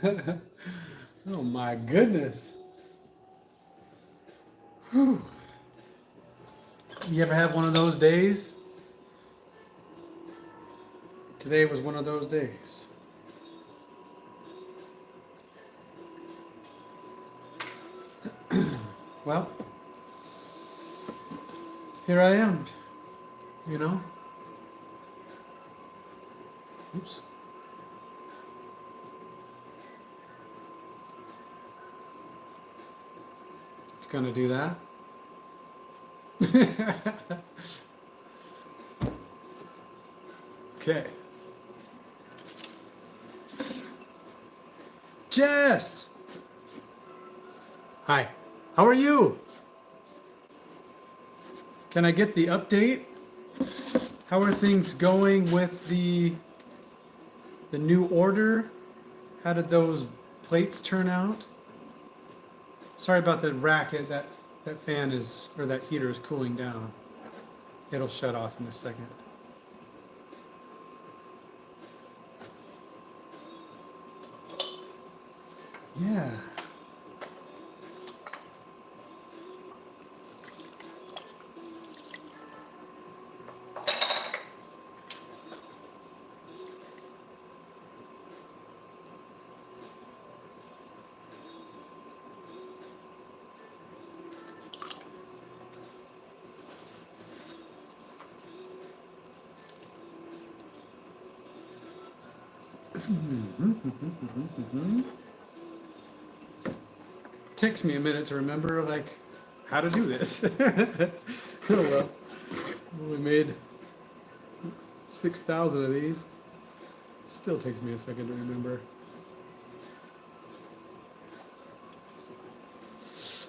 Oh my goodness. Whew. You ever have one of those days? Today was one of those days. Well, here I am, you know. Oops. It's gonna do that. Okay. Jess! Hi. How are you? Can I get the update? How are things going with the new order? How did those plates turn out? Sorry about the racket. That fan is, or that heater is cooling down. It'll shut off in a second. Yeah. Takes me a minute to remember like how to do this. Oh well. We made 6,000 of these. Still takes me a second to remember.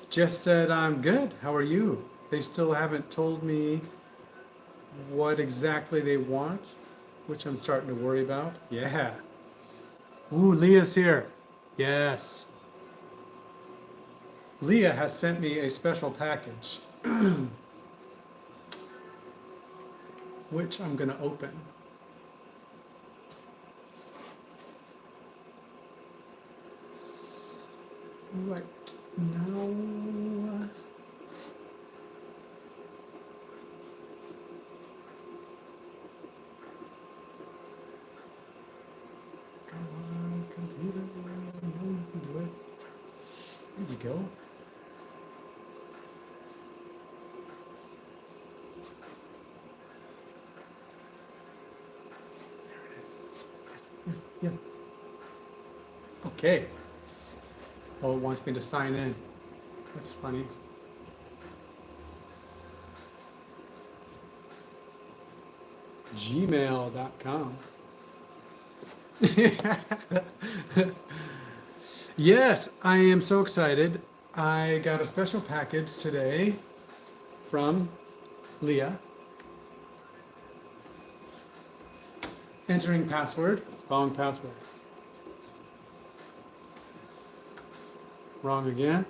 Jess said, I'm good. How are you? They still haven't told me what exactly they want, which I'm starting to worry about. Yeah. Ooh, Leah's here. Yes. Leah has sent me a special package, which I'm going to open. Right now. Come on, computer. I know you can do it. There we go. Yes. Okay. Oh, it wants me to sign in. That's funny. Gmail.com. Yes, I am so excited. I got a special package today from Leah. Entering password, wrong password. Wrong again.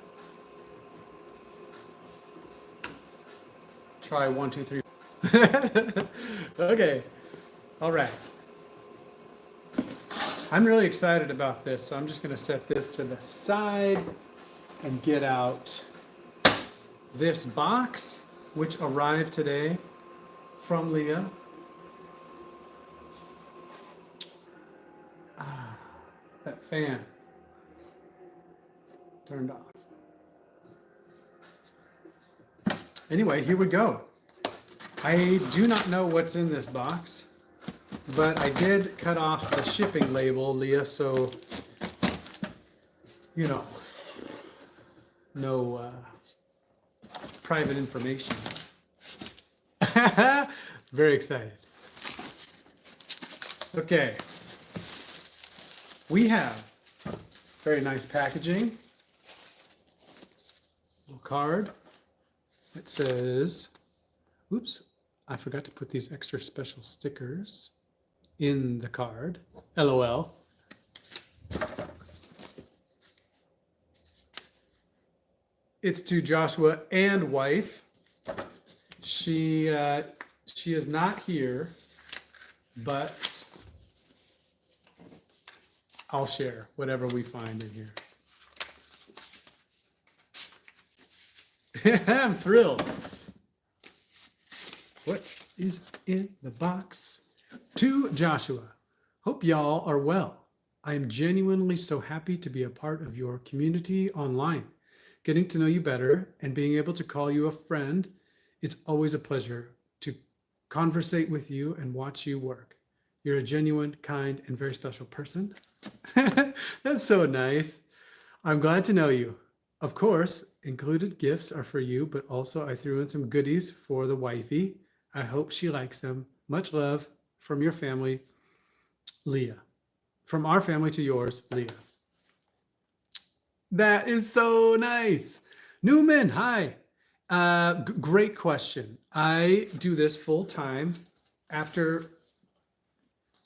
Try 1, 2, 3. Okay. All right. I'm really excited about this, so I'm just going to set this to the side and get out this box, which arrived today from Leah. That fan turned off. Anyway, here we go. I do not know what's in this box, but I did cut off the shipping label, Leah, so, you know, no private information. Very excited. Okay. We have very nice packaging. Little card. It says, oops, I forgot to put these extra special stickers in the card. LOL. It's to Joshua and wife. She is not here, but I'll share whatever we find in here. I'm thrilled. What is in the box? To Joshua, hope y'all are well. I am genuinely so happy to be a part of your community online. Getting to know you better and being able to call you a friend, it's always a pleasure to conversate with you and watch you work. You're a genuine, kind, and very special person. That's so nice. I'm glad to know you. Of course, included gifts are for you, but also I threw in some goodies for the wifey. I hope she likes them. Much love from your family, Leah. From our family to yours, Leah. That is so nice. Newman, hi. Great question. I do this full time after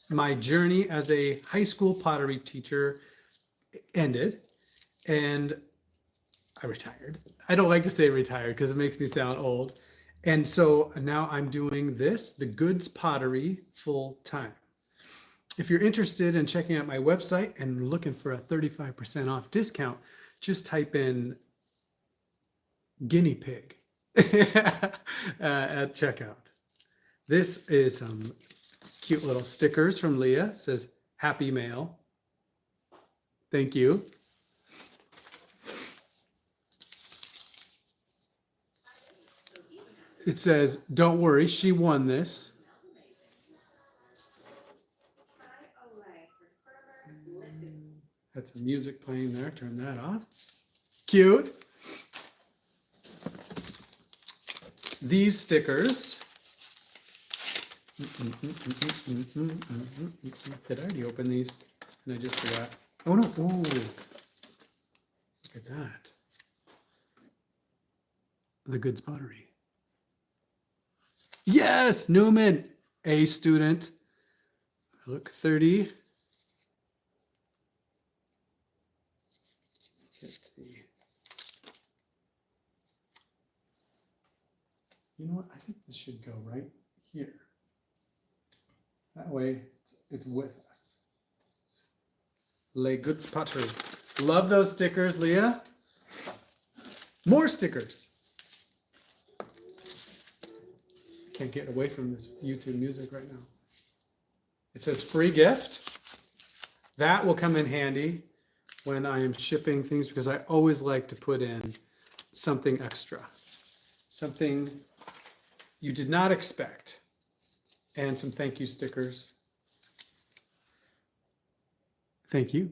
my journey as a high school pottery teacher ended and I retired. I don't like to say retired because it makes me sound old. And so now I'm doing this, the Goods Pottery, full time. If you're interested in checking out my website and looking for a 35% off discount, just type in guinea pig at checkout. This is some cute little stickers from Leah. It says happy mail. Thank you. It says, don't worry, she won this. That's some music playing there. Turn that off. Cute. These stickers. Did I already open these? And I just forgot. Oh no. Oh, look at that. The Goods Pottery. Yes, Newman, A student. Look, 30. Let's see. You know what? I think this should go right here. That way it's with us. Les Goods Pottery. Love those stickers, Leah. More stickers. Can't get away from this YouTube music right now. It says free gift. That will come in handy when I am shipping things because I always like to put in something extra. Something you did not expect. And some thank you stickers. Thank you.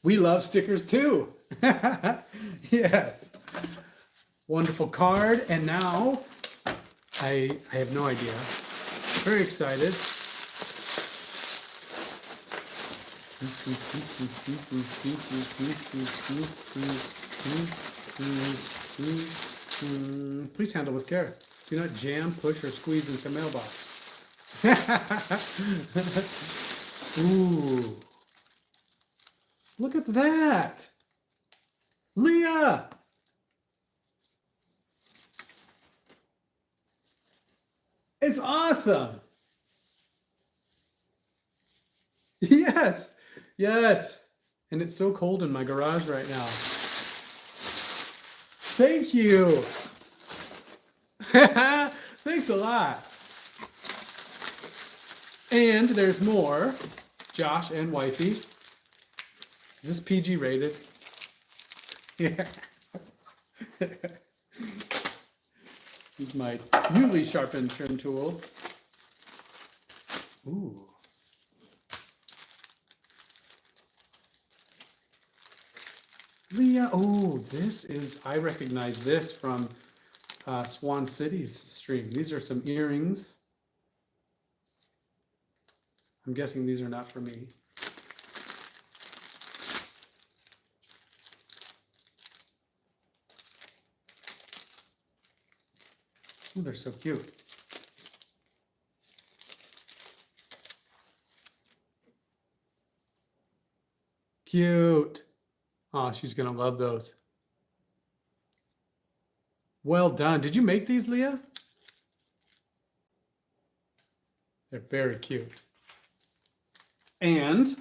We love stickers too. Yes. Wonderful card. And now I have no idea. Very excited. Please handle with care. Do not jam, push, or squeeze into mailbox. Ooh. Look at that. Leah. It's awesome. Yes. Yes. And it's so cold in my garage right now. Thank you. Thanks a lot. And there's more. Josh and wifey. Is this PG rated? Yeah. Use my newly sharpened trim tool. Ooh. Leah, oh, this is, I recognize this from Swan City's stream. These are some earrings. I'm guessing these are not for me. Oh, they're so cute. Cute. Oh, she's going to love those. Well done. Did you make these, Leah? They're very cute. And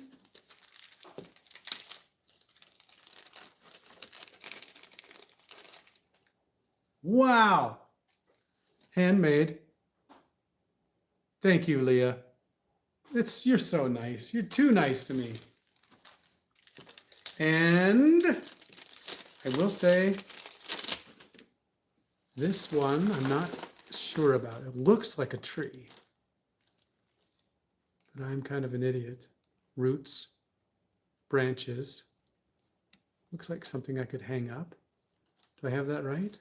Wow. Handmade. Thank you, Leah. You're so nice. You're too nice to me. And I will say this one I'm not sure about. It looks like a tree, but I'm kind of an idiot. Roots, branches. Looks like something I could hang up. Do I have that right?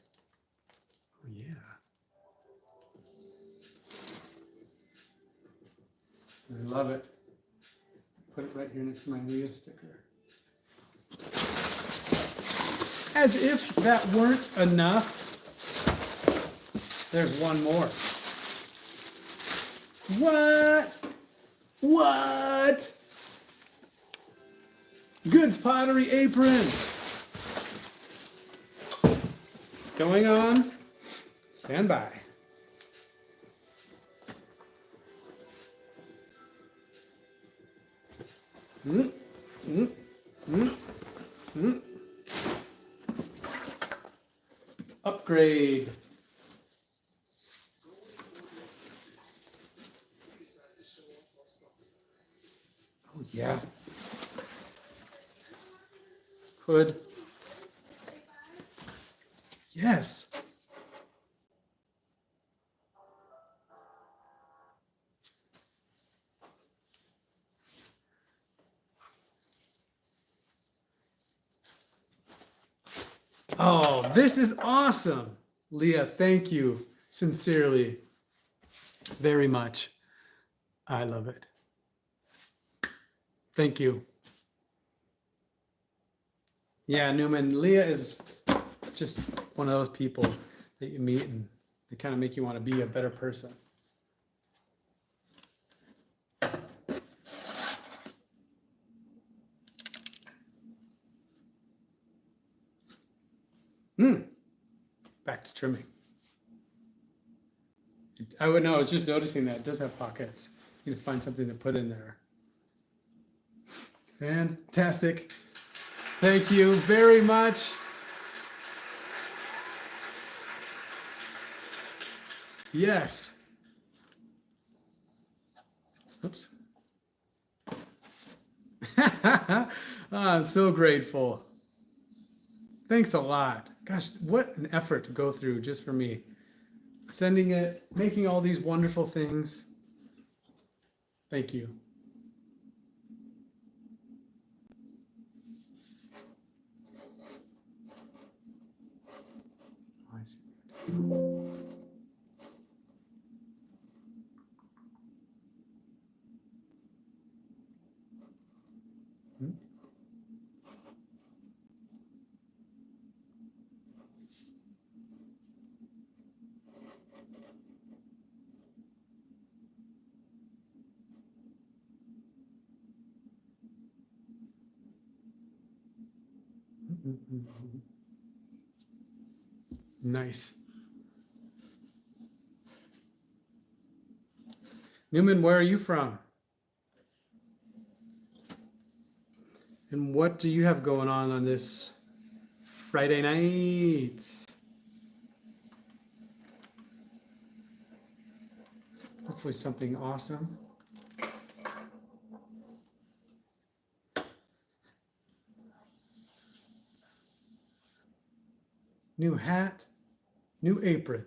Oh, yeah. I love it. Put it right here next to my Leah sticker. As if that weren't enough, there's one more. What? What? Goods Pottery apron. Going on. Stand by. Mm, mm, mm, mm. Upgrade. Oh, yeah. Could. Yes. Oh, this is awesome. Leah, thank you sincerely very much. I love it. Thank you. Yeah, Newman, Leah is just one of those people that you meet and they kind of make you want to be a better person. Back to trimming. I would know, I was just noticing that it does have pockets. You need to find something to put in there. Fantastic. Thank you very much. Yes. Oops. I'm so grateful. Thanks a lot. Gosh, what an effort to go through just for me. Sending it, making all these wonderful things. Thank you. Oh, I see. Nice. Newman, where are you from? And what do you have going on this Friday night? Hopefully something awesome. New hat, new apron.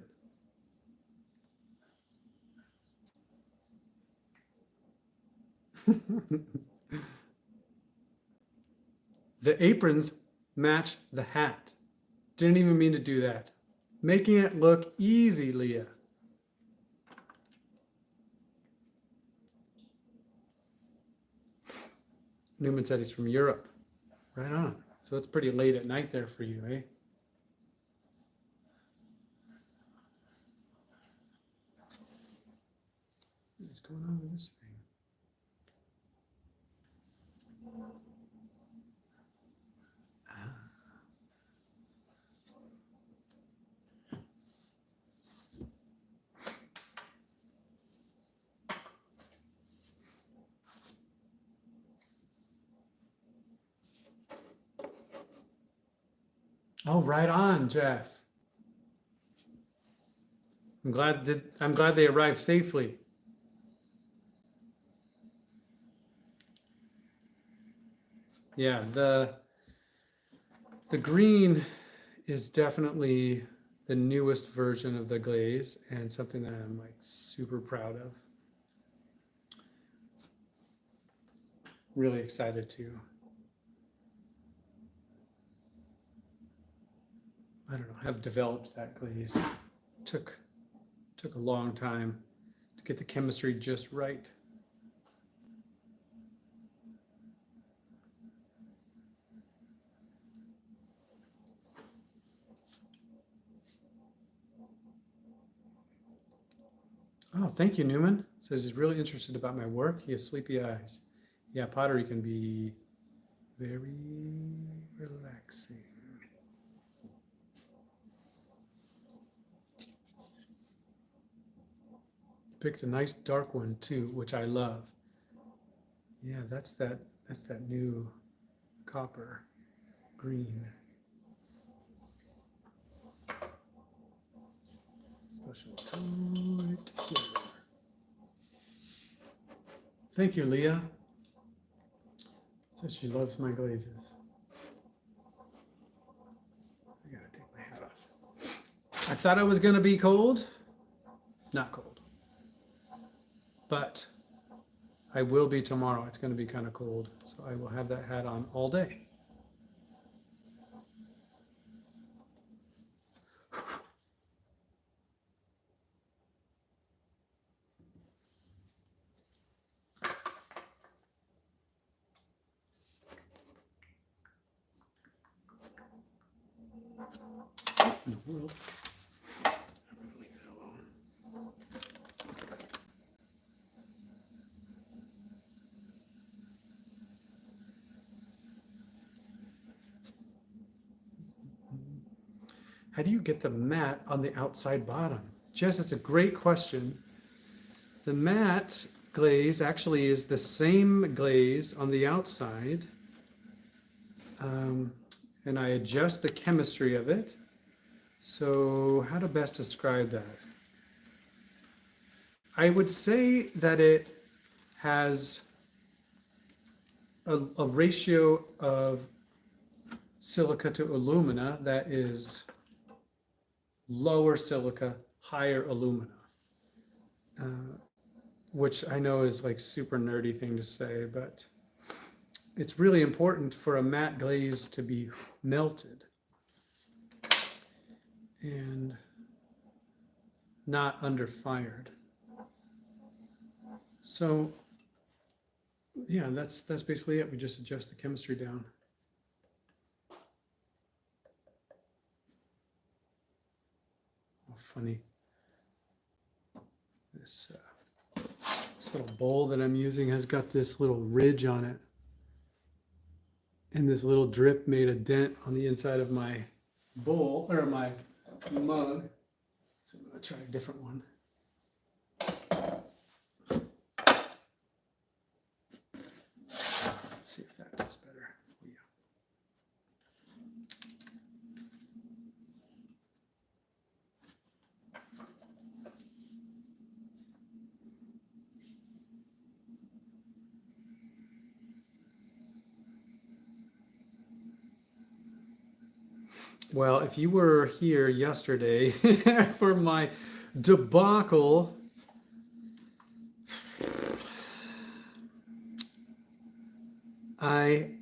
The aprons match the hat. Didn't even mean to do that. Making it look easy, Leah. Newman said he's from Europe. Right on. So it's pretty late at night there for you, eh? What's going on with this thing? Oh, right on, Jess. I'm glad they arrived safely. Yeah, the green is definitely the newest version of the glaze and something that I'm like super proud of. Really excited to, I don't know, have developed that glaze. Took a long time to get the chemistry just right. Oh, thank you, Newman. Says he's really interested about my work. He has sleepy eyes. Yeah, pottery can be very relaxing. Picked a nice dark one too, which I love. Yeah, that's that new copper green. Special toy killer. Thank you, Leah. Says she loves my glazes. I gotta take my hat off. I thought it was gonna be cold. Not cold. But I will be tomorrow. It's gonna be kind of cold. So I will have that hat on all day. In the world. I'm gonna leave that alone. How do you get the mat on the outside bottom? Jess, it's a great question. The matte glaze actually is the same glaze on the outside. And I adjust the chemistry of it. So how to best describe that? I would say that it has a ratio of silica to alumina that is lower silica, higher alumina, which I know is like super nerdy thing to say, but it's really important for a matte glaze to be melted and not underfired. So yeah, that's basically it. We just adjust the chemistry down. Oh, funny. This little bowl that I'm using has got this little ridge on it. And this little drip made a dent on the inside of my bowl, or my mug. So I'm gonna try a different one. Let's see if that does better. Oh, yeah. Well, if you were here yesterday for my debacle, I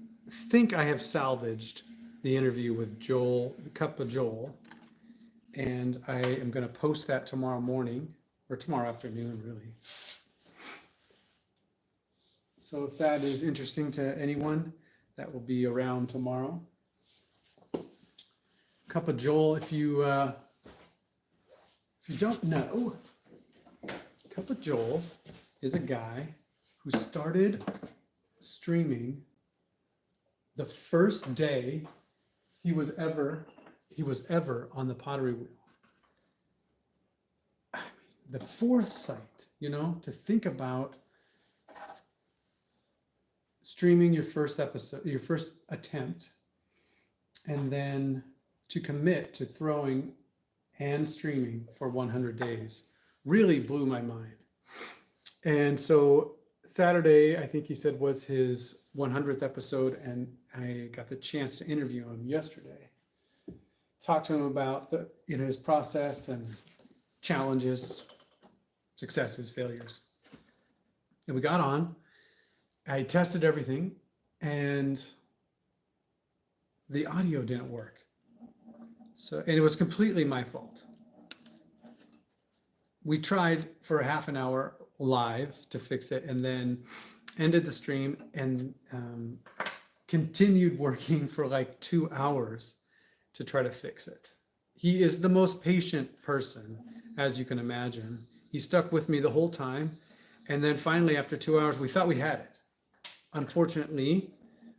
think I have salvaged the interview with Joel, Cup of Joel, and I am going to post that tomorrow morning, or tomorrow afternoon, really. So if that is interesting to anyone, that will be around tomorrow. Cup of Joel, if you don't know, Cup of Joel is a guy who started streaming the first day he was ever on the pottery wheel. I mean, the foresight, to think about streaming your first episode, your first attempt, and then to commit to throwing and streaming for 100 days. Really blew my mind. And so Saturday, I think he said, was his 100th episode, and I got the chance to interview him yesterday. Talk to him about his process and challenges, successes, failures. And we got on. I tested everything, and the audio didn't work. And it was completely my fault. We tried for a half an hour live to fix it, and then ended the stream and continued working for like 2 hours to try to fix it. He is the most patient person, as you can imagine. He stuck with me the whole time. And then finally, after 2 hours, we thought we had it. Unfortunately,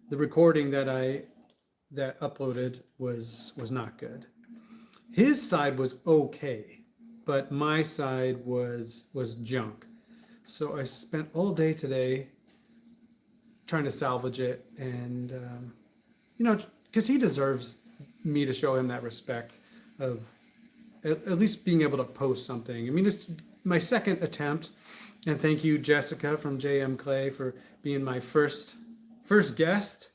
the recording that uploaded was not good. His side was okay, but my side was junk. So I spent all day today trying to salvage it, and because he deserves me to show him that respect of at least being able to post something. I mean, it's my second attempt, and thank you, Jessica from JM Clay, for being my first guest.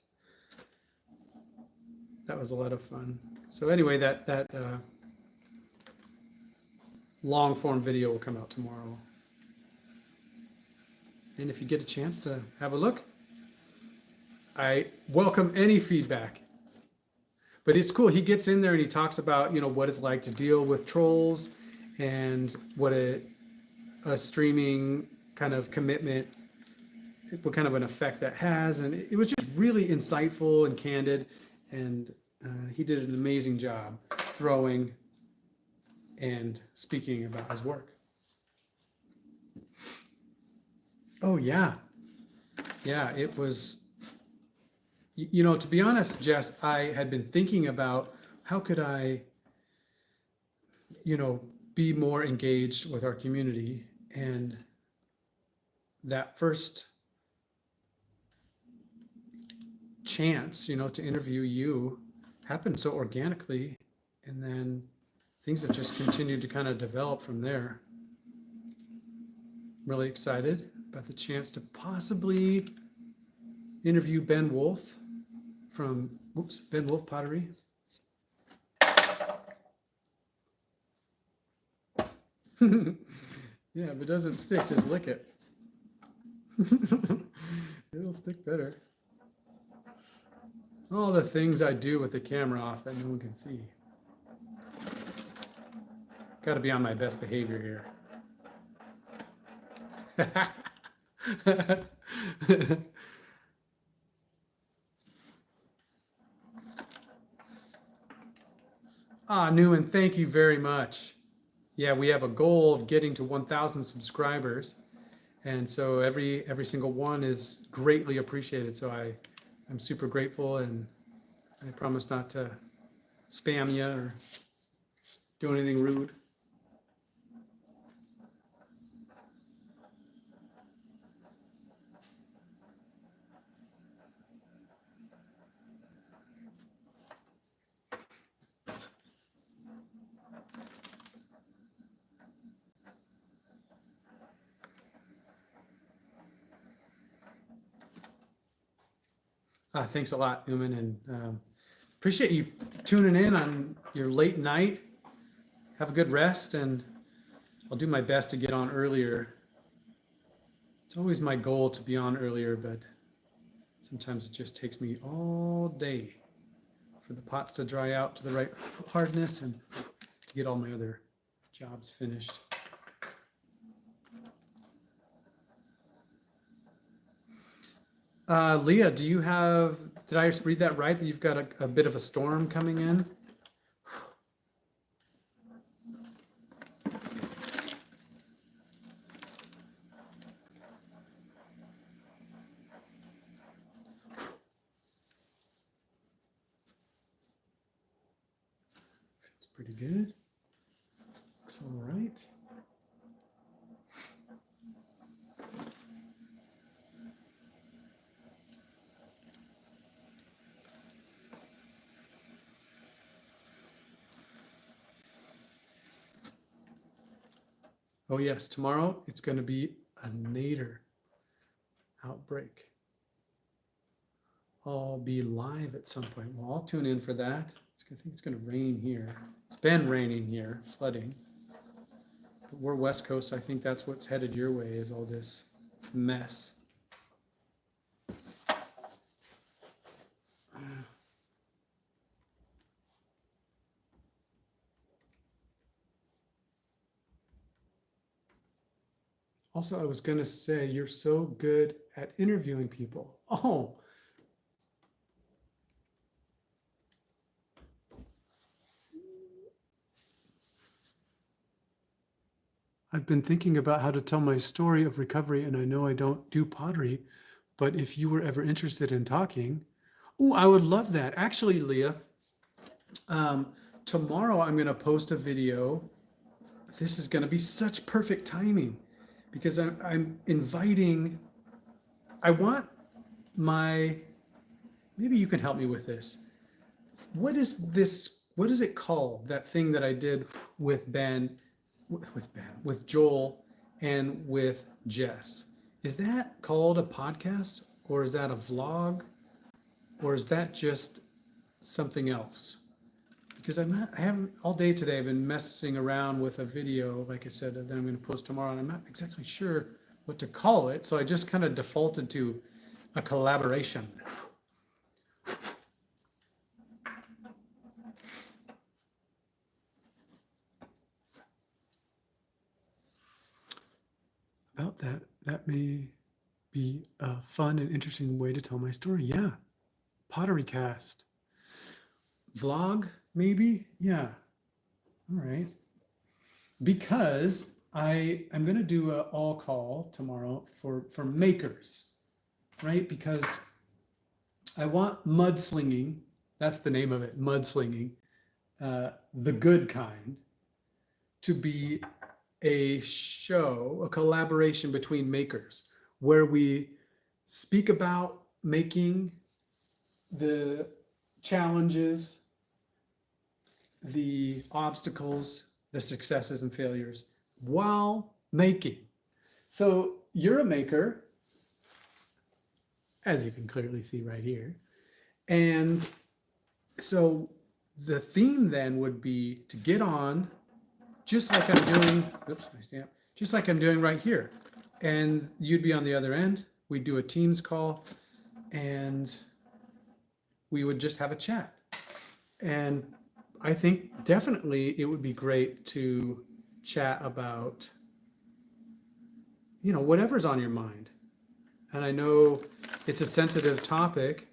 That was a lot of fun. So anyway, that long form video will come out tomorrow. And if you get a chance to have a look, I welcome any feedback. But it's cool. He gets in there and he talks about, what it's like to deal with trolls and what a streaming kind of commitment, what kind of an effect that has. And it was just really insightful and candid. And he did an amazing job throwing and speaking about his work. Oh, yeah. Yeah, it was, to be honest, Jess, I had been thinking about how could I, be more engaged with our community. And that first chance, to interview you happened so organically. And then things have just continued to kind of develop from there. I'm really excited about the chance to possibly interview Ben Wolf from Ben Wolf Pottery. Yeah, if it doesn't stick, just lick it. It'll stick better. All the things I do with the camera off that no one can see. Got to be on my best behavior here. Newman, thank you very much. Yeah, we have a goal of getting to 1,000 subscribers, and so every single one is greatly appreciated. So I'm super grateful, and I promise not to spam you or do anything rude. Thanks a lot, Newman, and appreciate you tuning in on your late night. Have a good rest, and I'll do my best to get on earlier. It's always my goal to be on earlier, but sometimes it just takes me all day for the pots to dry out to the right hardness and to get all my other jobs finished. Leah, did I read that right, that you've got a bit of a storm coming in? Feels pretty good. Looks all right. Oh yes, tomorrow it's going to be a nadir outbreak. I'll be live at some point. Well, I'll tune in for that. I think it's going to rain here. It's been raining here, flooding. But we're West Coast. I think that's what's headed your way is all this mess. Also, I was going to say, you're so good at interviewing people. Oh, I've been thinking about how to tell my story of recovery, and I know I don't do pottery, but if you were ever interested in talking, oh, I would love that. Actually, Leah, tomorrow I'm going to post a video. This is going to be such perfect timing because I'm inviting, I want my, maybe you can help me with this. What is this? What is it called? That thing that I did with with Joel and with Jess. Is that called a podcast or is that a vlog or is that just something else? Because I haven't all day today. I've been messing around with a video, like I said, that I'm going to post tomorrow, and I'm not exactly sure what to call it. So I just kind of defaulted to a collaboration. About that may be a fun and interesting way to tell my story. Yeah, pottery cast, vlog, maybe. Yeah, all right. Because I'm going to do an all call tomorrow for makers, right? Because I want mudslinging. That's the name of it, mudslinging, the good kind, to be a show, a collaboration between makers, where we speak about making, the challenges, the obstacles, the successes and failures while making. So you're a maker, as you can clearly see right here. And so the theme then would be to get on, just like I'm doing, oops, my stamp, just like I'm doing right here. And you'd be on the other end. We'd do a Teams call and we would just have a chat. And I think definitely it would be great to chat about, whatever's on your mind. And I know it's a sensitive topic.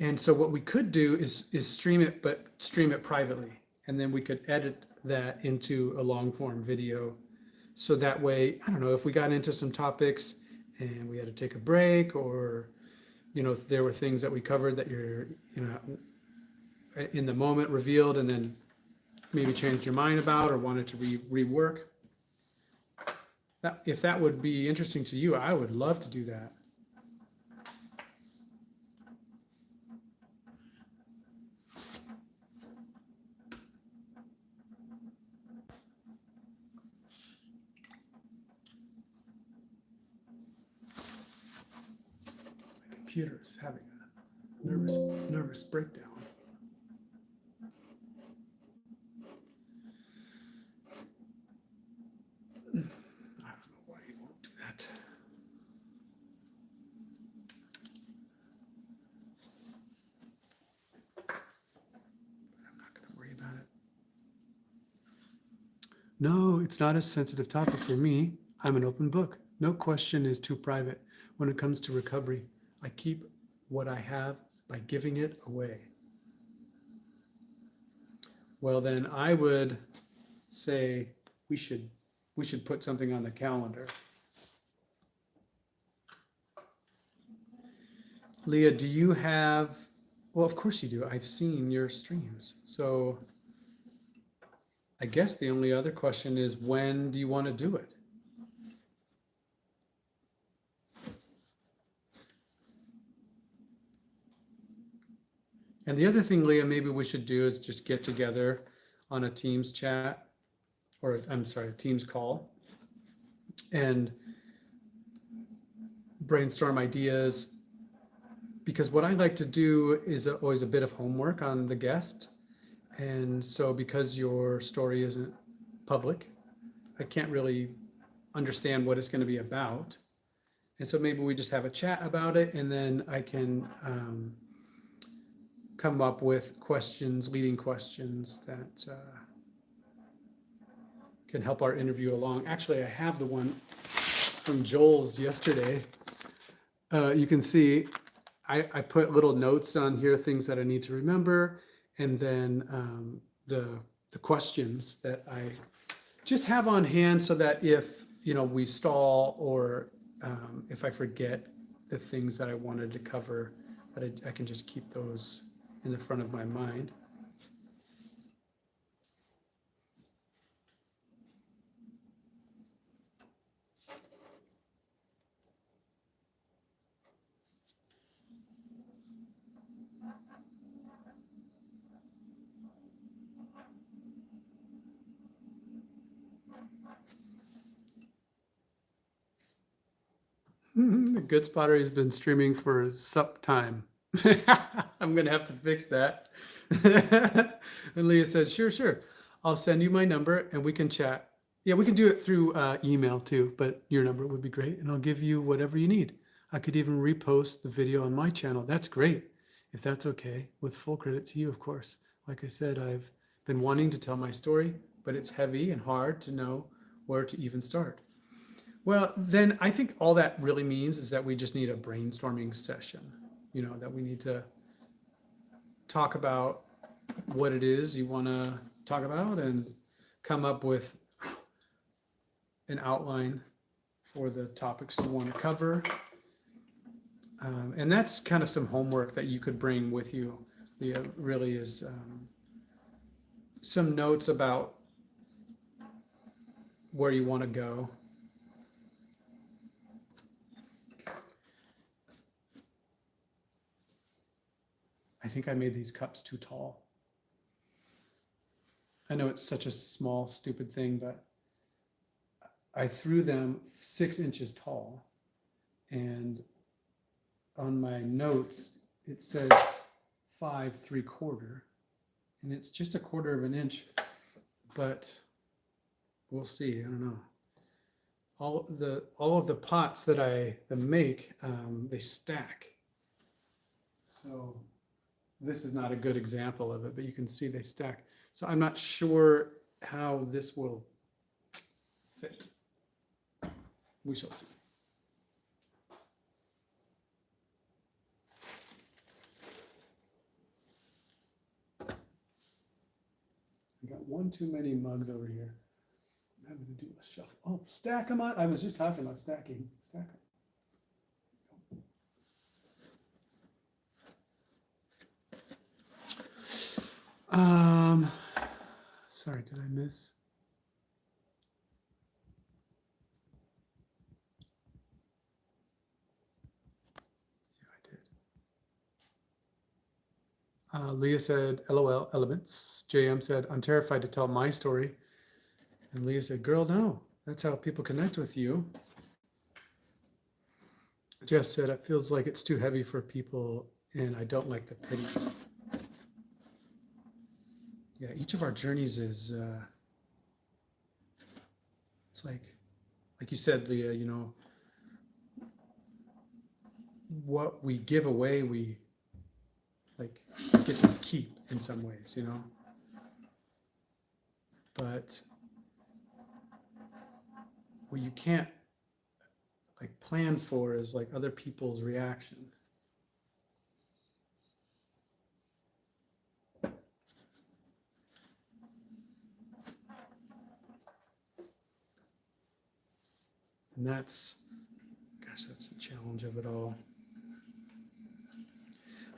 And so what we could do is stream it, but stream it privately. And then we could edit that into a long form video. So that way, I don't know, if we got into some topics and we had to take a break, or, if there were things that we covered that you're, in the moment revealed and then maybe changed your mind about or wanted to rework. If that would be interesting to you, I would love to do that. My computer is having a nervous breakdown. I don't know why he won't do that. But I'm not going to worry about it. No, it's not a sensitive topic for me. I'm an open book. No question is too private. When it comes to recovery, I keep what I have by giving it away. Well, then I would say we should put something on the calendar. Leah, do you have, well, of course you do. I've seen your streams. So I guess the only other question is, when do you want to do it? And the other thing, Leah, maybe we should do is just get together on a Teams chat, or I'm sorry, a Teams call, and brainstorm ideas, because what I like to do is always a bit of homework on the guest. And so because your story isn't public, I can't really understand what it's going to be about. And so maybe we just have a chat about it, and then I can come up with questions, leading questions that can help our interview along. Actually, I have the one from Joel's yesterday. You can see I put little notes on here, things that I need to remember, and then the questions that I just have on hand, so that if we stall, or if I forget the things that I wanted to cover, that I can just keep those in the front of my mind. The Goods Pottery has been streaming for sup time. I'm gonna have to fix that. And Leah said, sure. I'll send you my number and we can chat. Yeah, we can do it through email too, but your number would be great, and I'll give you whatever you need. I could even repost the video on my channel. That's great, if that's okay, with full credit to you, of course. Like I said, I've been wanting to tell my story, but it's heavy and hard to know where to even start. Well, then I think all that really means is that we just need a brainstorming session, that we need to talk about what it is you want to talk about and come up with an outline for the topics you want to cover. And that's kind of some homework that you could bring with you. Leah, really is some notes about where you want to go. I think I made these cups too tall. I know it's such a small, stupid thing, but I threw them 6 inches tall, and on my notes it says 5¾ and it's just 1/4 inch, but we'll see. I don't know. All of the pots that I make, they stack. So this is not a good example of it, but you can see they stack. So I'm not sure how this will fit. We shall see. I got one too many mugs over here. I'm going to do a shuffle. Oh, stack them on. I was just talking about stacking. Stack them. Sorry, did I miss? Yeah, I did. Leah said, LOL, elements. JM said, I'm terrified to tell my story. And Leah said, girl, no, that's how people connect with you. Jess said, it feels like it's too heavy for people and I don't like the pity. Yeah, each of our journeys is, it's like you said, Leah, what we give away, we get to keep in some ways, but what you can't plan for is other people's reaction. And that's the challenge of it all.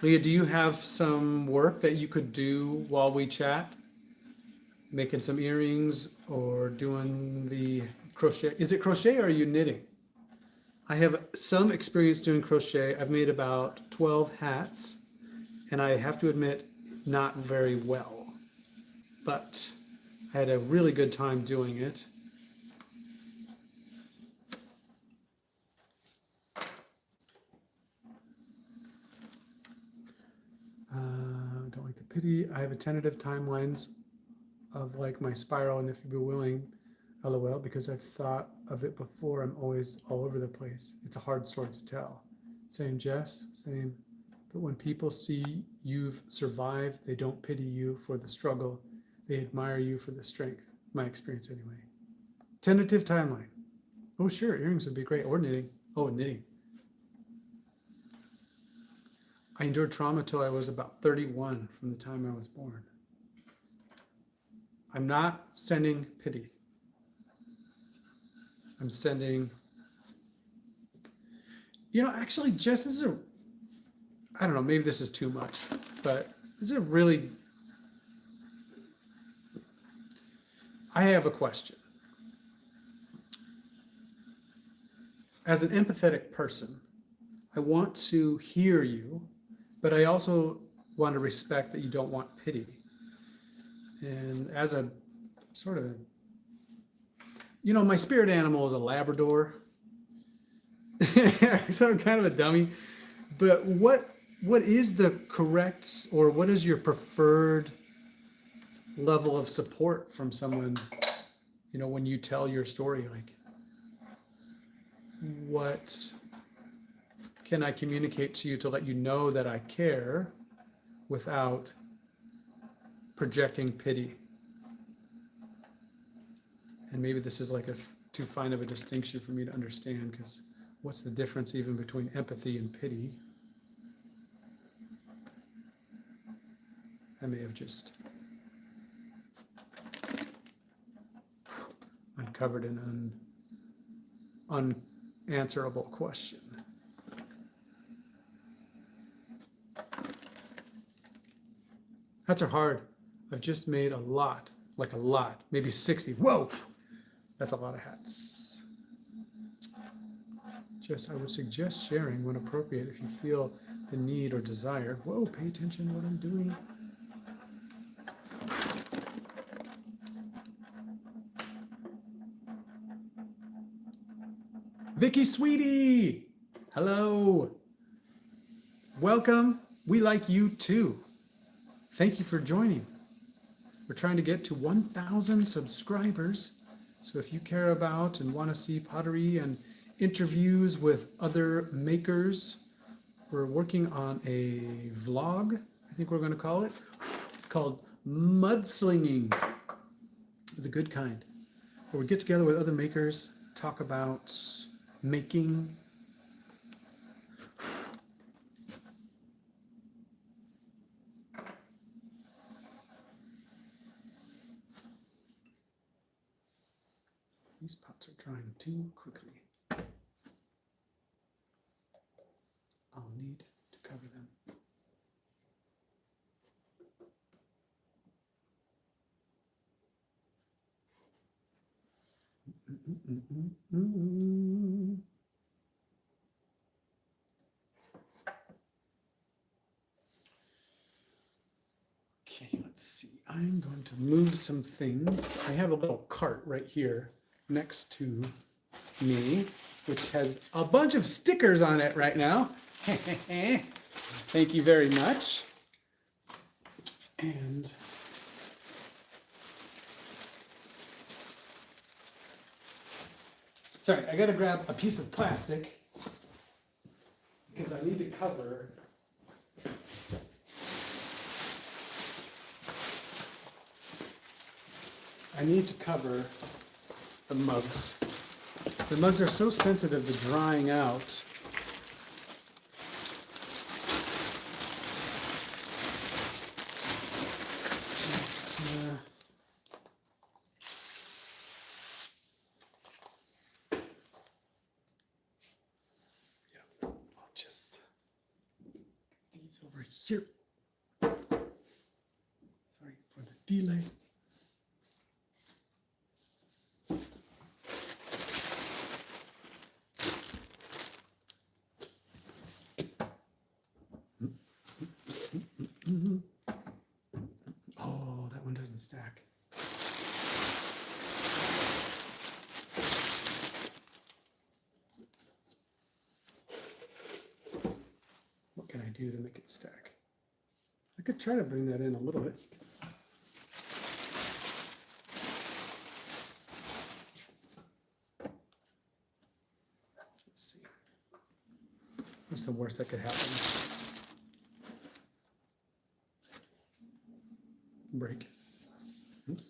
Leah, do you have some work that you could do while we chat? Making some earrings or doing the crochet? Is it crochet or are you knitting? I have some experience doing crochet. I've made about 12 hats, and I have to admit, not very well. But I had a really good time doing it. pity. I have a tentative timelines of like my spiral, and if you'd be willing, LOL, because I've thought of it before. I'm always all over the place. It's a hard story to tell. Same, Jess. Same. But when people see you've survived, they don't pity you for the struggle. They admire you for the strength. My experience, anyway. Tentative timeline. Oh, sure. Earrings would be great. Or knitting. Oh, knitting. I endured trauma till I was about 31 from the time I was born. I'm not sending pity. I'm sending, actually, Jess, this is I don't know, maybe this is too much, but this is a really, I have a question. As an empathetic person, I want to hear you, but I also want to respect that you don't want pity. And as a sort of, my spirit animal is a Labrador. So I'm kind of a dummy. But what is the correct, or what is your preferred level of support from someone, when you tell your story? Like, what can I communicate to you to let you know that I care without projecting pity? And maybe this is like too fine of a distinction for me to understand, because what's the difference even between empathy and pity? I may have just uncovered an unanswerable question. Hats are hard. I've just made a lot, maybe 60. Whoa! That's a lot of hats. Just, I would suggest sharing when appropriate if you feel the need or desire. Whoa, pay attention to what I'm doing. Vicky Sweetie, hello. Welcome. We like you too. Thank you for joining. We're trying to get to 1,000 subscribers. So if you care about and want to see pottery and interviews with other makers, we're working on a vlog, I think we're going to call it, called Mudslinging, the good kind, where we get together with other makers, talk about making. These pots are drying too quickly. I'll need to cover them. Okay, let's see. I'm going to move some things. I have a little cart right here next to me, which has a bunch of stickers on it right now. Thank you very much. And sorry, I gotta grab a piece of plastic because I need to cover the mugs. The mugs are so sensitive to drying out. I'll just get these over here. Sorry for the delay. Oh, that one doesn't stack. What can I do to make it stack? I could try to bring that in a little bit. Let's see. What's the worst that could happen? Break. Oops.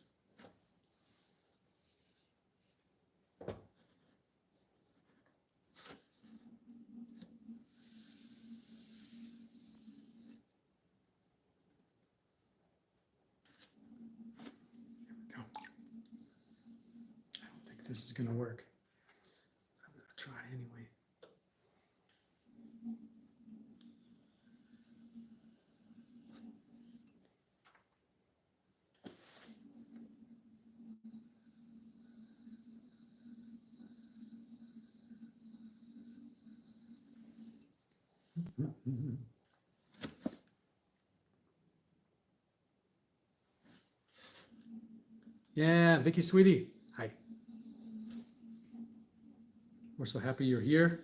This is going to work. I'm going to try anyway. Yeah, Vicky, sweetie. Hi. We're so happy you're here.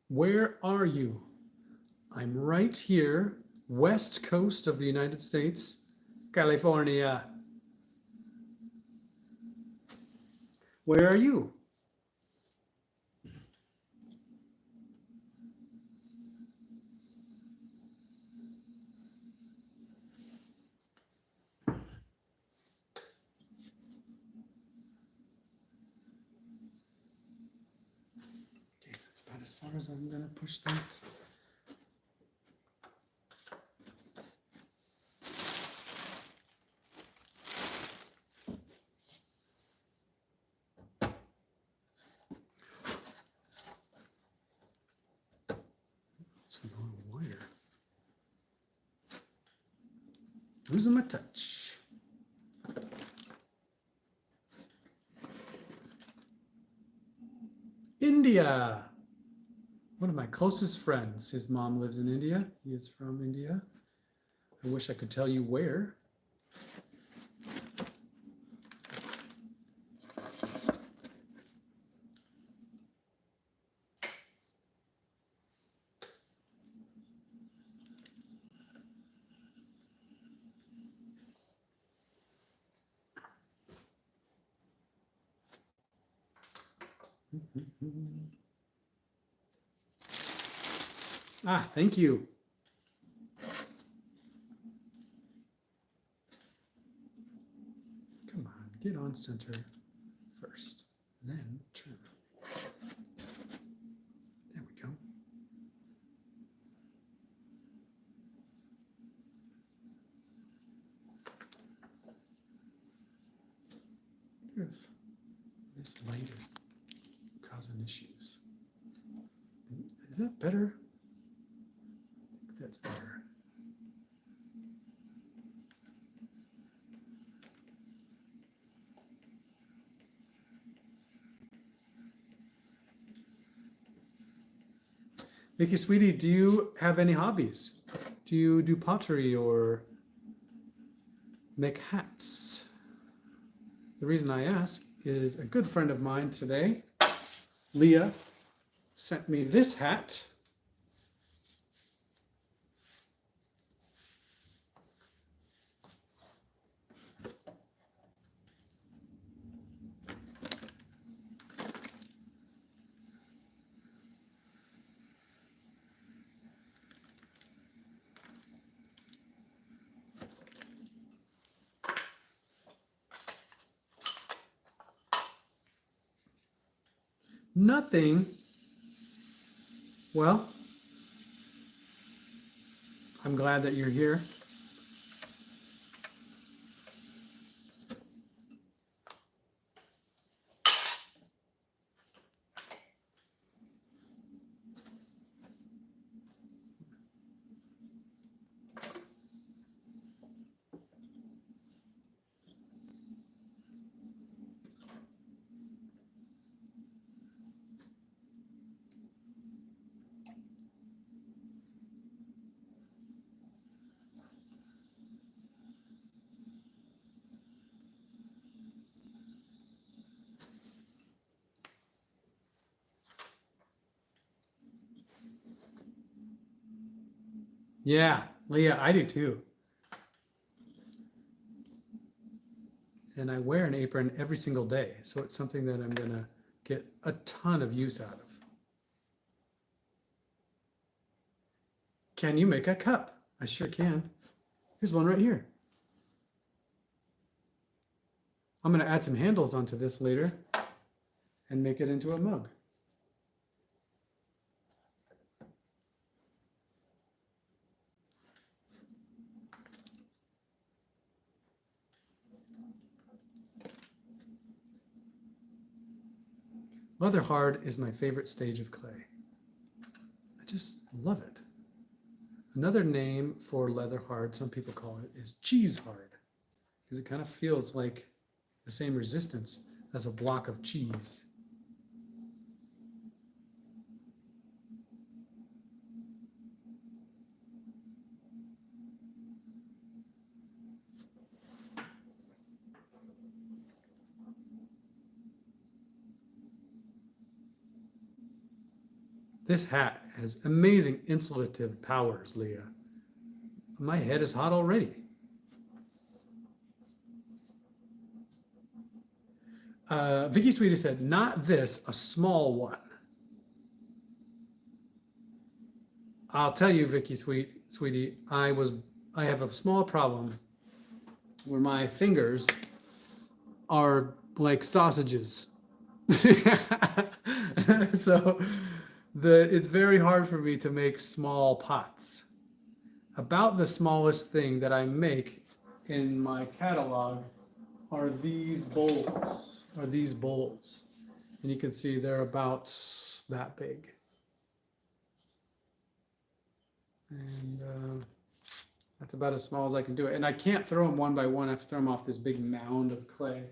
Where are you? I'm right here, west coast of the United States, California. Where are you? Okay, that's about as far as I'm going to push that. This is on wire. Losing my touch. India. One of my closest friends. His mom lives in India. He is from India. I wish I could tell you where. Ah, thank you. Come on, get on center first, then turn. There we go. This light is causing issues. Is that better? I think that's better. Vicky, sweetie, do you have any hobbies? Do you do pottery or make hats? The reason I ask is a good friend of mine today, Leah, sent me this hat. Nothing. Well, I'm glad that you're here. Yeah, Leah, I do too. And I wear an apron every single day, so it's something that I'm gonna get a ton of use out of. Can you make a cup? I sure can. Here's one right here. I'm gonna add some handles onto this later and make it into a mug. Leather hard is my favorite stage of clay. I just love it. Another name for leather hard, some people call it, is cheese hard, because it kind of feels like the same resistance as a block of cheese. This hat has amazing insulative powers, Leah. My head is hot already. Vicky Sweetie said, not this, a small one. I'll tell you, Vicky Sweetie, I have a small problem where my fingers are like sausages. So it's very hard for me to make small pots. About the smallest thing that I make in my catalog are these bowls. And you can see they're about that big. And that's about as small as I can do it. And I can't throw them one by one. I have to throw them off this big mound of clay.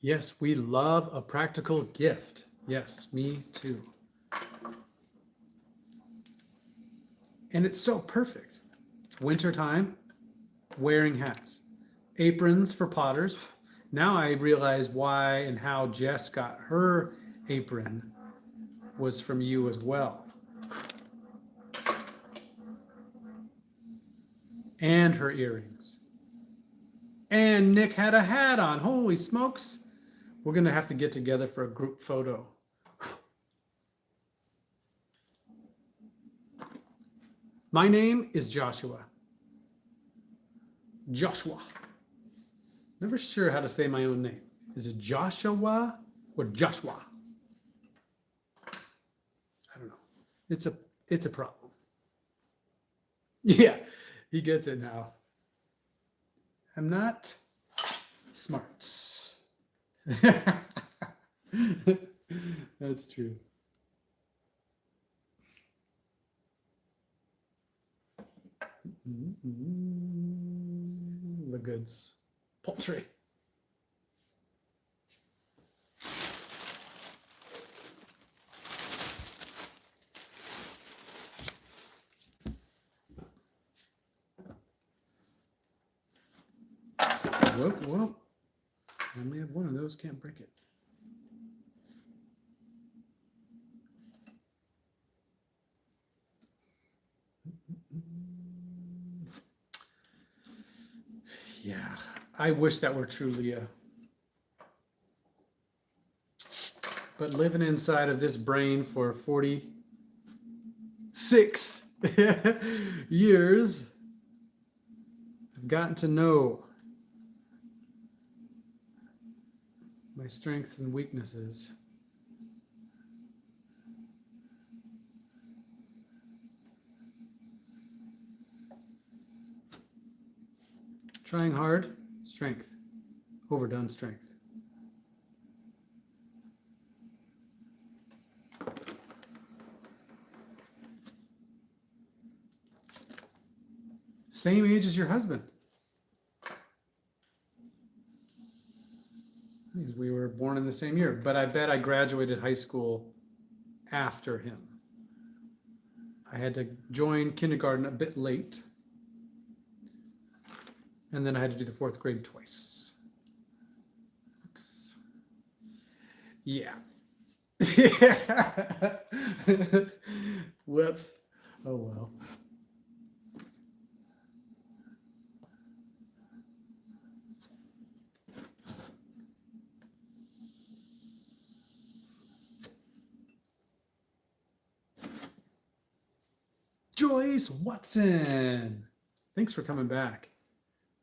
Yes, we love a practical gift. Yes, me too. And it's so perfect. Wintertime, wearing hats. Aprons for potters. Now I realize why and how Jess got her apron was from you as well. And her earrings. And Nick had a hat on. Holy smokes. We're going to have to get together for a group photo. My name is Joshua. Joshua. Never sure how to say my own name. Is it Joshua or Joshua? I don't know. It's a problem. Yeah, he gets it now. I'm not smart. That's true. The Goods Pottery. Well, I only have one of those, can't break it. Yeah, I wish that were true, Leah. But living inside of this brain for 46 years, I've gotten to know my strengths and weaknesses. Trying hard, strength. Overdone strength. Same age as your husband. We were born in the same year, but I bet I graduated high school after him. I had to join kindergarten a bit late. And then I had to do the fourth grade twice. Oops. Yeah. Yeah. Whoops. Oh well. Joyce Watson. Thanks for coming back.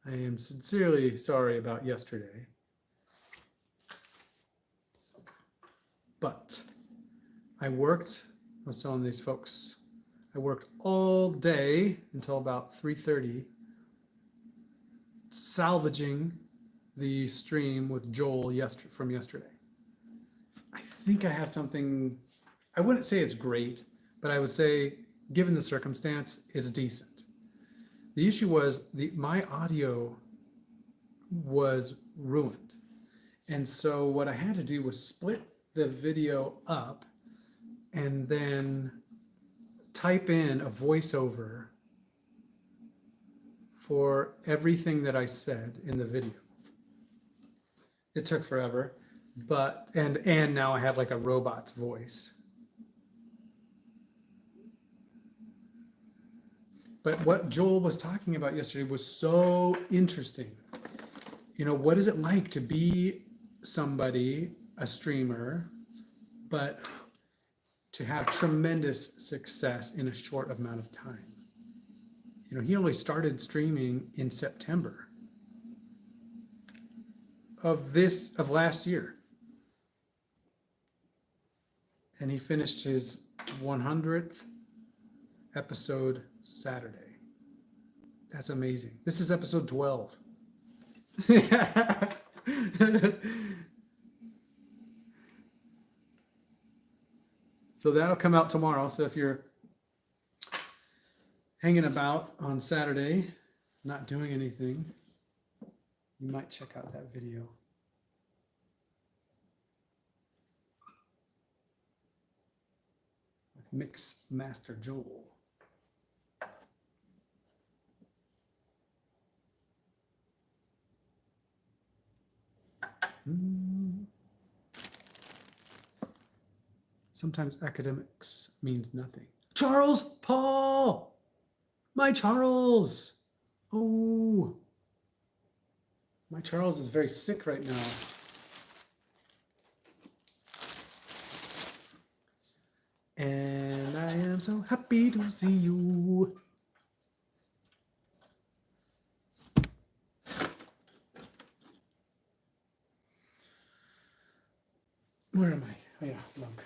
I am sincerely sorry about yesterday. But I was telling these folks, I worked all day until about 3:30 salvaging the stream with Joel from yesterday. I think I have something, I wouldn't say it's great, but I would say, given the circumstance, it's decent. The issue was my audio was ruined. And so what I had to do was split the video up and then type in a voiceover for everything that I said in the video. It took forever, but and now I have like a robot's voice. But what Joel was talking about yesterday was so interesting. You know, what is it like to be somebody, a streamer, but to have tremendous success in a short amount of time? You know, he only started streaming in September of last year. And he finished his 100th episode Saturday. That's amazing. This is episode 12. So that'll come out tomorrow. So if you're hanging about on Saturday, not doing anything, you might check out that video. With Mix Master Joel. Sometimes academics means nothing. Charles Paul! My Charles! Oh, my Charles is very sick right now. And I am so happy to see you. Where am I? Oh yeah, look.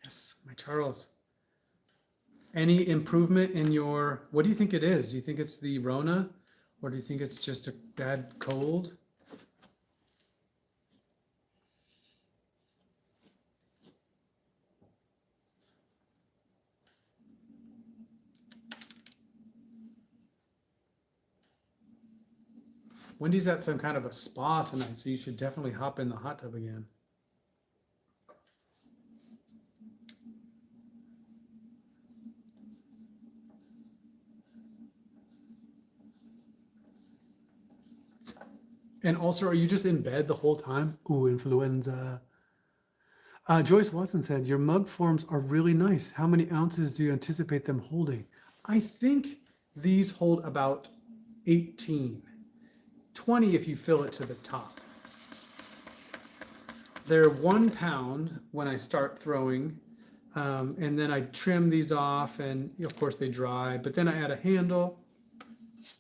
Yes, my Charles. Any improvement in your, what do you think it is? Do you think it's the Rona? Or do you think it's just a bad cold? Wendy's at some kind of a spa tonight, so you should definitely hop in the hot tub again. And also, are you just in bed the whole time? Ooh, influenza. Joyce Watson said, your mug forms are really nice. How many ounces do you anticipate them holding? I think these hold about 18. 20 if you fill it to the top. They're 1 pound when I start throwing. And then I trim these off and of course they dry, but then I add a handle.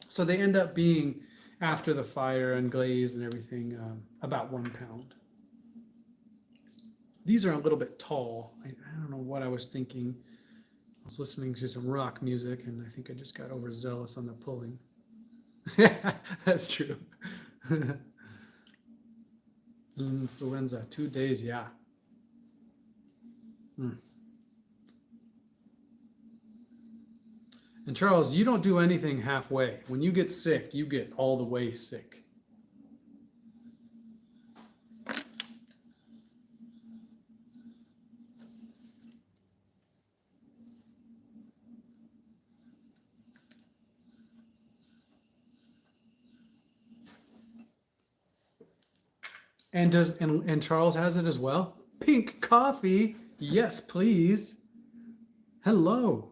So they end up being, after the fire and glaze and everything, about 1 pound. These are a little bit tall. I don't know what I was thinking. I was listening to some rock music and I think I just got overzealous on the pulling. That's true. Influenza, 2 days, yeah. And Charles, you don't do anything halfway. When you get sick, you get all the way sick. And Charles has it as well. Pink coffee. Yes, please. Hello.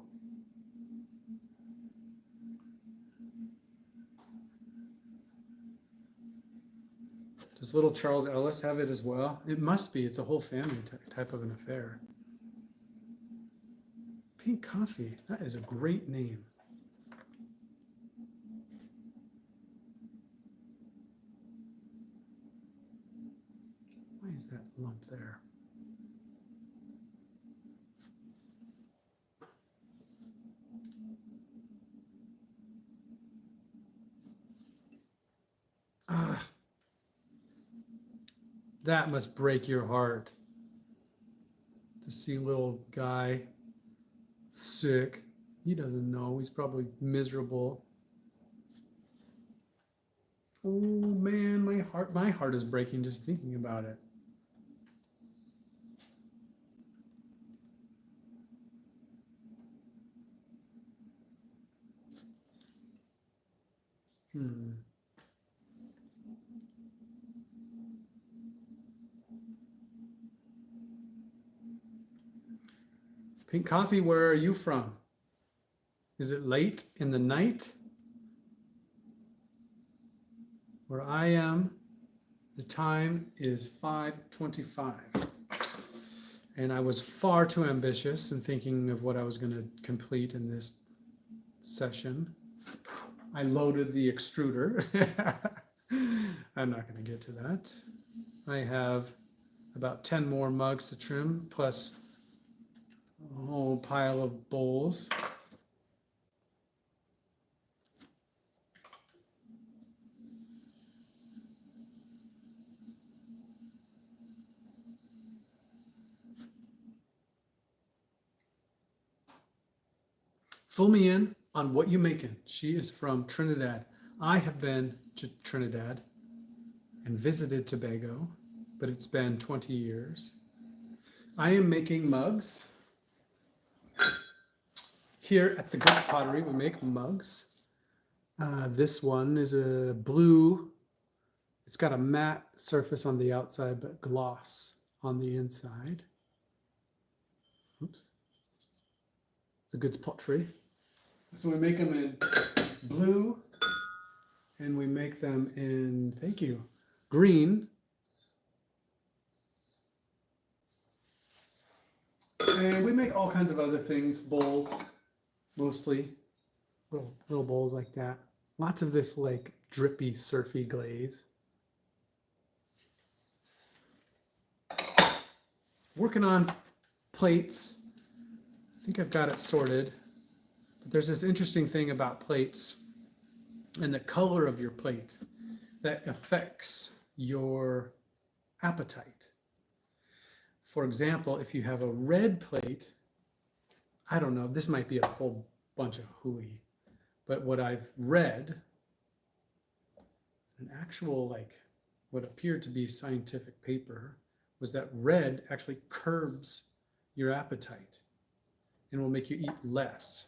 Does little Charles Ellis have it as well? It must be. It's a whole family type of an affair. Pink coffee. That is a great name. Why is that lump there? Ah, that must break your heart to see little guy sick. He doesn't know. He's probably miserable. Oh man, my heart is breaking just thinking about it. Pink coffee, where are you from? Is it late in the night? Where I am, the time is 5:25. And I was far too ambitious in thinking of what I was going to complete in this session. I loaded the extruder. I'm not going to get to that. I have about 10 more mugs to trim, plus a whole pile of bowls. Fill me in on what you making. She is from Trinidad. I have been to Trinidad and visited Tobago, but it's been 20 years. I am making mugs. Here at the Goods Pottery, we make mugs. This one is a blue. It's got a matte surface on the outside, but gloss on the inside. Oops. The Goods Pottery. So we make them in blue, and we make them in, thank you, green. And we make all kinds of other things, bowls, mostly, little bowls like that. Lots of this like drippy, surfy glaze. Working on plates. I think I've got it sorted. But there's this interesting thing about plates and the color of your plate that affects your appetite. For example, if you have a red plate, I don't know, this might be a whole bunch of hooey, but what I've read, an actual like what appeared to be scientific paper, was that red actually curbs your appetite and will make you eat less.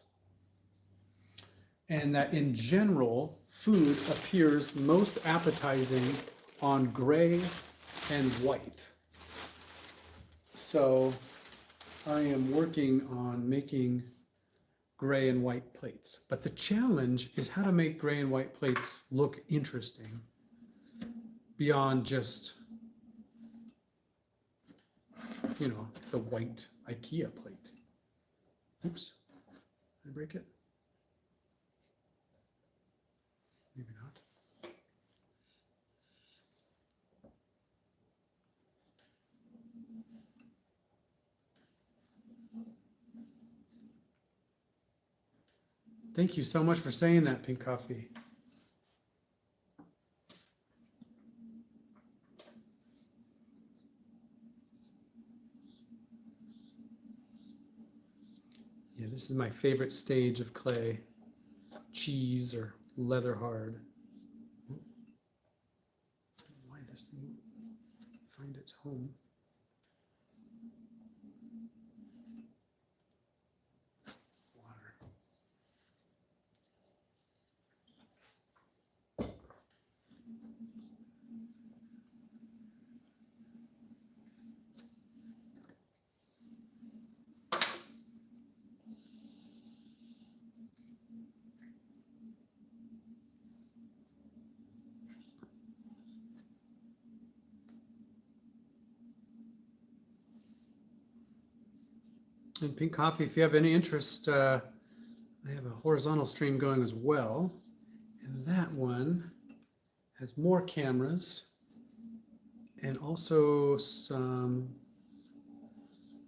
And that in general, food appears most appetizing on gray and white. So I am working on making gray and white plates. But the challenge is how to make gray and white plates look interesting beyond just, you know, the white IKEA plate. Oops, did I break it? Maybe not. Thank you so much for saying that, Pink Coffee. Yeah, this is my favorite stage of clay, cheese or leather hard. Why this thing find its home? And Pink Coffee, if you have any interest, I have a horizontal stream going as well. And that one has more cameras and also some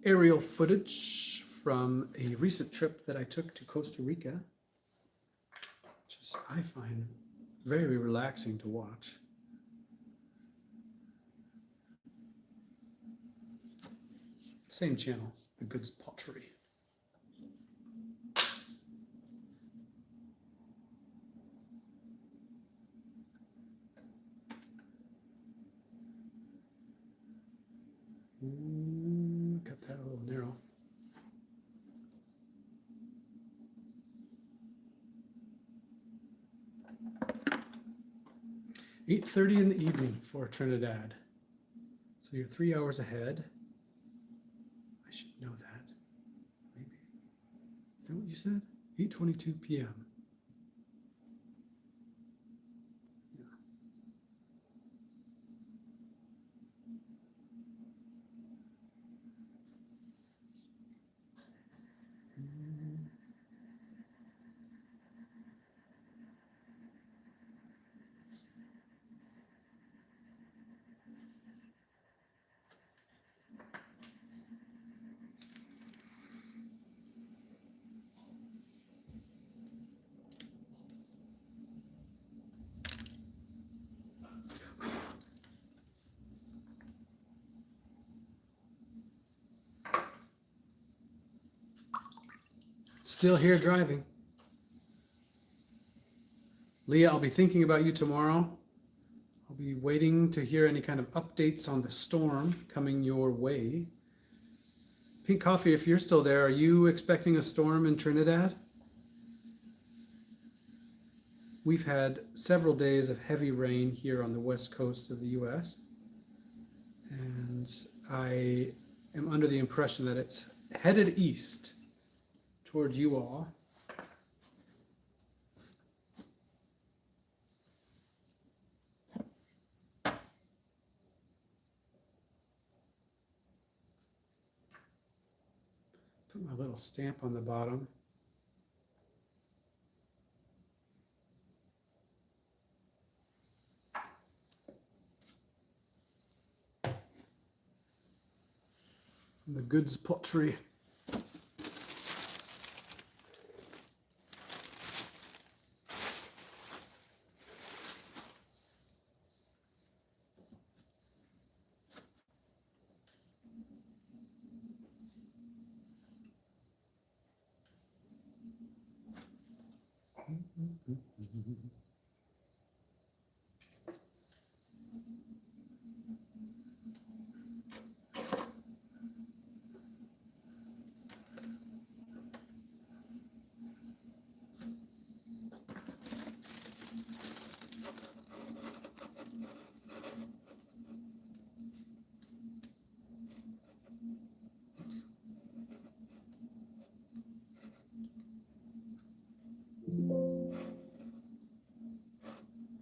aerial footage from a recent trip that I took to Costa Rica, which is, I find, very relaxing to watch. Same channel, the Goods Pottery. Cut that a little narrow. "8:30 in the evening for Trinidad." So you're 3 hours ahead. I should know that. Maybe. Is that what you said? 8:22 p.m. Yeah. Still here driving. Leah, I'll be thinking about you tomorrow. I'll be waiting to hear any kind of updates on the storm coming your way. Pink Coffee, if you're still there, are you expecting a storm in Trinidad? We've had several days of heavy rain here on the west coast of the US, and I am under the impression that it's headed east towards you all. Put my little stamp on the bottom. From the Goods Pottery.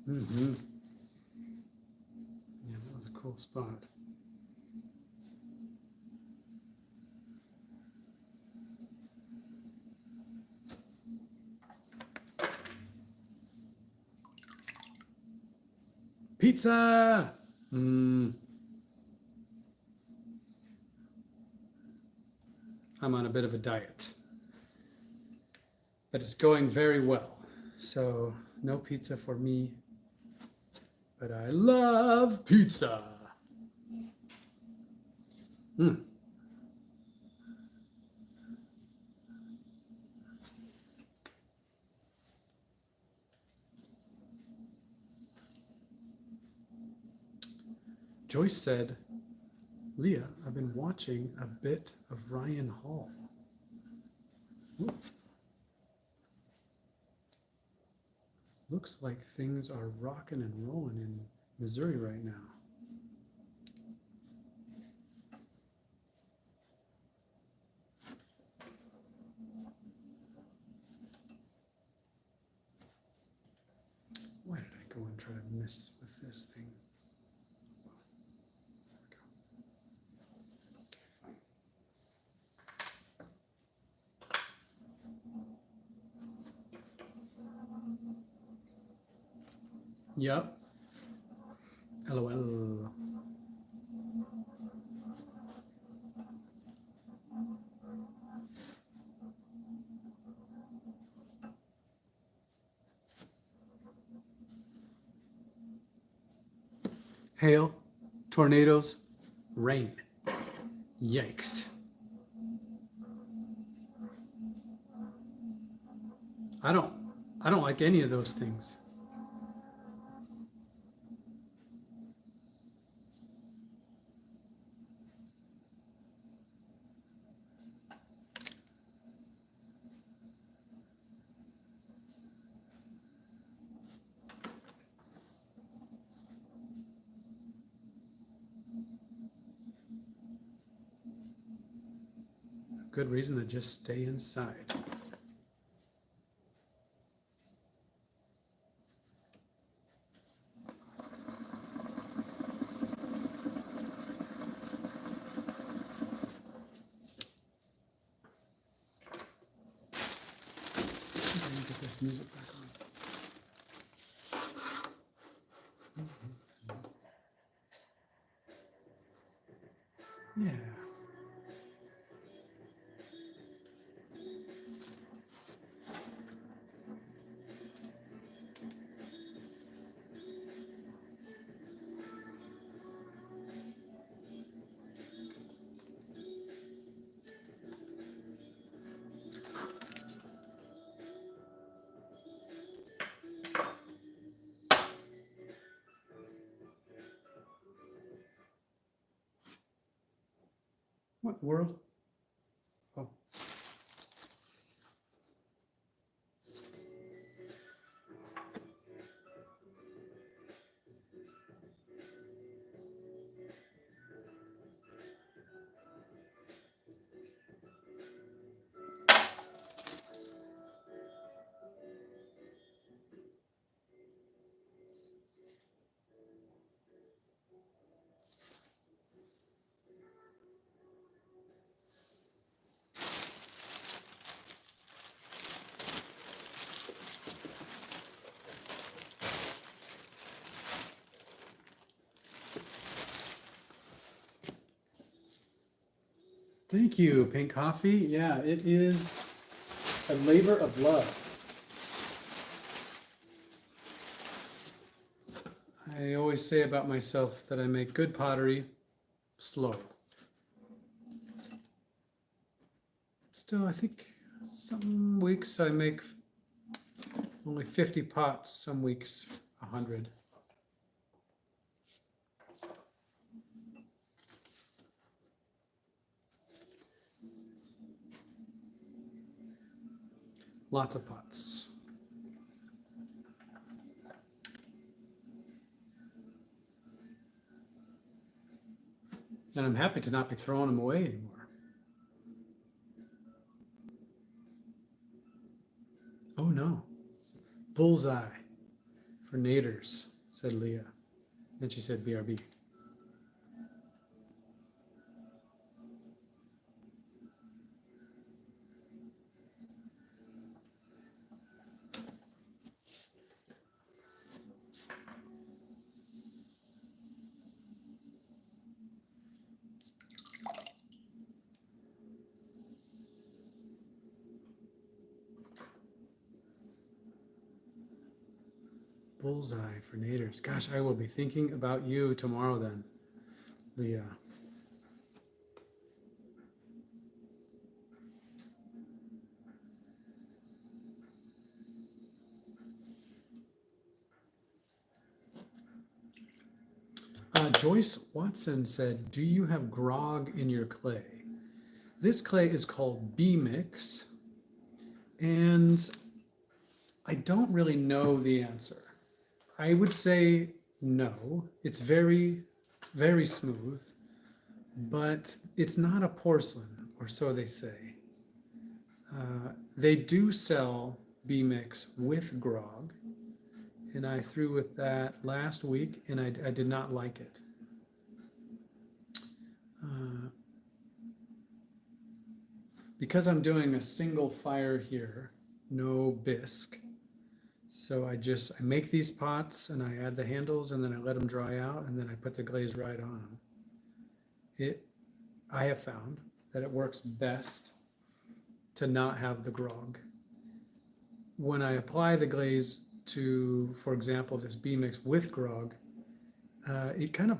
Mm-hmm. Yeah, that was a cool spot. Pizza! I'm on a bit of a diet, but it's going very well. So no pizza for me, but I love pizza. Joyce said, "Leah, I've been watching a bit of Ryan Hall." Ooh. Looks like things are rocking and rolling in Missouri right now. Why did I go and try to mess with this thing? Yup. LOL. Hail, tornadoes, rain. Yikes. I don't like any of those things. Good reason to just stay inside. Get this music back on. Yeah. What world? Oh. Thank you, Pink Coffee. Yeah, it is a labor of love. I always say about myself that I make good pottery slow. Still, I think some weeks I make only 50 pots, some weeks 100. Lots of pots. And I'm happy to not be throwing them away anymore. Oh no. Bullseye for naders, said Leah. Then she said BRB. Bullseye for naders. Gosh, I will be thinking about you tomorrow then, Leah. Joyce Watson said, do you have grog in your clay? This clay is called B-Mix, and I don't really know the answer. I would say no. It's very, very smooth, but it's not a porcelain, or so they say. They do sell B-Mix with grog, and I threw with that last week, and I did not like it. Because I'm doing a single fire here, no bisque, So I make these pots and I add the handles and then I let them dry out and then I put the glaze right on them. I have found that it works best to not have the grog. When I apply the glaze to, for example, this bee mix with grog, it kind of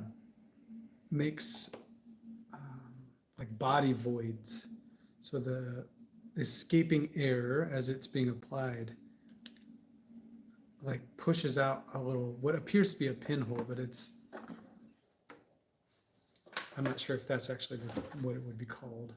makes like body voids. So the escaping air as it's being applied like pushes out a little, what appears to be a pinhole, but I'm not sure if that's actually what it would be called.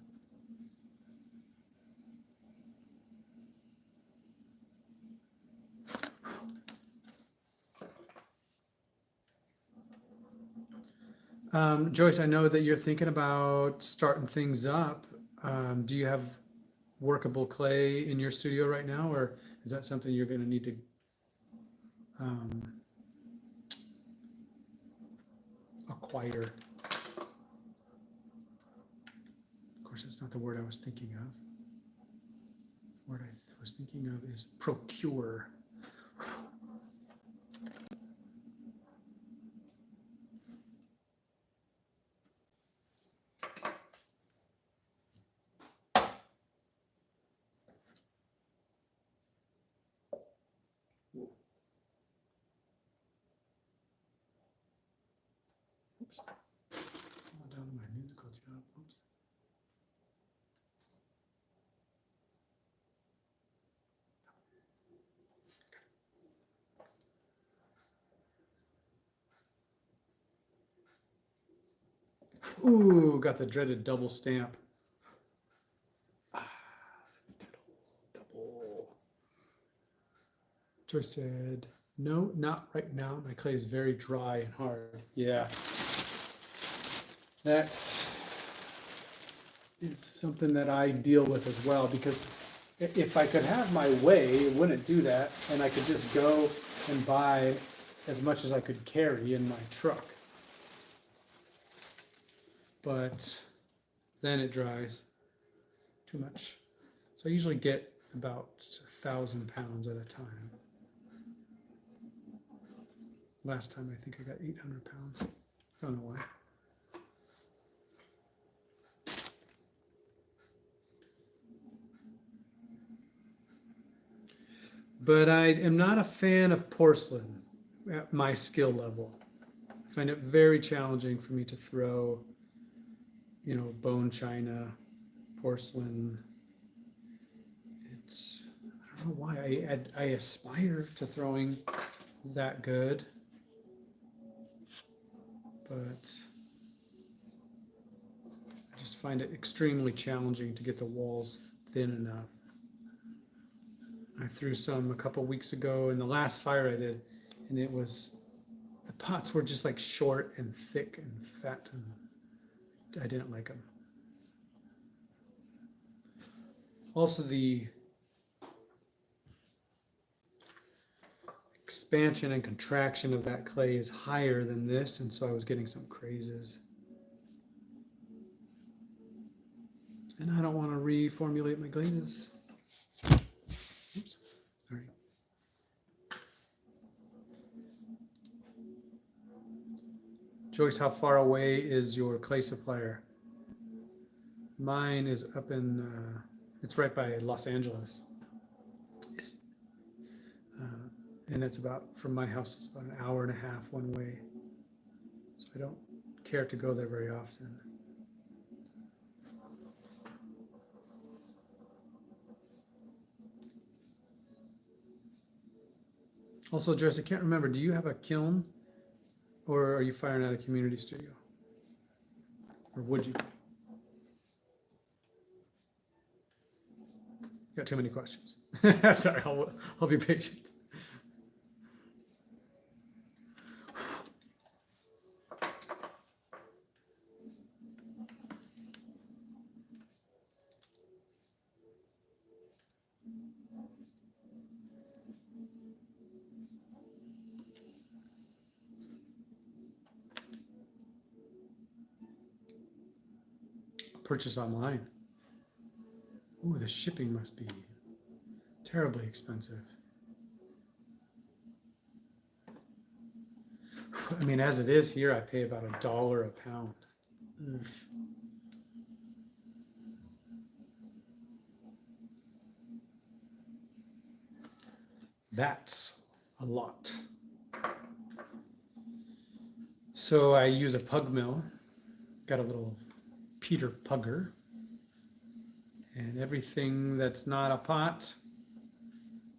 Joyce, I know that you're thinking about starting things up. Do you have workable clay in your studio right now, or is that something you're going to need to acquire? Of course, that's not the word I was thinking of. The word I was thinking of is procure. Oops. Down to my musical job. Oops. Ooh, got the dreaded double stamp. Double. Joyce said, no, not right now. My clay is very dry and hard. Yeah. That's something that I deal with as well, because if I could have my way, it wouldn't do that, and I could just go and buy as much as I could carry in my truck. But then it dries too much. So I usually get about 1,000 pounds at a time. Last time I think I got 800 pounds. Don't know why. But I am not a fan of porcelain at my skill level. I find it very challenging for me to throw, bone china, porcelain. I don't know why. I aspire to throwing that good, but I just find it extremely challenging to get the walls thin enough. I threw some a couple weeks ago in the last fire I did, and the pots were just like short and thick and fat, and I didn't like them. Also, the expansion and contraction of that clay is higher than this, and so I was getting some crazes. And I don't want to reformulate my glazes. Oops, sorry. Joyce, how far away is your clay supplier? Mine is up in, it's right by Los Angeles. And it's about, from my house, it's about an hour and a half one way. So I don't care to go there very often. Also, Joyce, I can't remember, do you have a kiln, or are you firing at a community studio? Or would you? Got too many questions. Sorry, I'll be patient. Purchase online. Ooh, the shipping must be terribly expensive. I mean, as it is here, I pay about $1 a pound. Ugh. That's a lot. So I use a pug mill. Got a little Peter Pugger. And everything that's not a pot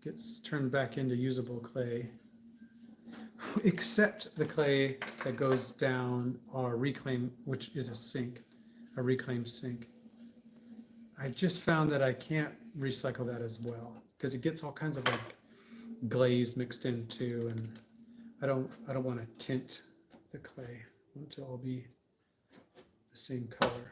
gets turned back into usable clay, except the clay that goes down our reclaim, which is a reclaimed sink. I just found that I can't recycle that as well because it gets all kinds of like glaze mixed into, and I don't want to tint the clay. I want it to all be the same color.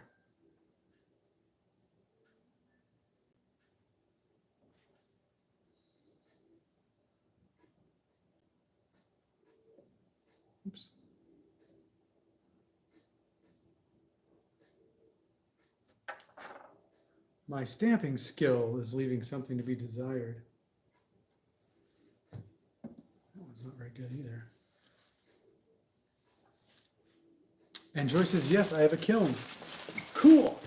Oops. My stamping skill is leaving something to be desired. That one's not very good either. And Joyce says, yes, I have a kiln. Cool.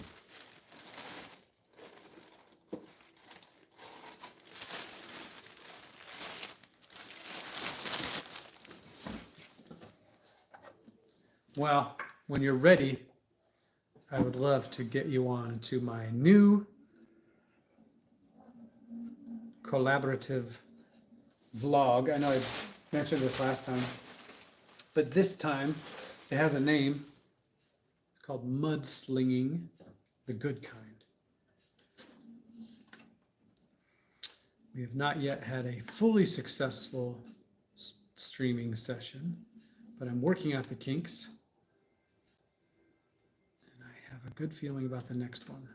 Well, when you're ready, I would love to get you on to my new collaborative vlog. I know I mentioned this last time, but this time it has a name. It's called Mudslinging the Good Kind. We have not yet had a fully successful streaming session, but I'm working out the kinks, and I have a good feeling about the next one.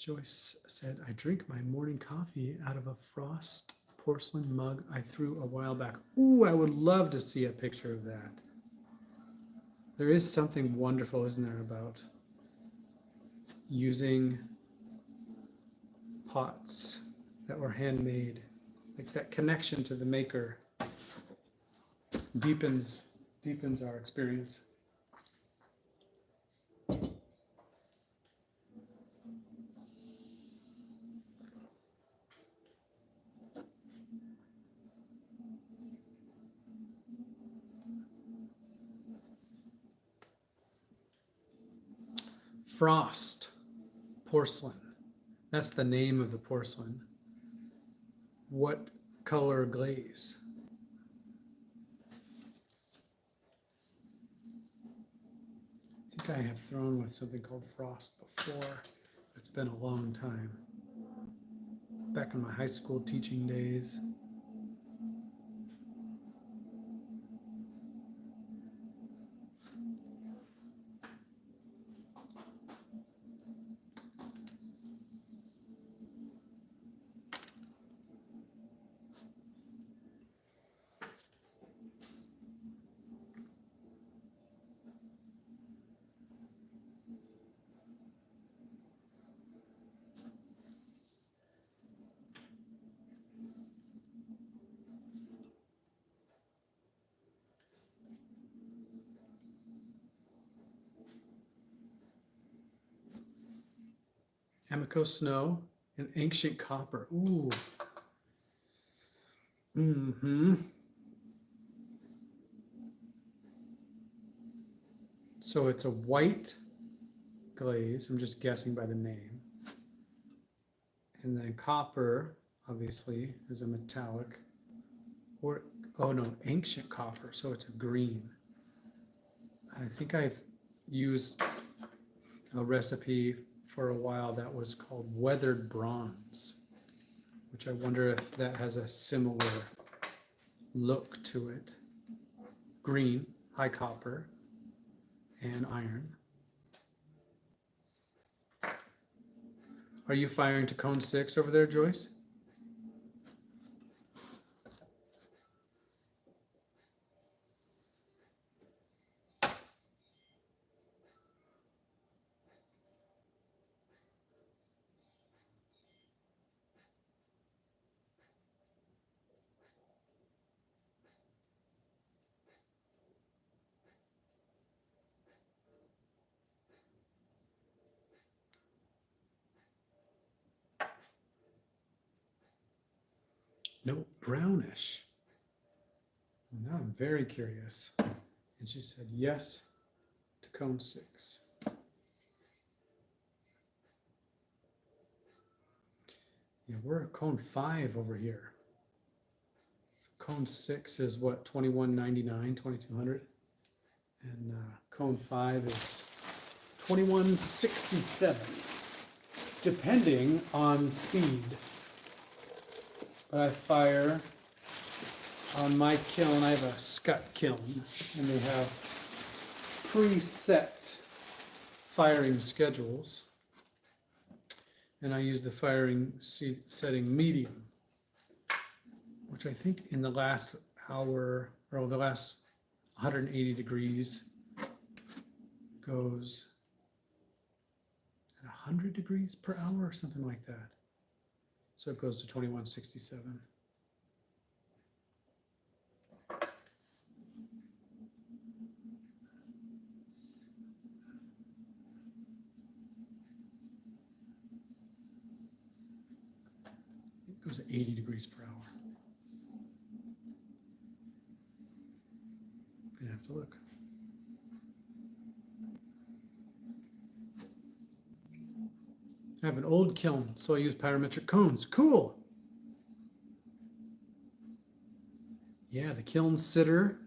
Joyce said, I drink my morning coffee out of a Frost porcelain mug I threw a while back. Ooh, I would love to see a picture of that. There is something wonderful, isn't there, about using pots that were handmade. Like that connection to the maker deepens our experience. Frost porcelain. That's the name of the porcelain. What color glaze? I think I have thrown with something called Frost before. It's been a long time. Back in my high school teaching days. Amico snow and ancient copper. Ooh. Mm-hmm. So it's a white glaze. I'm just guessing by the name. And then copper, obviously, is a metallic. Or, oh no, ancient copper. So it's a green. I think I've used a recipe for a while that was called weathered bronze, which I wonder if that has a similar look to it. Green, high copper, and iron. Are you firing to cone 6 over there, Joyce? No, brownish. Now I'm very curious. And she said yes to cone 6. Yeah, we're at cone 5 over here. Cone 6 is what, $21.99, $2,200, and cone 5 is $21.67, depending on speed. But I fire on my kiln. I have a Scott kiln, and they have preset firing schedules, and I use the firing setting medium, which I think in the last hour, or the last 180 degrees, goes at 100 degrees per hour or something like that. So it goes to 2167. It goes at 80 degrees per hour. I have to look. I have an old kiln, so I use parametric cones. Cool. Yeah, the kiln sitter.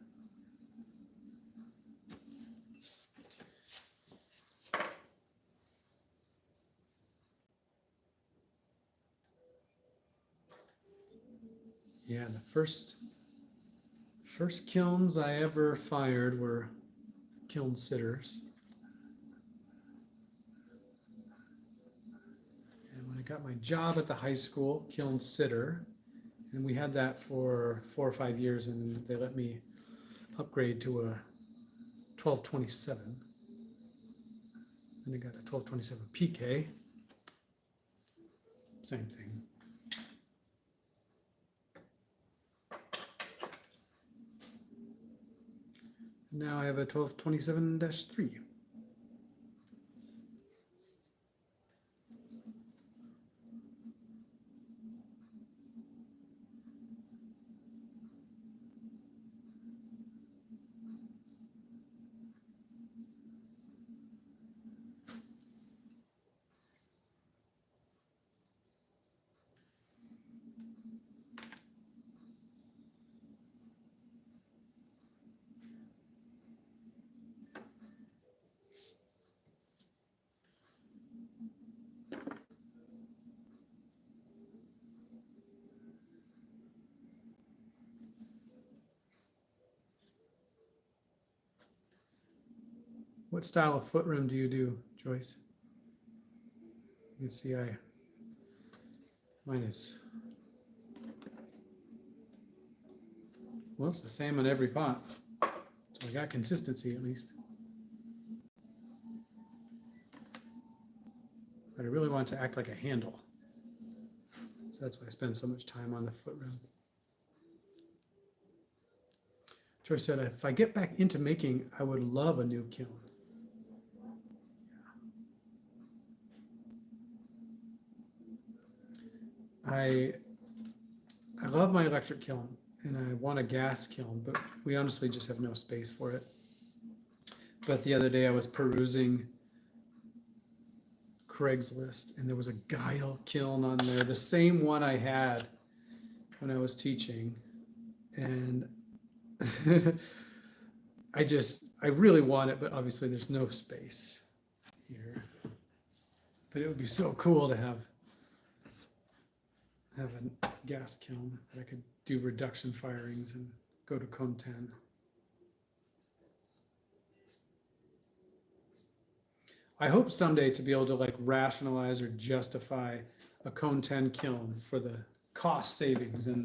Yeah, the first kilns I ever fired were kiln sitters. And when I got my job at the high school, kiln sitter, and we had that for 4 or 5 years, and they let me upgrade to a 1227. Then I got a 1227 PK. Same thing. Now I have a 1227-3. What style of foot rim do you do, Joyce? You can see mine is, well, it's the same on every pot. So I got consistency at least. But I really want it to act like a handle. So that's why I spend so much time on the foot rim. Joyce said, if I get back into making, I would love a new kiln. I love my electric kiln, and I want a gas kiln, but we honestly just have no space for it. But the other day I was perusing Craigslist, and there was a Guile kiln on there, the same one I had when I was teaching. And I really want it, but obviously there's no space here. But it would be so cool to have a gas kiln that I could do reduction firings and go to cone 10. I hope someday to be able to like rationalize or justify a cone 10 kiln for the cost savings in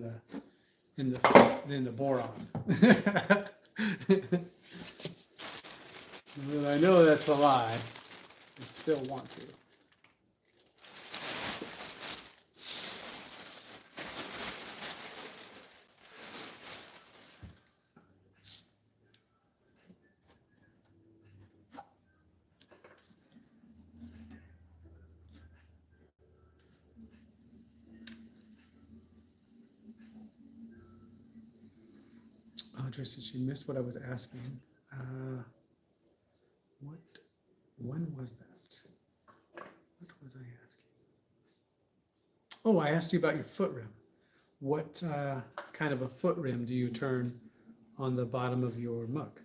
the boron. I know that's a lie. I still want to. Audrey said she missed what I was asking. When was that? What was I asking? Oh, I asked you about your foot rim. What kind of a foot rim do you turn on the bottom of your mug?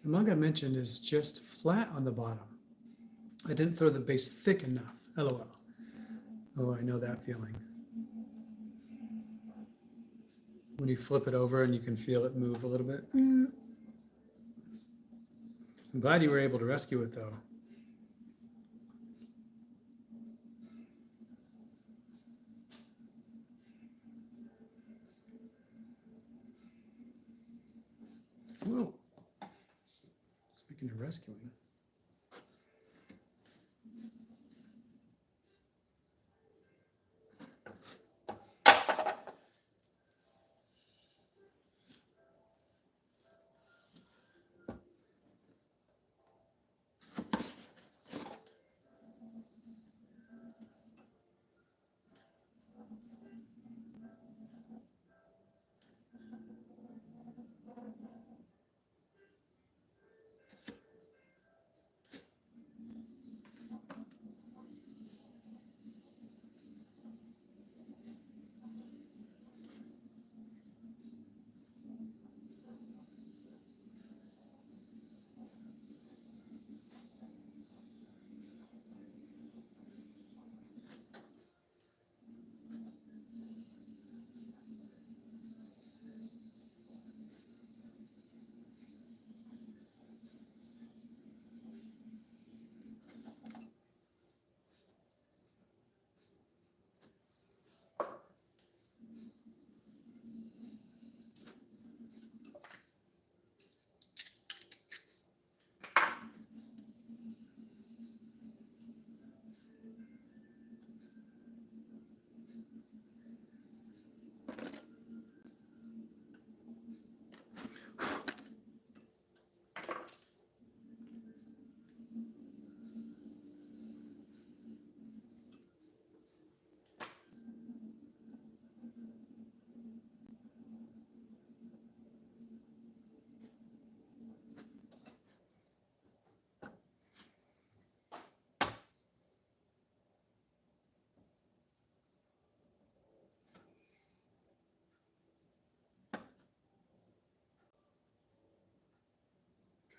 The mug I mentioned is just flat on the bottom. I didn't throw the base thick enough. LOL. Oh, I know that feeling. When you flip it over and you can feel it move a little bit. I'm glad you were able to rescue it though. Whoa. Speaking of rescuing.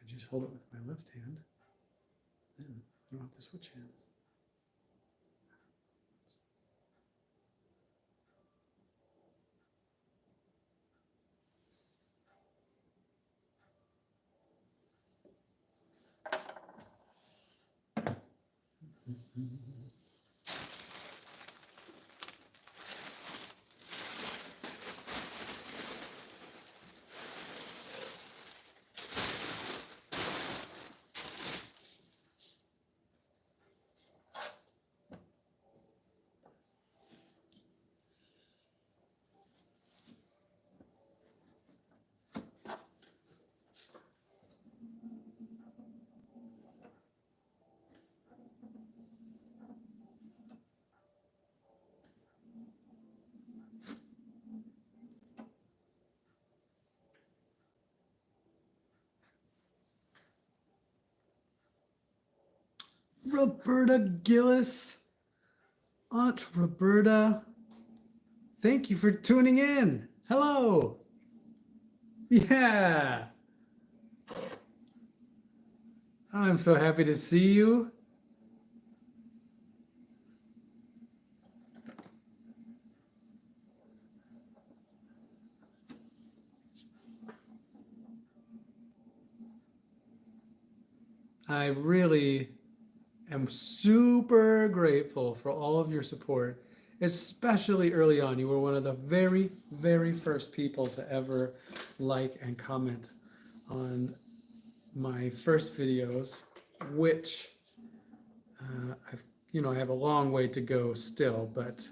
I just hold it with my left hand. Then I don't have to switch hands. Roberta Gillis. Aunt Roberta, thank you for tuning in. Hello. Yeah. I'm so happy to see you. I really am super grateful for all of your support, especially early on. You were one of the very, very first people to ever like and comment on my first videos, which I have a long way to go still, but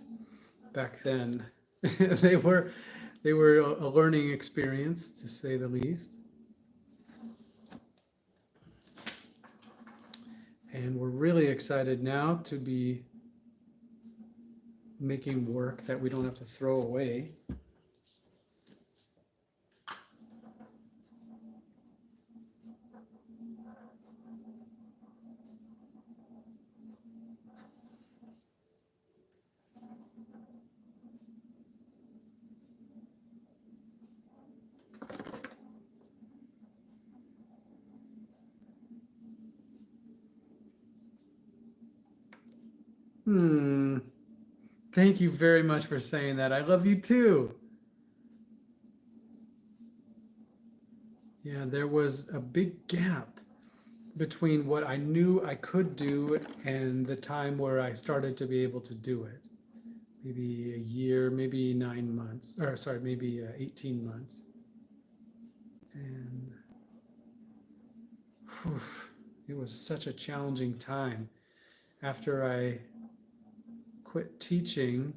back then they were a learning experience, to say the least. And we're really excited now to be making work that we don't have to throw away. Thank you very much for saying that. I love you too. Yeah, there was a big gap between what I knew I could do and the time where I started to be able to do it. Maybe a year, maybe 9 months, or sorry, maybe 18 months. And whew, it was such a challenging time. After I quit teaching,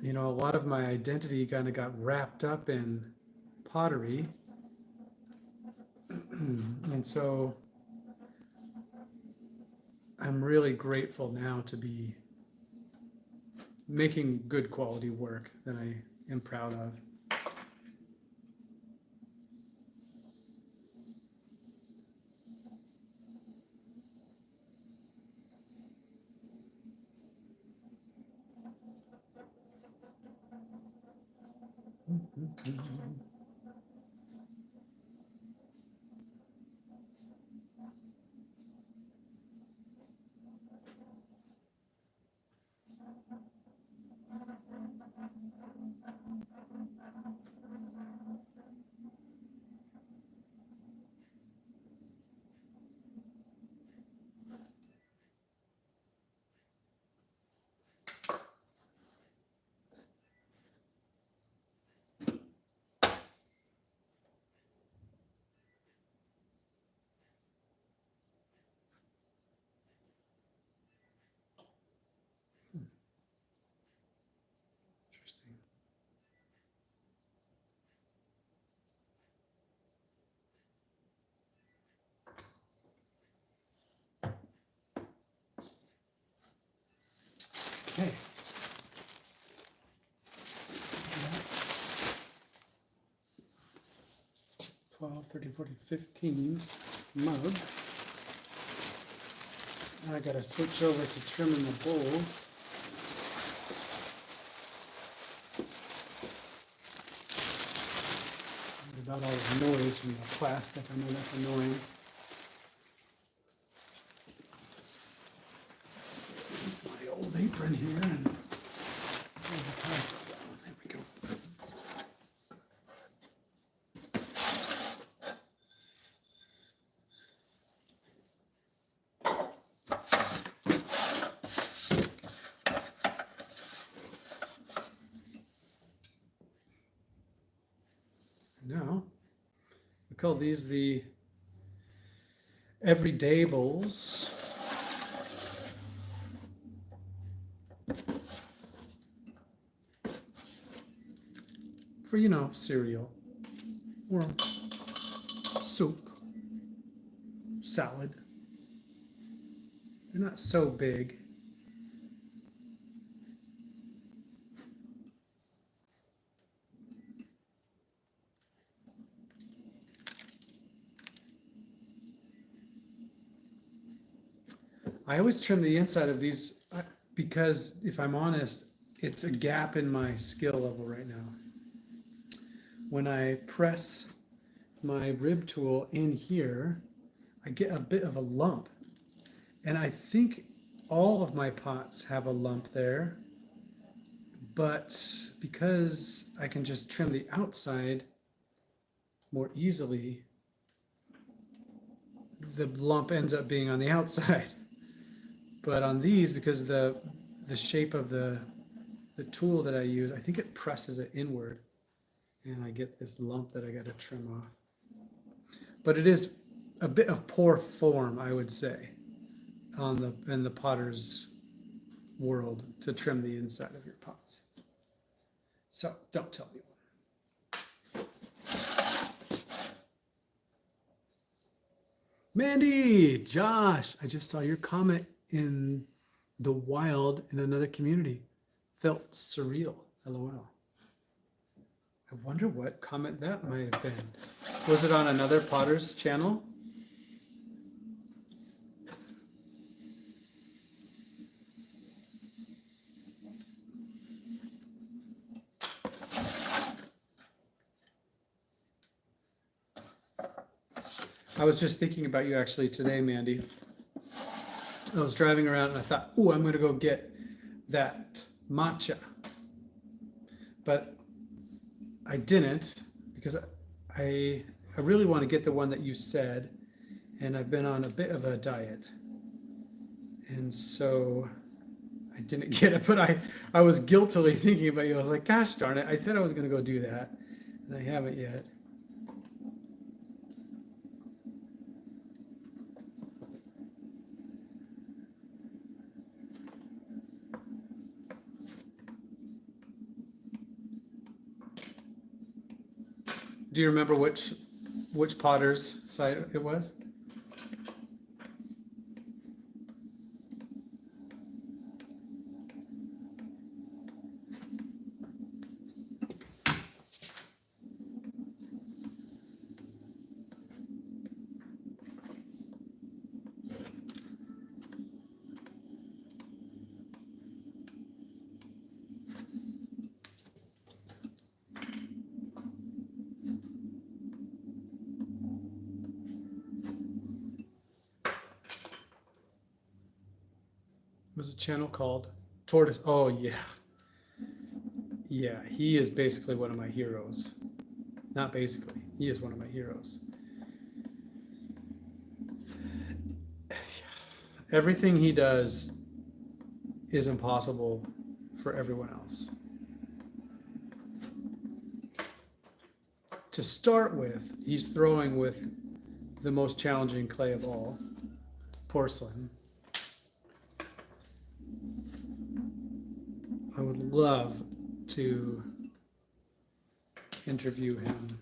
a lot of my identity kind of got wrapped up in pottery. And so I'm really grateful now to be making good quality work that I am proud of. Interesting. Okay. 12, 13, 14, 15 mugs. Now I gotta switch over to trimming the bowls. About all the noise from the plastic, I know that's annoying. Use my old apron here and pull the top down. There we go. Now, we call these the everyday bowls. For, cereal or soup, salad. They're not so big. I always trim the inside of these because, if I'm honest, it's a gap in my skill level right now. When I press my rib tool in here, I get a bit of a lump. And I think all of my pots have a lump there, but because I can just trim the outside more easily, the lump ends up being on the outside. But on these, because the shape of the tool that I use, I think it presses it inward, and I get this lump that I got to trim off. But it is a bit of poor form, I would say, in the potter's world, to trim the inside of your pots. So don't tell me. Mandy, Josh, I just saw your comment in the wild in another community. Felt surreal. LOL. I wonder what comment that might have been. Was it on another potter's channel? I was just thinking about you actually today, Mandy. I was driving around and I thought, oh, I'm going to go get that matcha. But I didn't, because I really want to get the one that you said, and I've been on a bit of a diet. And so I didn't get it, but I was guiltily thinking about you. I was like, gosh darn it, I said I was going to go do that, and I haven't yet. Do you remember which potter's site it was? Was a channel called Tortoise. Oh yeah, yeah. He is basically one of my heroes. Not basically, he is one of my heroes. Everything he does is impossible for everyone else. To start with, he's throwing with the most challenging clay of all, porcelain. I would love to interview him.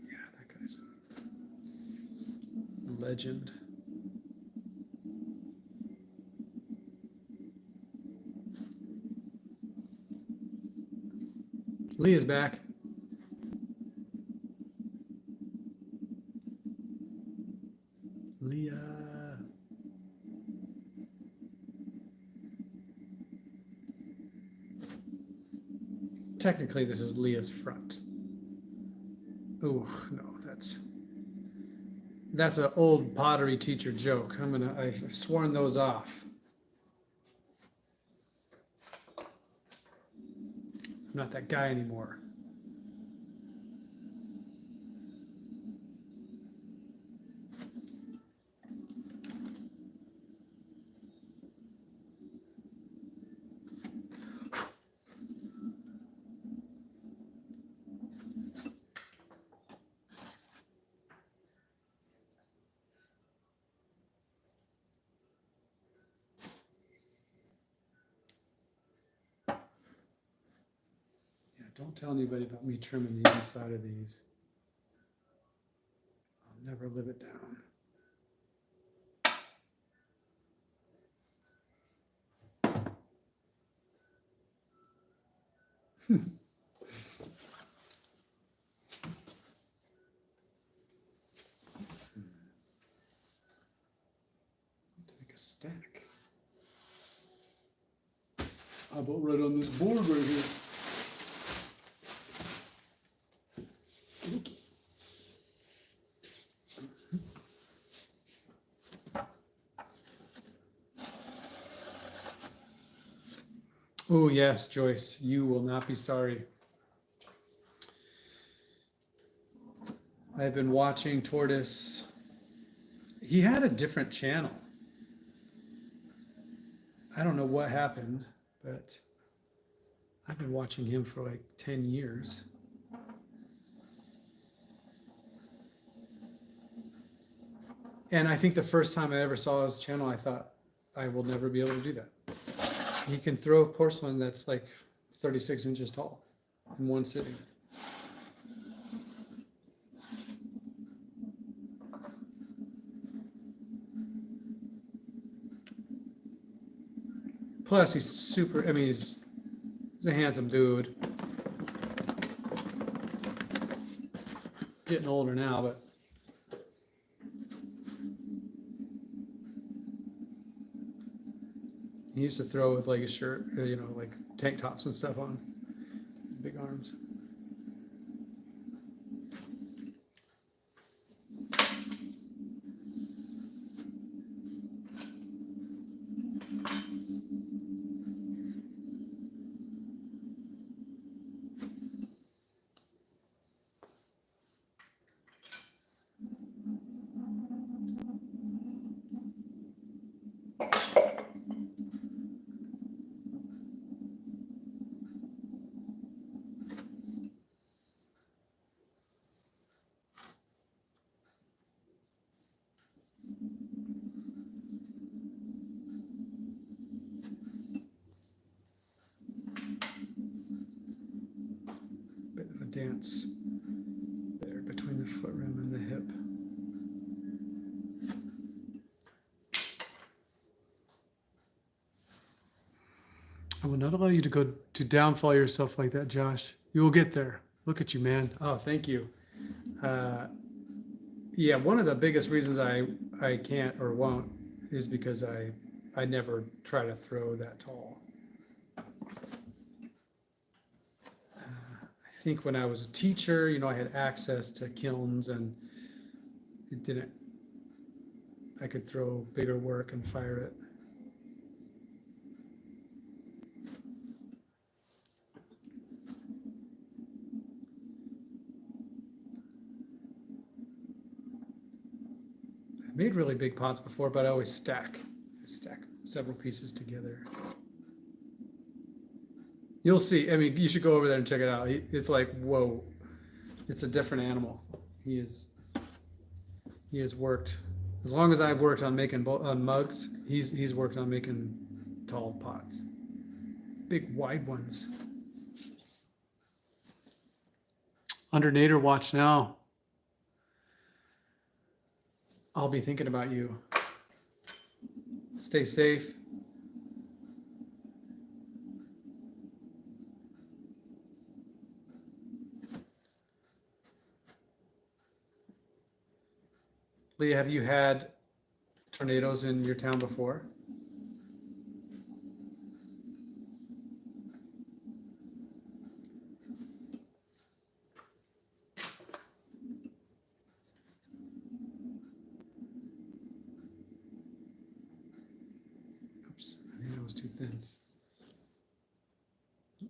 Yeah, that guy's a legend. Leah's back. Leah. Technically, this is Leah's front. Oh no, that's an old pottery teacher joke. I've sworn those off. I'm not that guy anymore. Don't tell anybody about me trimming the inside of these. I'll never live it down. Make a stack. How about right on this board right here? Oh yes, Joyce, you will not be sorry. I've been watching Tortoise. He had a different channel. I don't know what happened, but I've been watching him for like 10 years. And I think the first time I ever saw his channel, I thought, I will never be able to do that. He can throw porcelain that's like 36 inches tall in one sitting. Plus, he's super, I mean, he's a handsome dude. Getting older now, but he used to throw with like a shirt, you know, like tank tops and stuff on. Big arms. Bit of a dance there between the foot rim and the hip. I will not allow you to go to downfall yourself like that, Josh. You will get there. Look at you, man. Oh, thank you. Yeah, one of the biggest reasons I can't or won't is because I never try to throw that tall. I think when I was a teacher, you know, I had access to kilns and it didn't, I could throw bigger work and fire it. I made really big pots before, but I always stack several pieces together. You'll see. I mean, you should go over there and check it out. It's like, whoa, it's a different animal. He has worked, as long as I've worked on making on mugs, he's worked on making tall pots, big wide ones. Under Nader watch now. I'll be thinking about you. Stay safe. Leah, have you had tornadoes in your town before? Oops, I think that was too thin. Okay.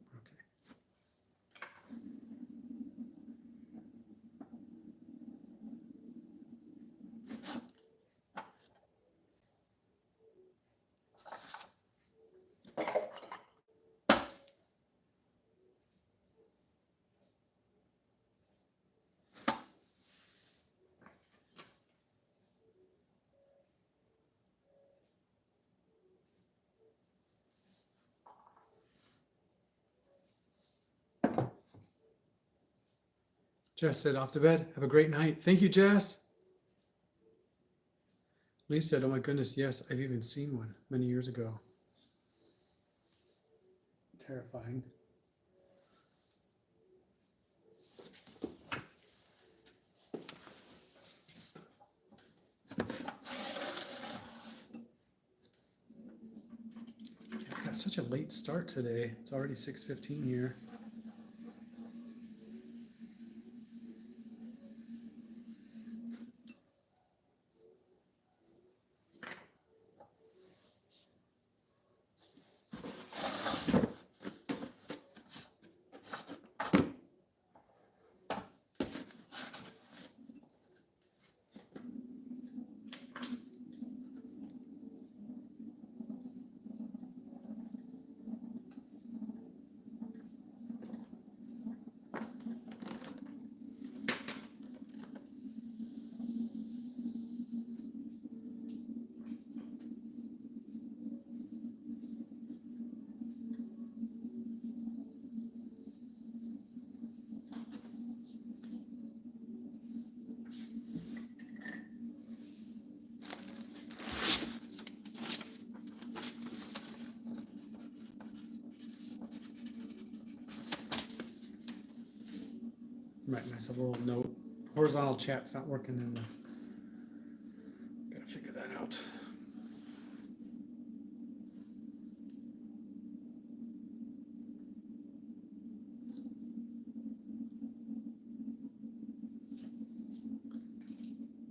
Jess said, off to bed. Have a great night. Thank you, Jess. Lee said, oh my goodness, yes, I've even seen one many years ago. Terrifying. such a late start today. It's already 6:15 here. Write myself a little note. Horizontal chat's not working in the. Gotta figure that out.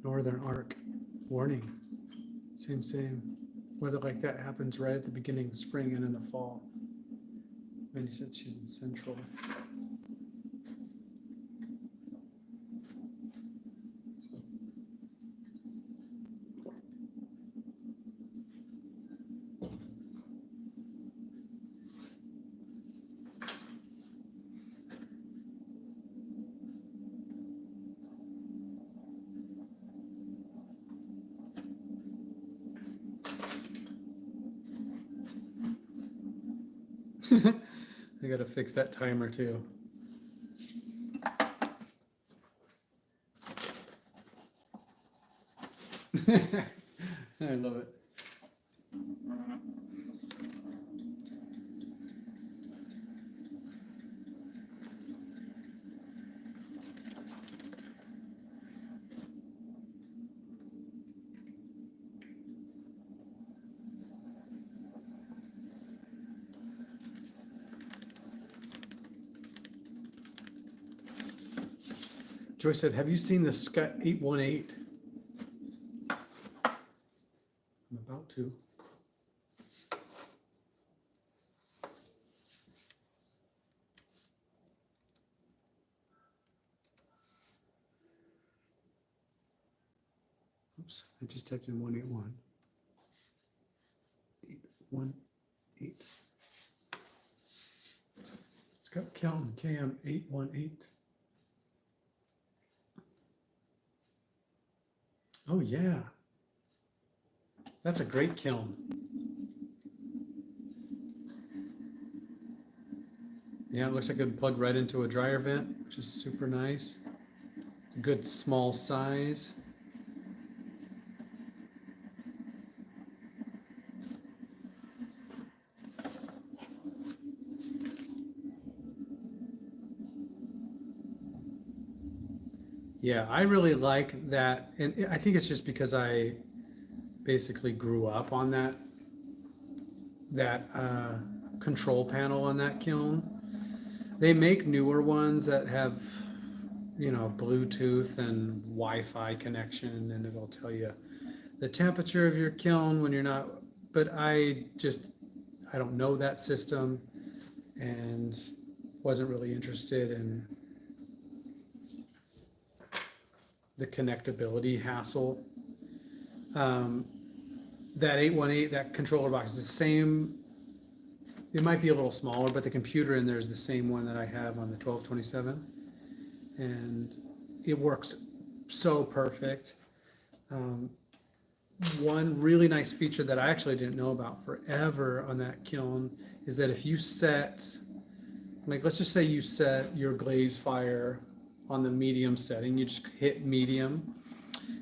Northern arc warning. Same. Weather like that happens right at the beginning of spring and in the fall. Mandy said she's in central. I gotta fix that timer too. I love it. Joyce said, have you seen the Scott 818? I'm about to. Oops, I just typed in 181. 818. Scott Kiln KM 818. Oh yeah, that's a great kiln. Yeah, it looks like it would plug right into a dryer vent, which is super nice. A good small size. Yeah, I really like that, and I think it's just because I basically grew up on that control panel on that kiln. They make newer ones that have, you know, Bluetooth and Wi-Fi connection, and it'll tell you the temperature of your kiln when you're not. But I don't know that system, and wasn't really interested in the connectability hassle. That 818, that controller box is the same. It might be a little smaller, but the computer in there is the same one that I have on the 1227. And it works so perfect. One really nice feature that I actually didn't know about forever on that kiln is that if you set, like, let's just say you set your glaze fire on the medium setting, you just hit medium,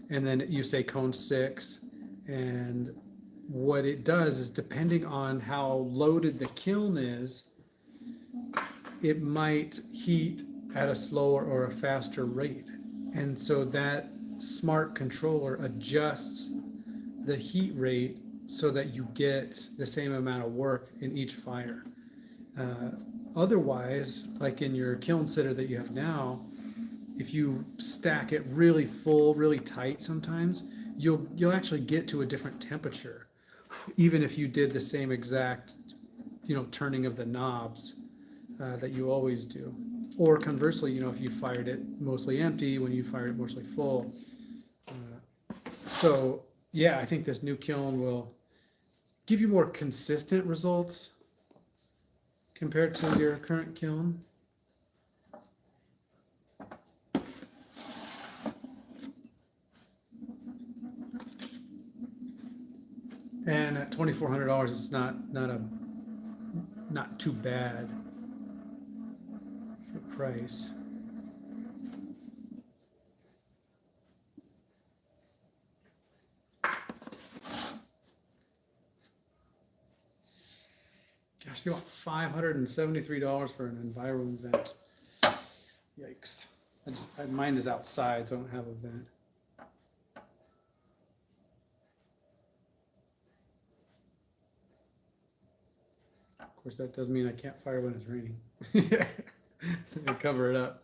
and then you say cone 6, and what it does is, depending on how loaded the kiln is, it might heat at a slower or a faster rate. And so that smart controller adjusts the heat rate so that you get the same amount of work in each fire. Otherwise, like in your kiln sitter that you have now, if you stack it really full, really tight, sometimes you'll actually get to a different temperature, even if you did the same exact, turning of the knobs that you always do. Or conversely, if you fired it mostly empty when you fired it mostly full. So yeah, I think this new kiln will give you more consistent results compared to your current kiln. And at $2,400, it's not too bad for price. Gosh, they want $573 for an enviro vent. Yikes! Mine is outside, so I don't have a vent. Of course, that does mean I can't fire when it's raining. I cover it up.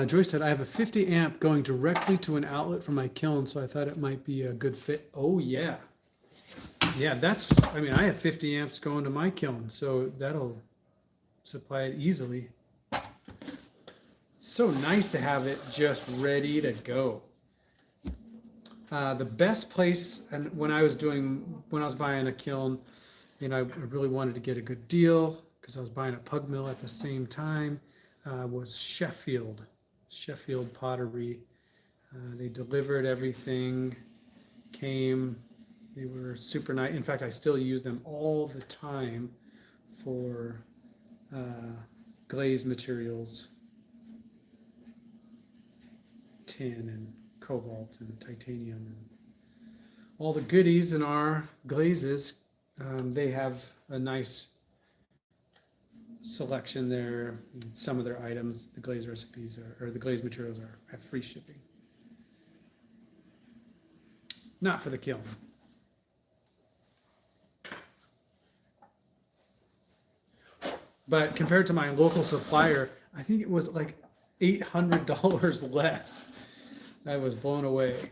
Joyce said, I have a 50 amp going directly to an outlet from my kiln, so I thought it might be a good fit. Oh, yeah. Yeah, I have 50 amps going to my kiln, so that'll supply it easily. It's so nice to have it just ready to go. The best place, and when I was buying a kiln, I really wanted to get a good deal because I was buying a pug mill at the same time, was Sheffield Pottery. They delivered everything, they were super nice. In fact, I still use them all the time for glaze materials, tin and cobalt and titanium and all the goodies in our glazes. They have a nice selection there. Some of their items, the glaze recipes or the glaze materials have free shipping. Not for the kiln. But compared to my local supplier, I think it was like $800 less. I was blown away.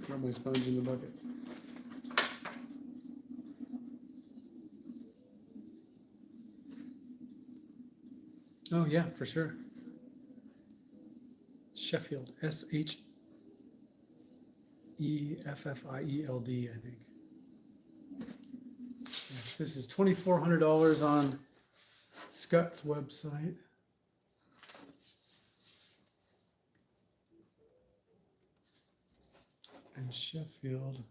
Throw my sponge in the bucket. Oh yeah, for sure. Sheffield, Sheffield, I think. Yes, this is $2,400 on Scott's website. And Sheffield.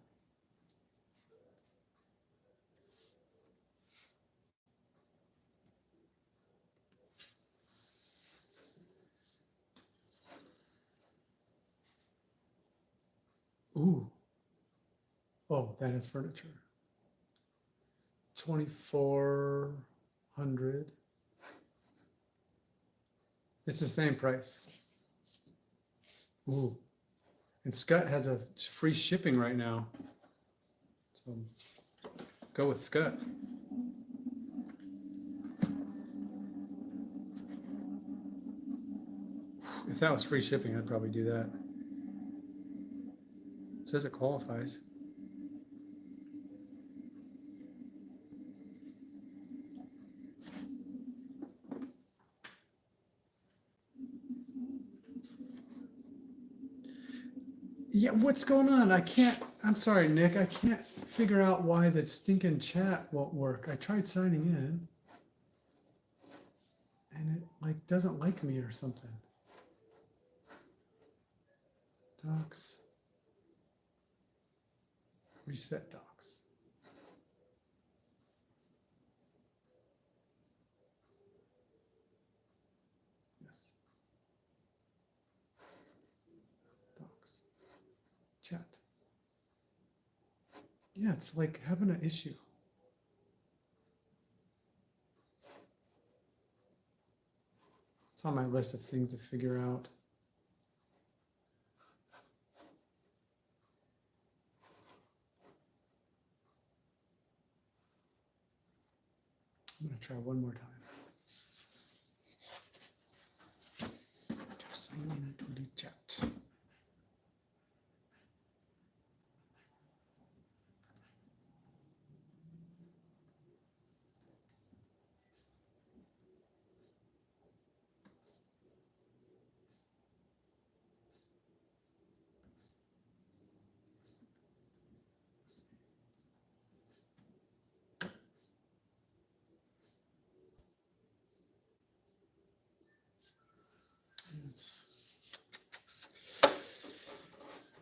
Ooh. Oh, that is furniture. 2,400. It's the same price. Ooh. And Scott has a free shipping right now. So go with Scott. If that was free shipping, I'd probably do that. It says it qualifies. Yeah, what's going on? I'm sorry, Nick. I can't figure out why the stinking chat won't work. I tried signing in and it like doesn't like me or something. Docs. Reset docs. Yes. Docs. Chat. Yeah, it's like having an issue. It's on my list of things to figure out. I'm going to try one more time. To sign into the chat.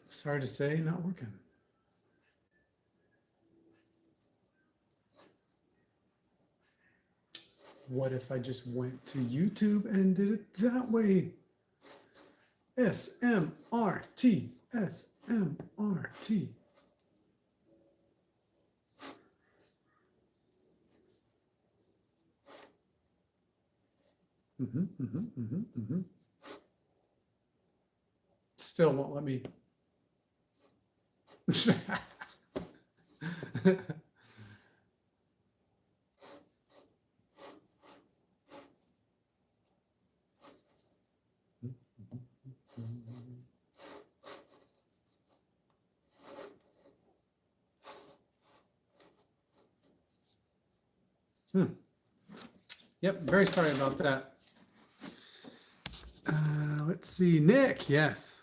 It's sorry to say, not working. What if I just went to YouTube and did it that way? SMRT, SMRT. Still won't let me. Yep, very sorry about that. Let's see, Nick, yes.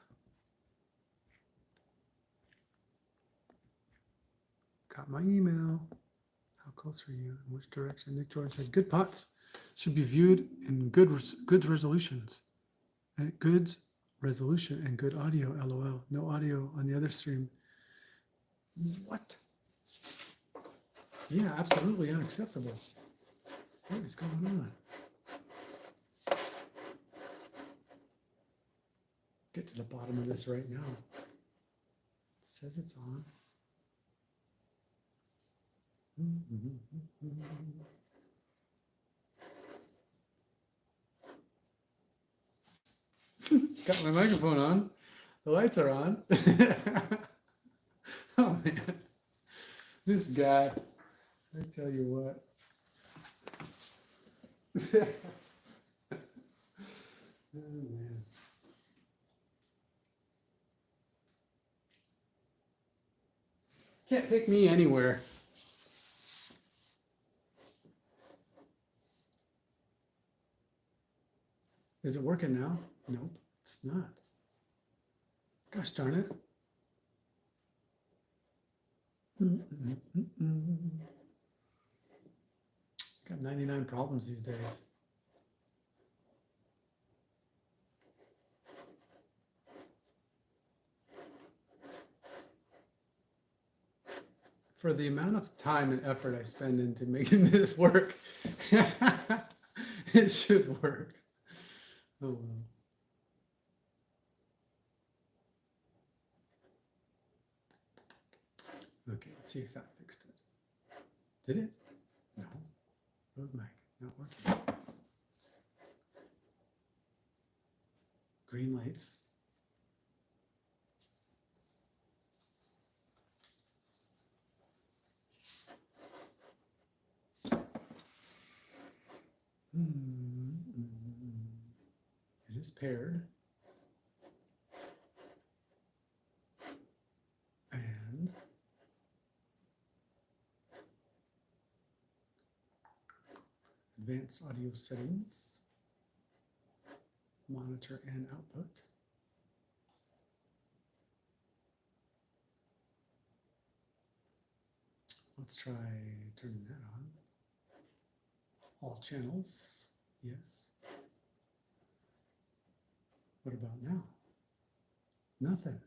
Got my email. How close are you? In which direction? Nick Jordan said, good pots should be viewed in goods resolutions. Goods resolution and good audio, LOL. No audio on the other stream. What? Yeah, absolutely unacceptable. What is going on? Get to the bottom of this right now. It says it's on. Got my microphone on. The lights are on. Oh man, this guy. I tell you what. Oh man. Can't take me anywhere. Is it working now? Nope, it's not. Gosh darn it. Got 99 problems these days. For the amount of time and effort I spend into making this work, it should work. Oh well. Okay, let's see if that fixed it. Did it? No. Road mic, not working. Green lights. It is paired. And advanced audio settings, monitor and output. Let's try turning that on. All channels, yes. What about now? Nothing.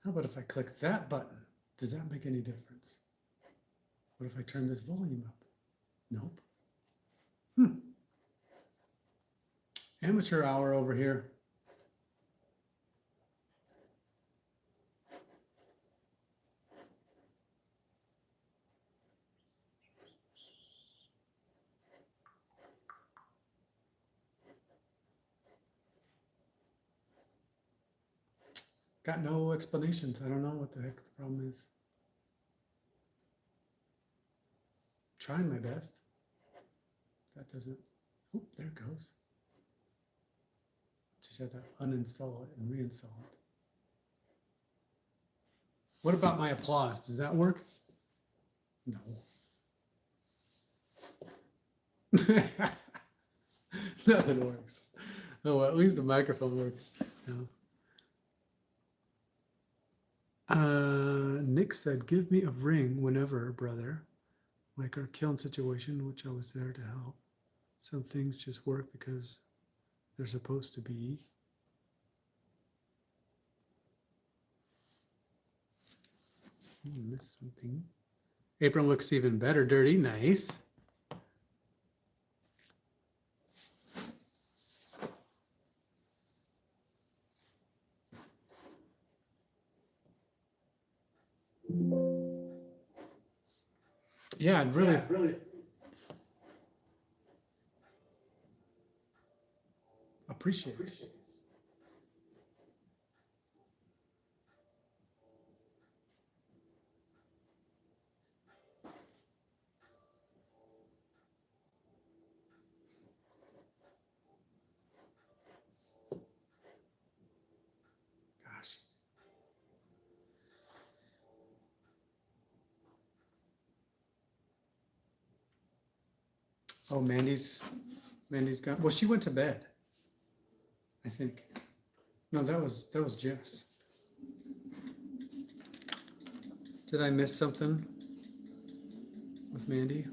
How about if I click that button? Does that make any difference? What if I turn this volume up? Nope. Amateur hour over here. Got no explanations. I don't know what the heck the problem is. Trying my best. That doesn't. Oh, there it goes. Just had to uninstall it and reinstall it. What about my applause? Does that work? No. Nothing works. Oh, well, at least the microphone works. No. Nick said, "Give me a ring whenever, brother. Like our kiln situation, which I was there to help. Some things just work because they're supposed to be." Missed something. Apron looks even better, dirty. Nice. Yeah, I'd really appreciate it. Gosh. Oh, Mandy's gone. Well, she went to bed, I think. No, that was Jess. Did I miss something with Mandy?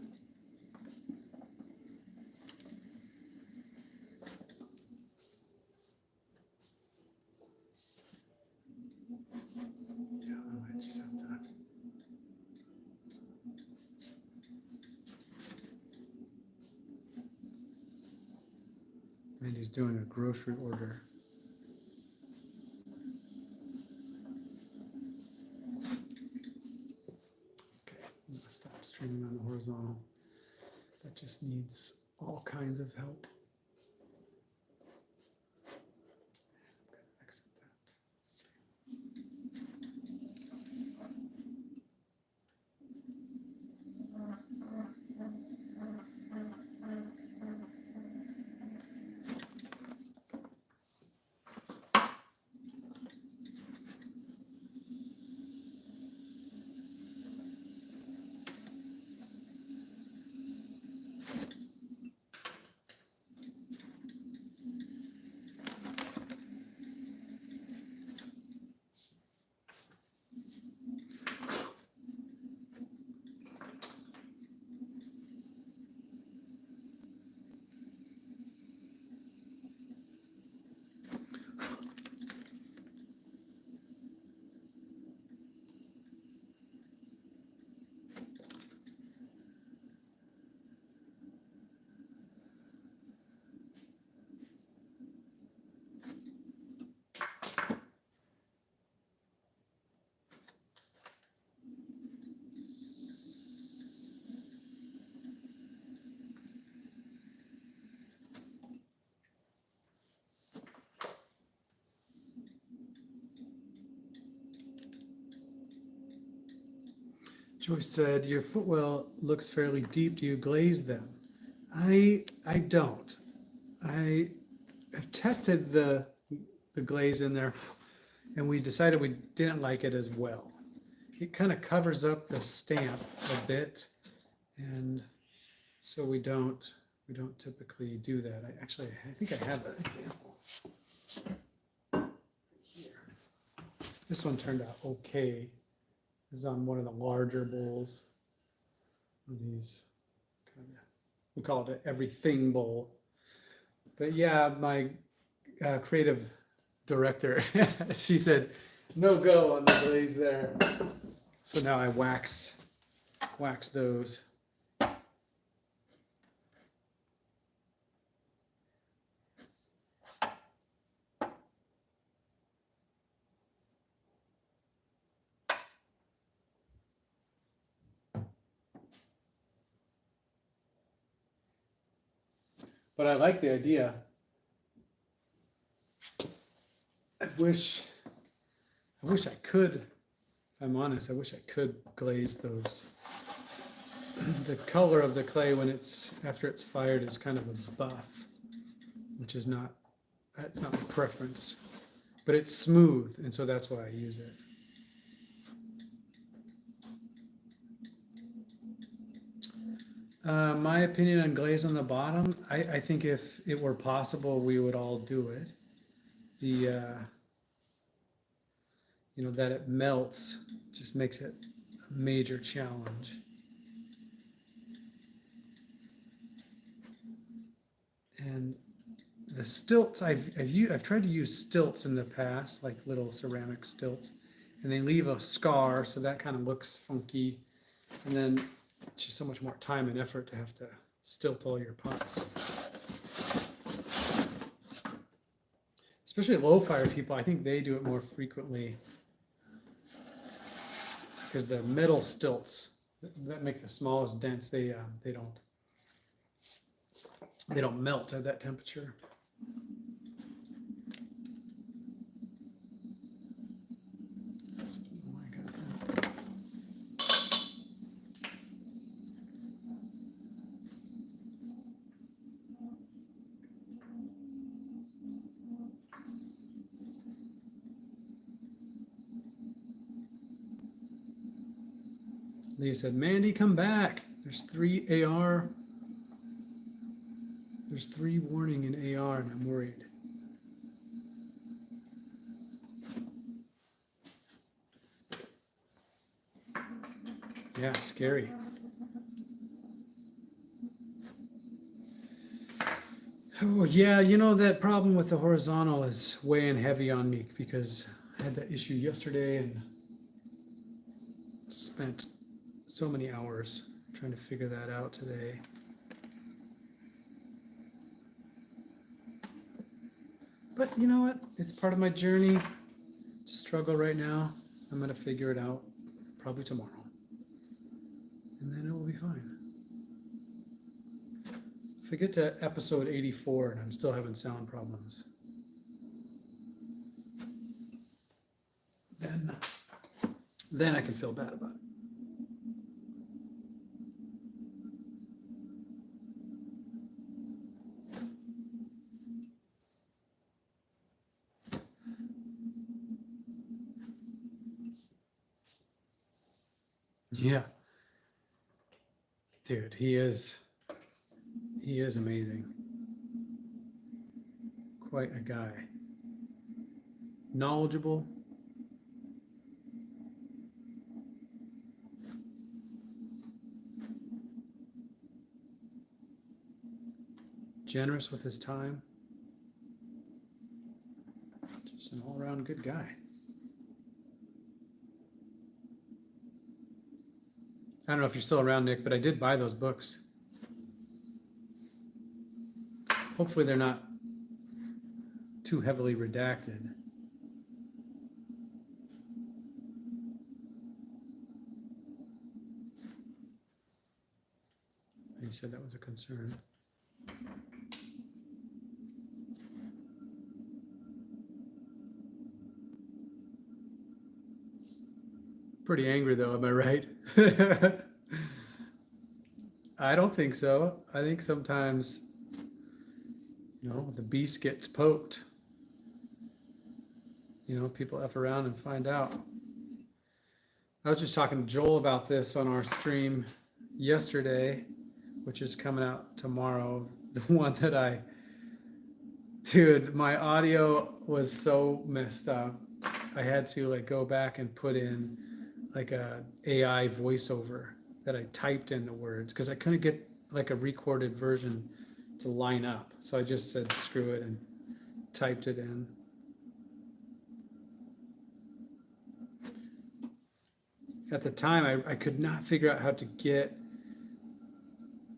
Yeah, I might just have to. Mandy's doing a grocery order. Okay, I'm gonna stop streaming on the horizontal. That just needs all kinds of help. I'm gonna exit that. Joyce said, "Your footwell looks fairly deep. Do you glaze them?" I don't. I have tested the the glaze in there, and we decided we didn't like it as well. It kind of covers up the stamp a bit, and so we don't typically do that. I think I have an example here. This one turned out okay. This is on one of the larger bowls. These kind of, we call it an everything bowl. But yeah, my creative director, she said, no go on the glaze there. So now I wax those. But I like the idea. I wish I could, if I'm honest, I wish I could glaze those. The color of the clay when after it's fired is kind of a buff, which is that's not my preference. But it's smooth, and so that's why I use it. My opinion on glaze on the bottom, I think if it were possible, we would all do it. That it melts just makes it a major challenge. And the stilts, I've tried to use stilts in the past, like little ceramic stilts, and they leave a scar, so that kind of looks funky. And then it's just so much more time and effort to have to stilt all your pots. Especially low fire people, I think they do it more frequently because the metal stilts that make the smallest dents, they don't melt at that temperature. Lee said, Mandy, come back. There's 3 AR. There's 3 warning in AR, and I'm worried. Yeah, scary. Oh, yeah, that problem with the horizontal is weighing heavy on me because I had that issue yesterday and spent so many hours trying to figure that out today. But you know what? It's part of my journey to struggle right now. I'm going to figure it out probably tomorrow. And then it will be fine. If I get to episode 84 and I'm still having sound problems, then I can feel bad about it. Yeah. Dude, he is amazing. Quite a guy. Knowledgeable. Generous with his time. Just an all-around good guy. I don't know if you're still around, Nick, but I did buy those books. Hopefully they're not too heavily redacted. You said that was a concern. Pretty angry though, am I right? I don't think so. I think sometimes, the beast gets poked. people F around and find out. I was just talking to Joel about this on our stream yesterday, which is coming out tomorrow. The one that dude, my audio was so messed up. I had to like go back and put in like a AI voiceover that I typed in the words because I couldn't get like a recorded version to line up. So I just said screw it and typed it in. At the time, I could not figure out how to get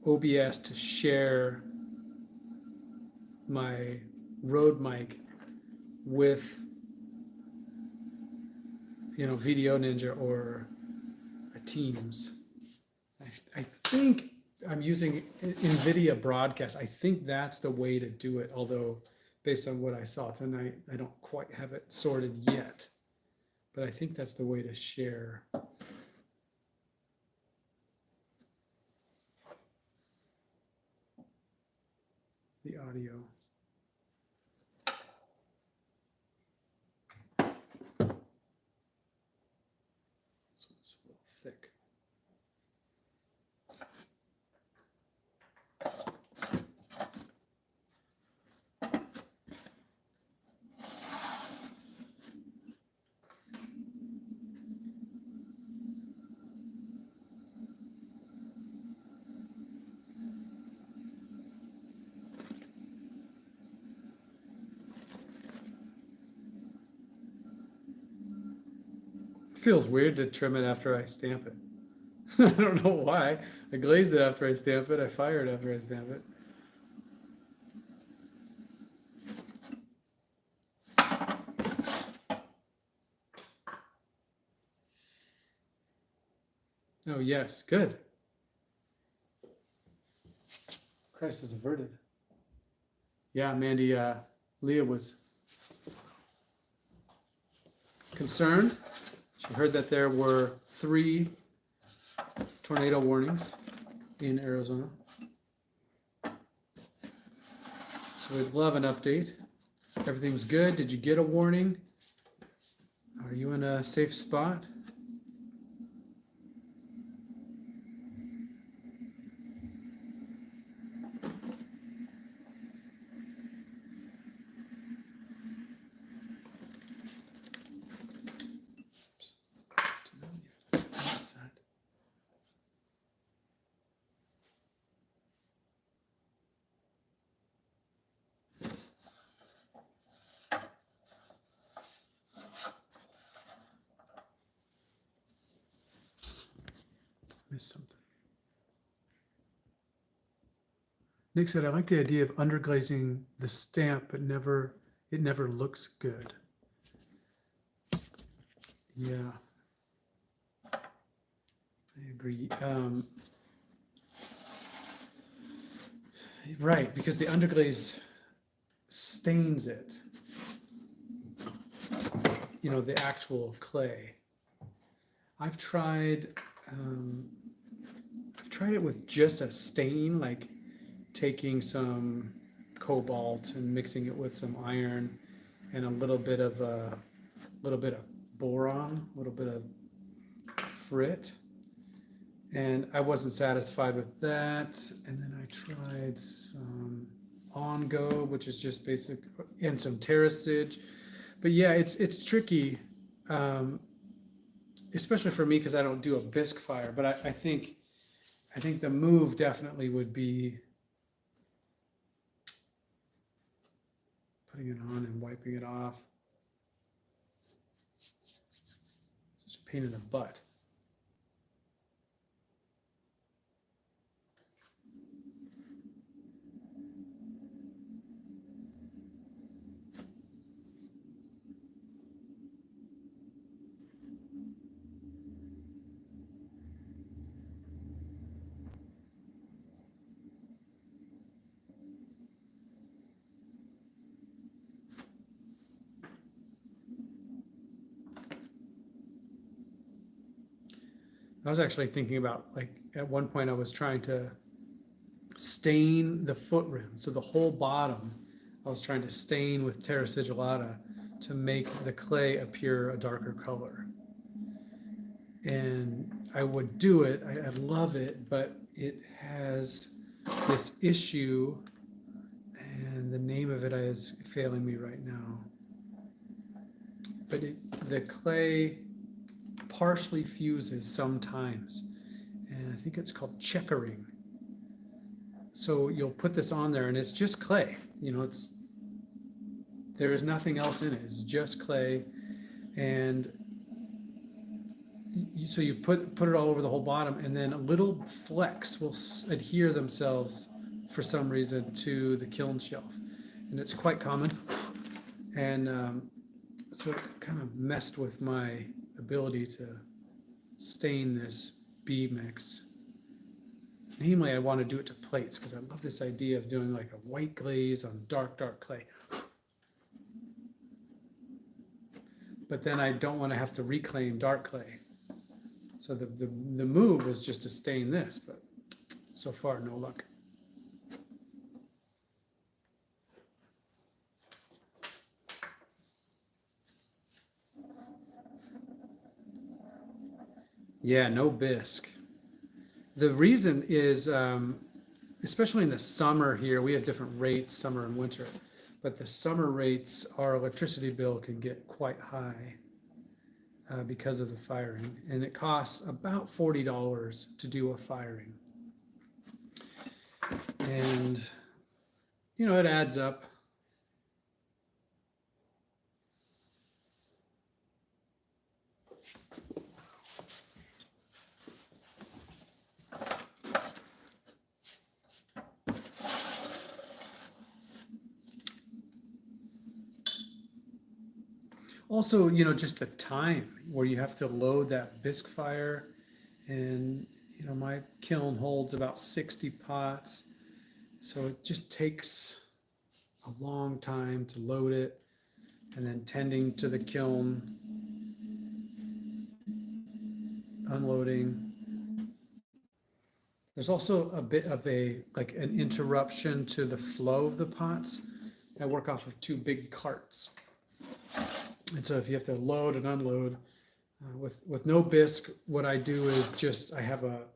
OBS to share my Rode mic with Video Ninja or a Teams. I think I'm using NVIDIA Broadcast. I think that's the way to do it, although based on what I saw tonight, I don't quite have it sorted yet. But I think that's the way to share. The audio. This one's a little thick. Feels weird to trim it after I stamp it. I don't know why. I glaze it after I stamp it. I fire it after I stamp it. Oh, yes. Good. Crisis averted. Yeah, Mandy, Leah was concerned. She heard that there were 3 tornado warnings in Arizona. So we'd love an update. Everything's good. Did you get a warning? Are you in a safe spot? Missed something. Nick said, I like the idea of underglazing the stamp, but it never looks good. Yeah, I agree. Right, because the underglaze stains it. The actual clay. I've tried it with just a stain, like taking some cobalt and mixing it with some iron and a little bit of boron, a little bit of frit, and I wasn't satisfied with that. And then I tried some on-go, which is just basic, and some terracid. But yeah, it's tricky. Especially for me because I don't do a bisque fire, but I think the move definitely would be putting it on and wiping it off. Such a pain in the butt. I was actually thinking about, like, at one point I was trying to stain the foot rim, so the whole bottom I was trying to stain with terra sigillata to make the clay appear a darker color. And I would do it, I love it, but it has this issue, and the name of it is failing me right now. But the clay partially fuses sometimes, and I think it's called checkering. So you'll put this on there, and it's just clay. There is nothing else in it. It's just clay, and so you put it all over the whole bottom, and then a little flecks will adhere themselves for some reason to the kiln shelf, and it's quite common. And so it kind of messed with my ability to stain this bee mix. Namely, I want to do it to plates because I love this idea of doing like a white glaze on dark clay. But then I don't want to have to reclaim dark clay. So the move was just to stain this, but so far no luck. Yeah, no bisque. The reason is, especially in the summer here, we have different rates, summer and winter, but the summer rates, our electricity bill can get quite high because of the firing, and it costs about $40 to do a firing. And, it adds up. Also, just the time where you have to load that bisque fire, and my kiln holds about 60 pots, so it just takes a long time to load it, and then tending to the kiln, unloading. There's also a bit of an interruption to the flow of the pots. I work off of 2 big carts. And so if you have to load and unload, with no bisque, what I do is just, I have a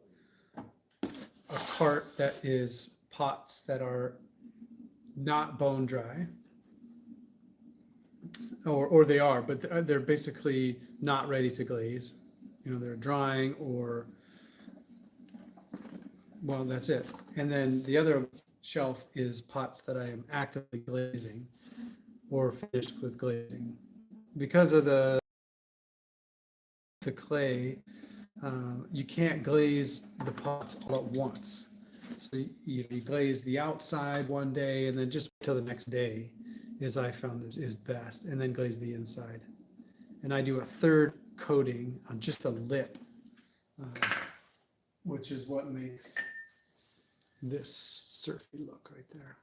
cart that is pots that are not bone dry, or they are, but they're basically not ready to glaze. They're drying, or, well, that's it. And then the other shelf is pots that I am actively glazing or finished with glazing. Because of the clay, you can't glaze the pots all at once. So you glaze the outside one day, and then just till the next day, as I found is best, and then glaze the inside. And I do a third coating on just the lip, which is what makes this surfy look right there.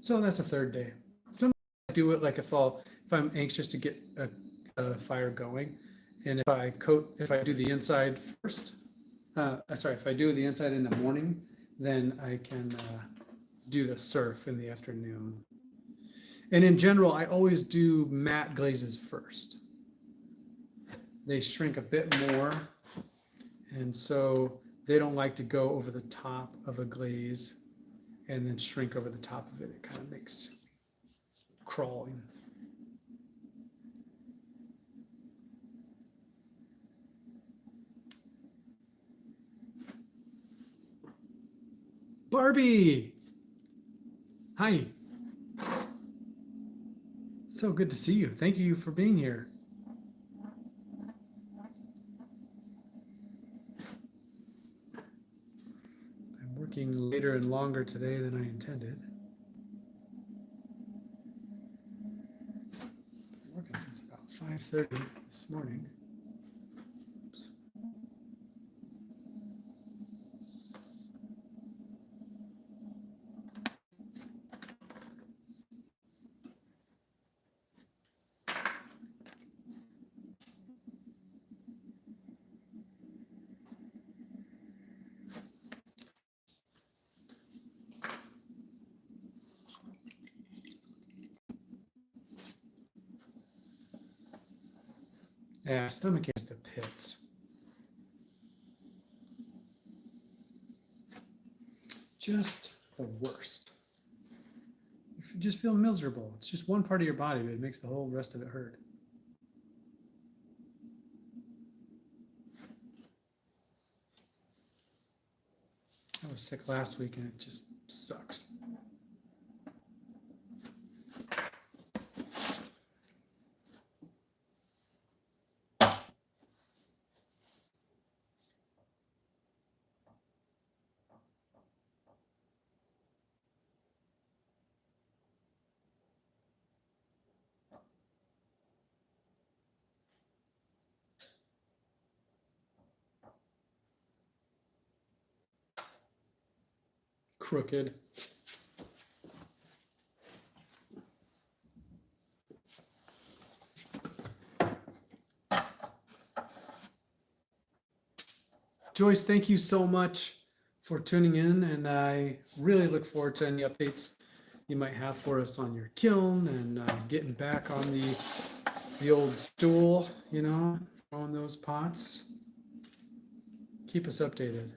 So that's a third day. Sometimes I do it like if I'm anxious to get a fire going, and if I do the inside first, if I do the inside in the morning, then I can do the surf in the afternoon. And in general, I always do matte glazes first. They shrink a bit more, and so they don't like to go over the top of a glaze and then shrink over the top of it. It kind of makes crawling. Barbie! Hi. So good to see you. Thank you for being here. I'm working later and longer today than I intended. I'm working since about 5:30 this morning. Oops. Yeah, stomach is the pits. Just the worst. You just feel miserable. It's just one part of your body, but it makes the whole rest of it hurt. I was sick last week and it just sucks. Crooked. Joyce, thank you so much for tuning in, and I really look forward to any updates you might have for us on your kiln and getting back on the old stool, you know, throwing those pots. Keep us updated.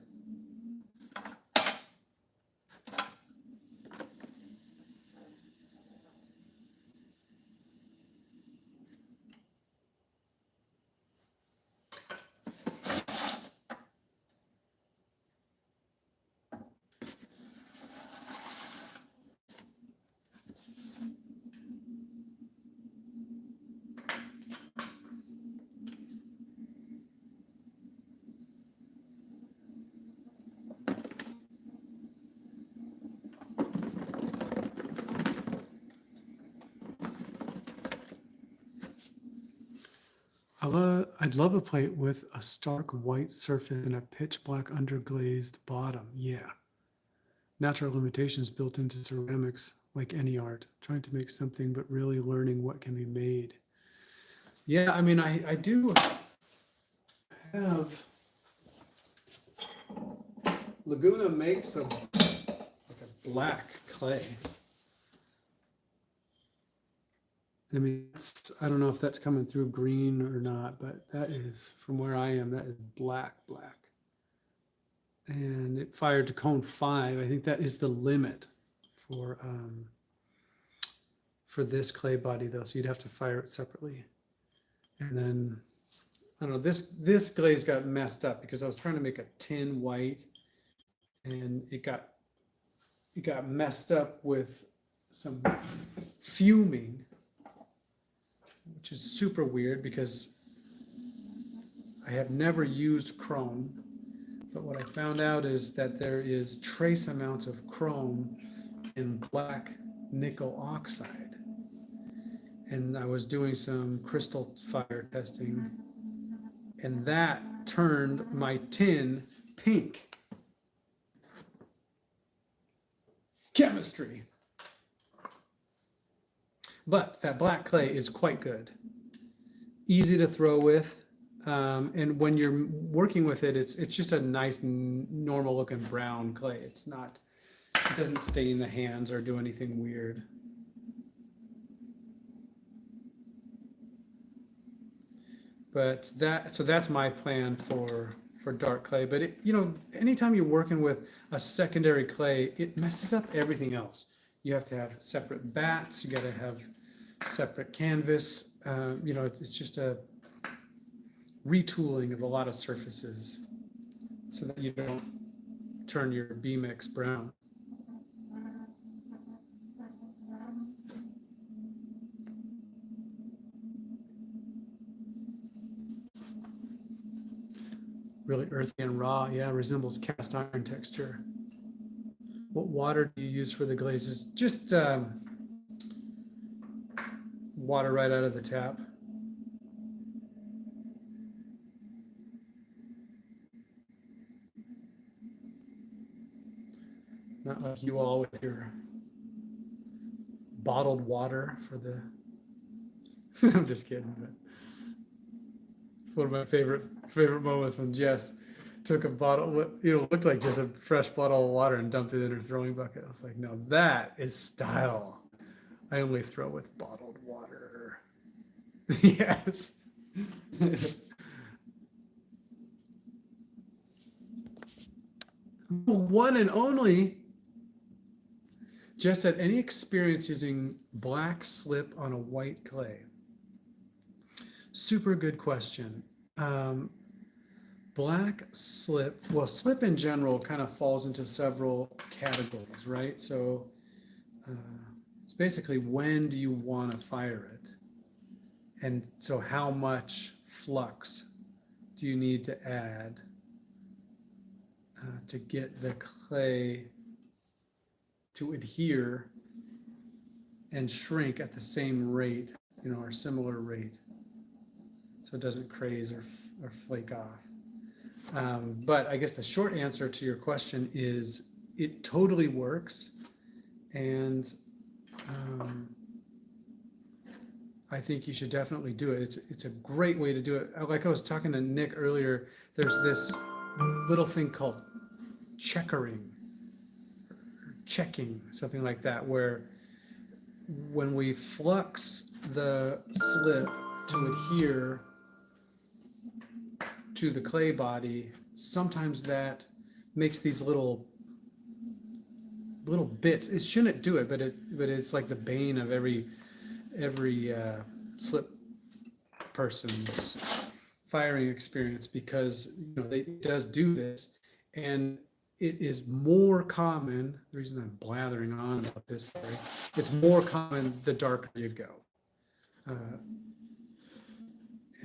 I'd love a plate with a stark white surface and a pitch black underglazed bottom. Yeah. Natural limitations built into ceramics, like any art, trying to make something but really learning what can be made. Yeah, I mean, I do have, Laguna makes like a black clay. I mean, I don't know if that's coming through green or not, but that is, from where I am, that is black. And it fired to cone 5. I think that is the limit for this clay body, though. So you'd have to fire it separately. And then, I don't know, this glaze got messed up because I was trying to make a tin white, and it got messed up with some fuming, which is super weird because I have never used chrome, but what I found out is that there is trace amounts of chrome in black nickel oxide. And I was doing some crystal fire testing, and that turned my tin pink. Chemistry. But that black clay is quite good. Easy to throw with. And when you're working with it, it's just a nice, normal looking brown clay. It doesn't stain the hands or do anything weird. But that's my plan for dark clay. But anytime you're working with a secondary clay, it messes up everything else. You have to have separate bats. You got to have separate canvas. It's just a retooling of a lot of surfaces so that you don't turn your B-mix brown. Really earthy and raw. Yeah, resembles cast iron texture. What water do you use for the glazes? Just water right out of the tap. Not like you all with your bottled water for the. I'm just kidding, but it's one of my favorite moments when Jess took a bottle, looked like just a fresh bottle of water and dumped it in her throwing bucket. I was like, no, that is style. I only throw with bottled water. Yes. One and only. Just had any experience using black slip on a white clay? Super good question. Black slip, well, slip in general kind of falls into several categories, right? So it's basically when do you want to fire it? And so how much flux do you need to add to get the clay to adhere and shrink at the same rate, or similar rate, so it doesn't craze or flake off. But I guess the short answer to your question is it totally works. And I think you should definitely do it. It's a great way to do it. Like I was talking to Nick earlier, there's this little thing called checkering, checking, something like that, where when we flux the slip to adhere to the clay body, sometimes that makes these little bits. It shouldn't do it, but it's like the bane of every slip person's firing experience, because it does do this, and it is more common. The reason I'm blathering on about this story, it's more common the darker you go, and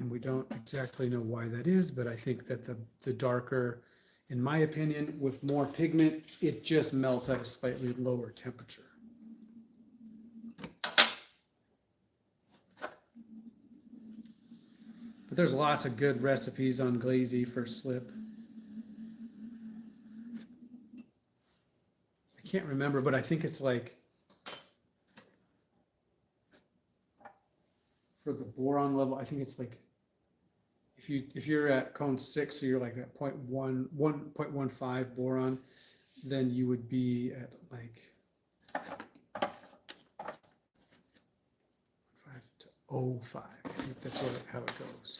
we don't exactly know why that is, but I think that the darker, in my opinion, with more pigment, it just melts at a slightly lower temperature. But there's lots of good recipes on glazy for slip. I can't remember, but I think it's like for the boron level, I think it's like if you're at cone 6, so you're like at 1.15 boron, then you would be at like 5 to 0.5. I think that's how it goes.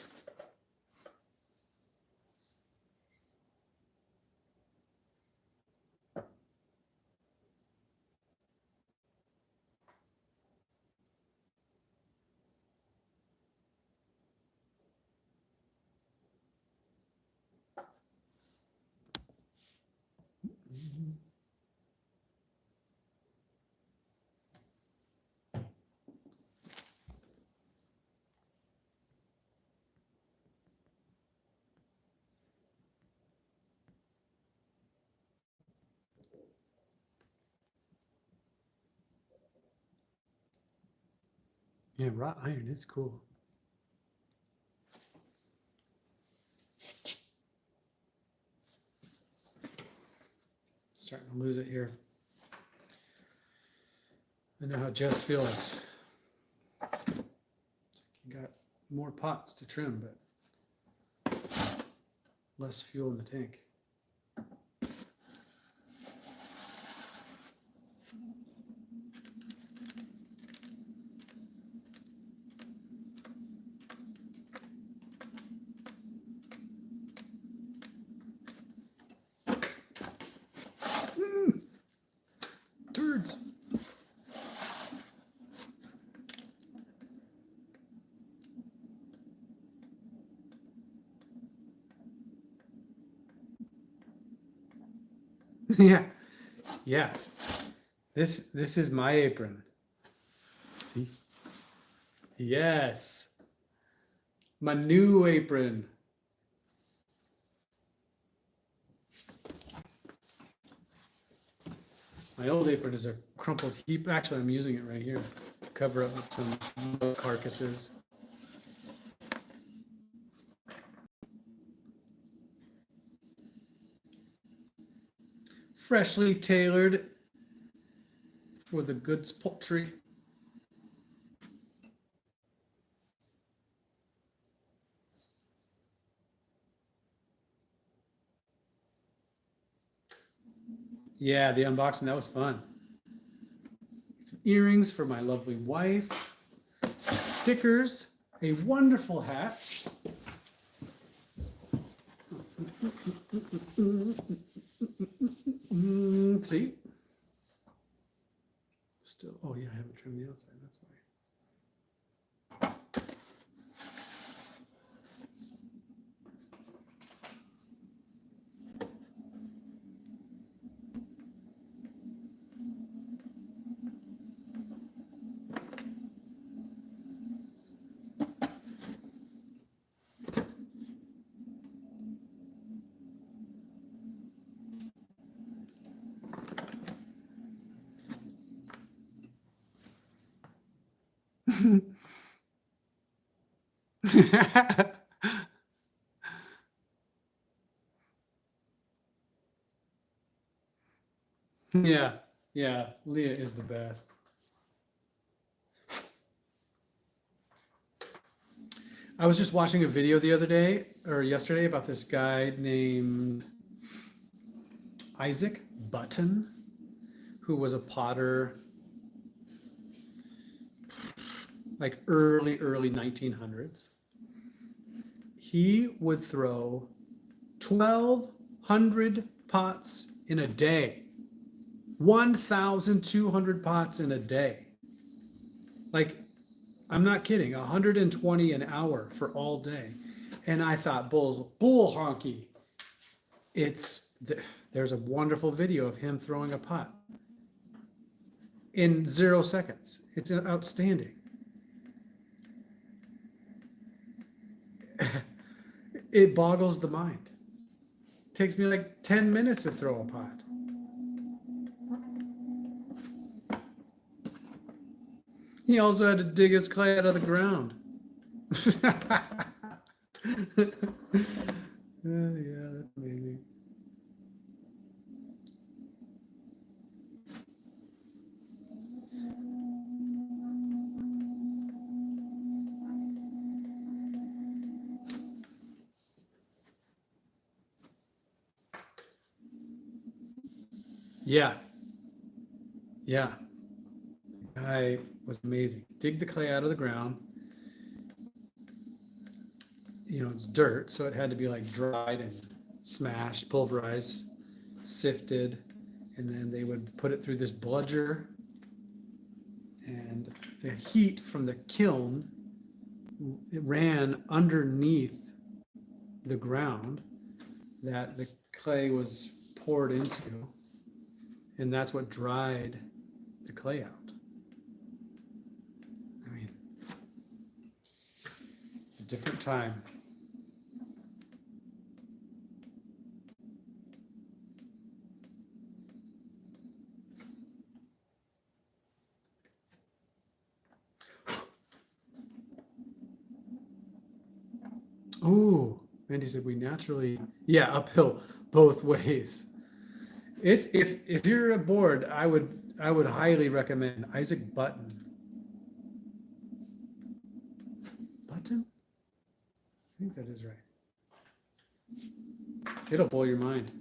Yeah, wrought iron is cool. Starting to lose it here. I know how Jess feels. You got more pots to trim, but less fuel in the tank. Turds. Yeah, yeah. This is my apron. See? Yes. My new apron. My old apron is a crumpled heap. Actually, I'm using it right here. Cover up with some carcasses. Freshly tailored for the Goods Pottery. Yeah, the unboxing, that was fun. Some earrings for my lovely wife. Some stickers. a wonderful hat. See? Still, oh yeah, I haven't trimmed the outside, that's why. Yeah, yeah, Leah is the best. I was just watching a video the other day or yesterday about this guy named Isaac Button, who was a potter like early 1900s. He would throw 1,200 pots in a day. 1,200 pots in a day. Like, I'm not kidding, 120 an hour for all day. And I thought, bull honky. There's a wonderful video of him throwing a pot in 0 seconds. It's outstanding. It boggles the mind. It takes me like 10 minutes to throw a pot. He also had to dig his clay out of the ground. Yeah, that's amazing. Yeah. Yeah. Guy was amazing. Dig the clay out of the ground. You know, it's dirt, so it had to be like dried and smashed, pulverized, sifted, and then they would put it through this bludger, and the heat from the kiln, it ran underneath the ground that the clay was poured into, and that's what dried the clay out. I mean, a different time. Oh, Mandy said we naturally, yeah, uphill both ways. If you're bored, I would highly recommend Isaac Button. Button? I think that is right. It'll blow your mind.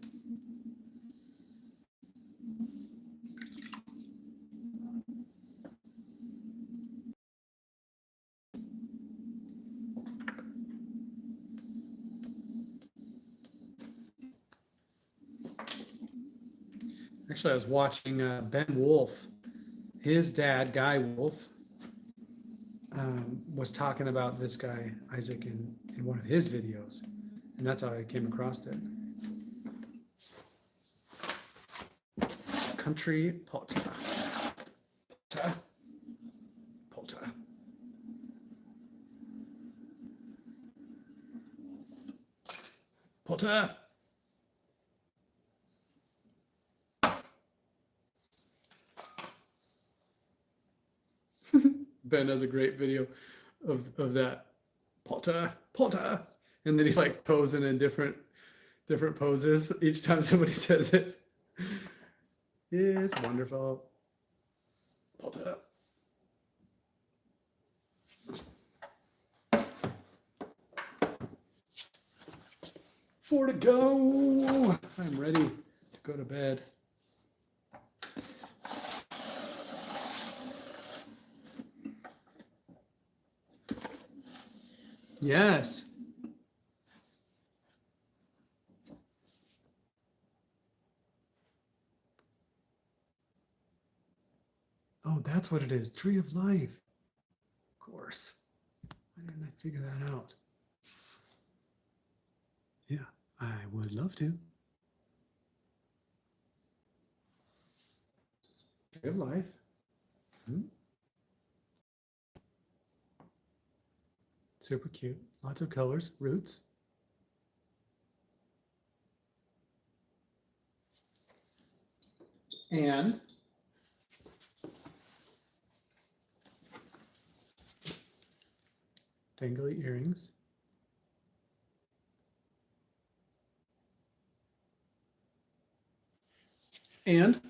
Actually, I was watching Ben Wolf. His dad, Guy Wolf, was talking about this guy, Isaac, in one of his videos. And that's how I came across it. Country potter. Potter. Potter. Potter. Ben has a great video of that. Potter, Potter. And then he's like posing in different poses each time somebody says it. It's wonderful. Potter. 4 to go. I'm ready to go to bed. Yes. Oh, that's what it is. Tree of life. Of course. Why didn't I figure that out? Yeah, I would love to. Tree of life. Hmm. Super cute. Lots of colors, roots. And dangly earrings. And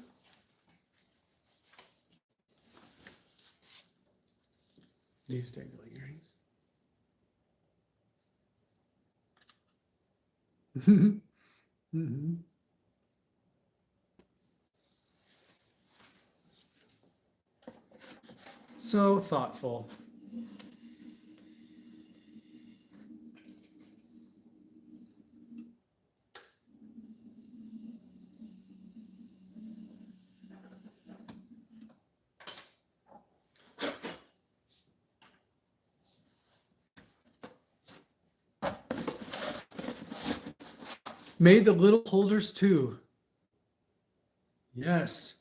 these dangly earrings. Mm-hmm. So thoughtful. Made the little holders too. Yes.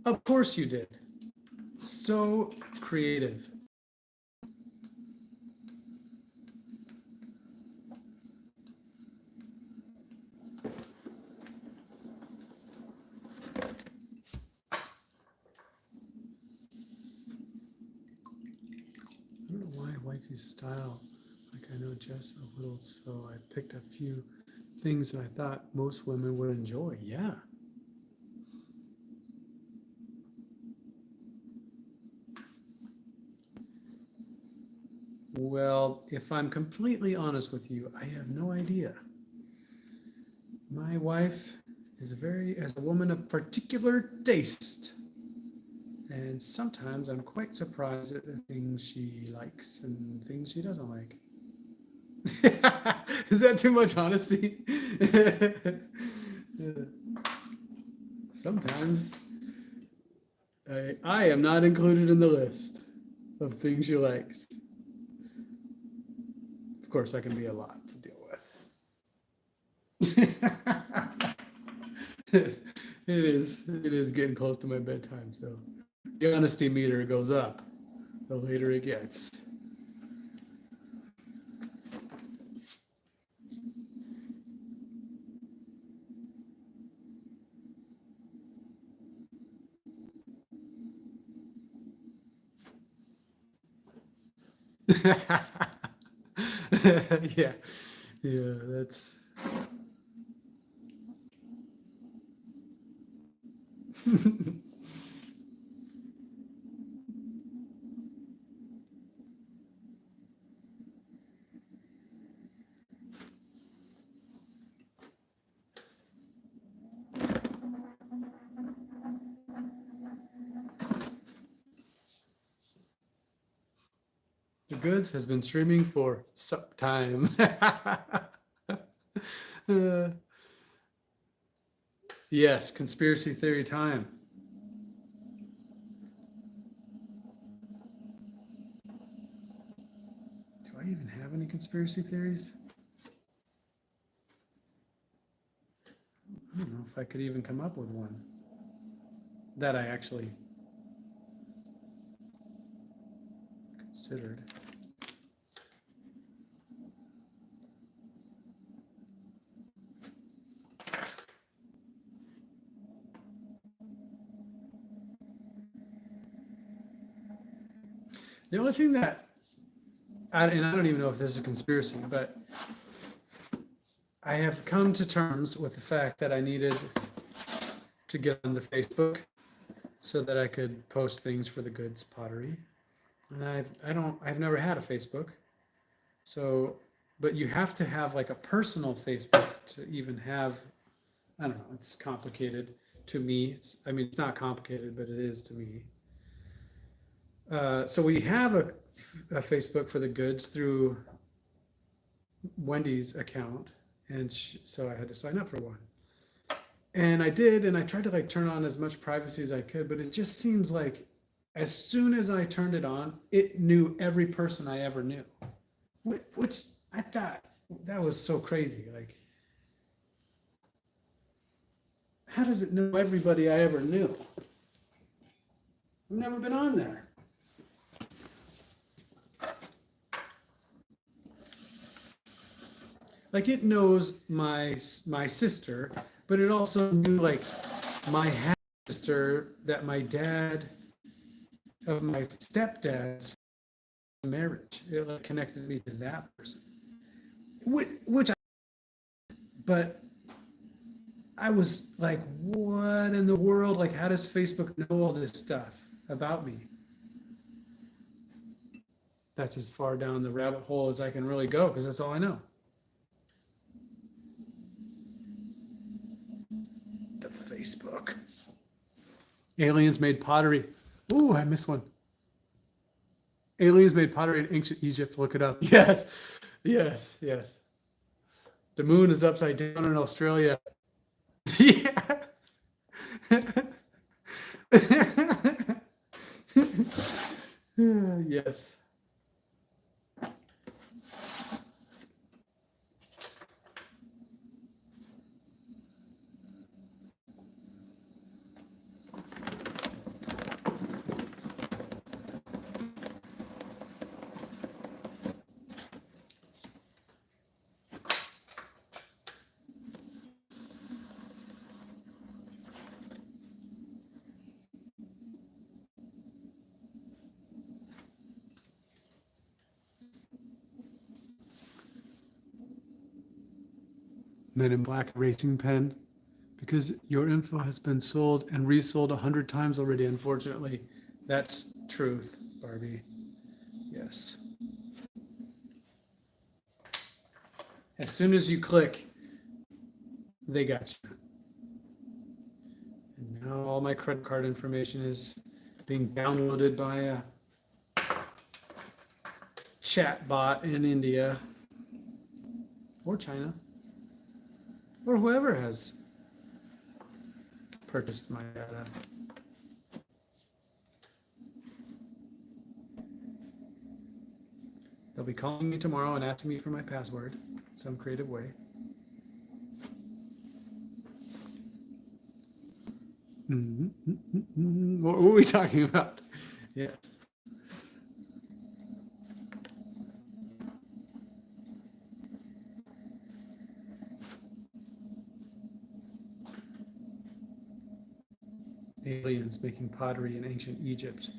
Of course you did. So creative. I don't know why wifey's style. Like I know Jess a little, so I picked a few things that I thought most women would enjoy. Yeah. Well, if I'm completely honest with you, I have no idea. My wife is a woman of particular taste. And sometimes I'm quite surprised at the things she likes and things she doesn't like. Is that too much honesty? Sometimes I am not included in the list of things she likes. Of course, that can be a lot to deal with. It is getting close to my bedtime, so the honesty meter goes up the later it gets. Yeah, yeah, that's. The Goods has been streaming for some time. Uh, yes, conspiracy theory time. Do I even have any conspiracy theories? I don't know if I could even come up with one that I actually considered. The only thing that, and I don't even know if this is a conspiracy, but I have come to terms with the fact that I needed to get onto Facebook so that I could post things for the Goods Pottery. And I've never had a Facebook. So, but you have to have like a personal Facebook to even have, I don't know, it's complicated to me. I mean, it's not complicated, but it is to me. So we have a Facebook for the goods through Wendy's account, and so I had to sign up for one. And I did, and I tried to like turn on as much privacy as I could, but it just seems like as soon as I turned it on, it knew every person I ever knew, which I thought that was so crazy. Like, how does it know everybody I ever knew? I've never been on there. Like it knows my sister, but it also knew like my half sister that my dad of my stepdad's marriage. It like connected me to that person, but I was like, what in the world? Like, how does Facebook know all this stuff about me? That's as far down the rabbit hole as I can really go because that's all I know. The Facebook. Aliens made pottery. Ooh, I missed one. Aliens made pottery in ancient Egypt. Look it up. Yes, yes, yes. The moon is upside down in Australia. Yeah. Yes. Men in Black racing pen, because your info has been sold and resold 100 times already, unfortunately. That's truth, Barbie. Yes. As soon as you click, they got you. And now all my credit card information is being downloaded by a chat bot in India or China or whoever has purchased my data. They'll be calling me tomorrow and asking me for my password in some creative way. What were we talking about? Yeah. Aliens making pottery in ancient Egypt.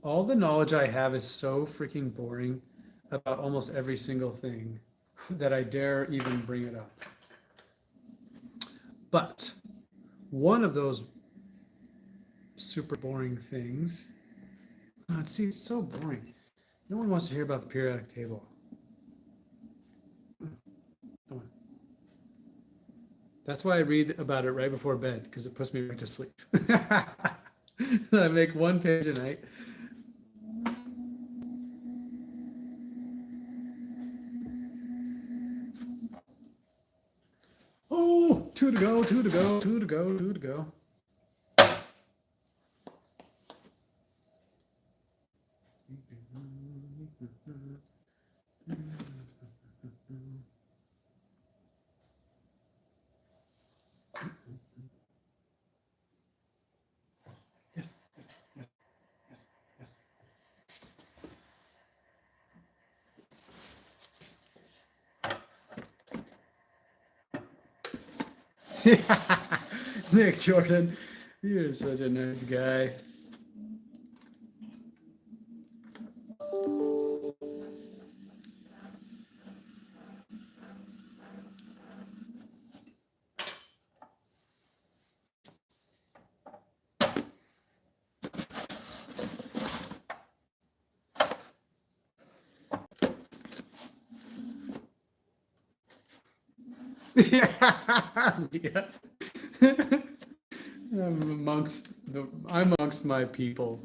All the knowledge I have is so freaking boring about almost every single thing that I dare even bring it up. But one of those super boring things, see, it's so boring. No one wants to hear about the periodic table. Come on. That's why I read about it right before bed, because it puts me right to sleep. I make one page a night. Oh, two to go, two to go, two to go, two to go. Yes, yes, yes, yes, yes. Nick Jordan, you're such a nice guy. Yeah. I'm amongst my people.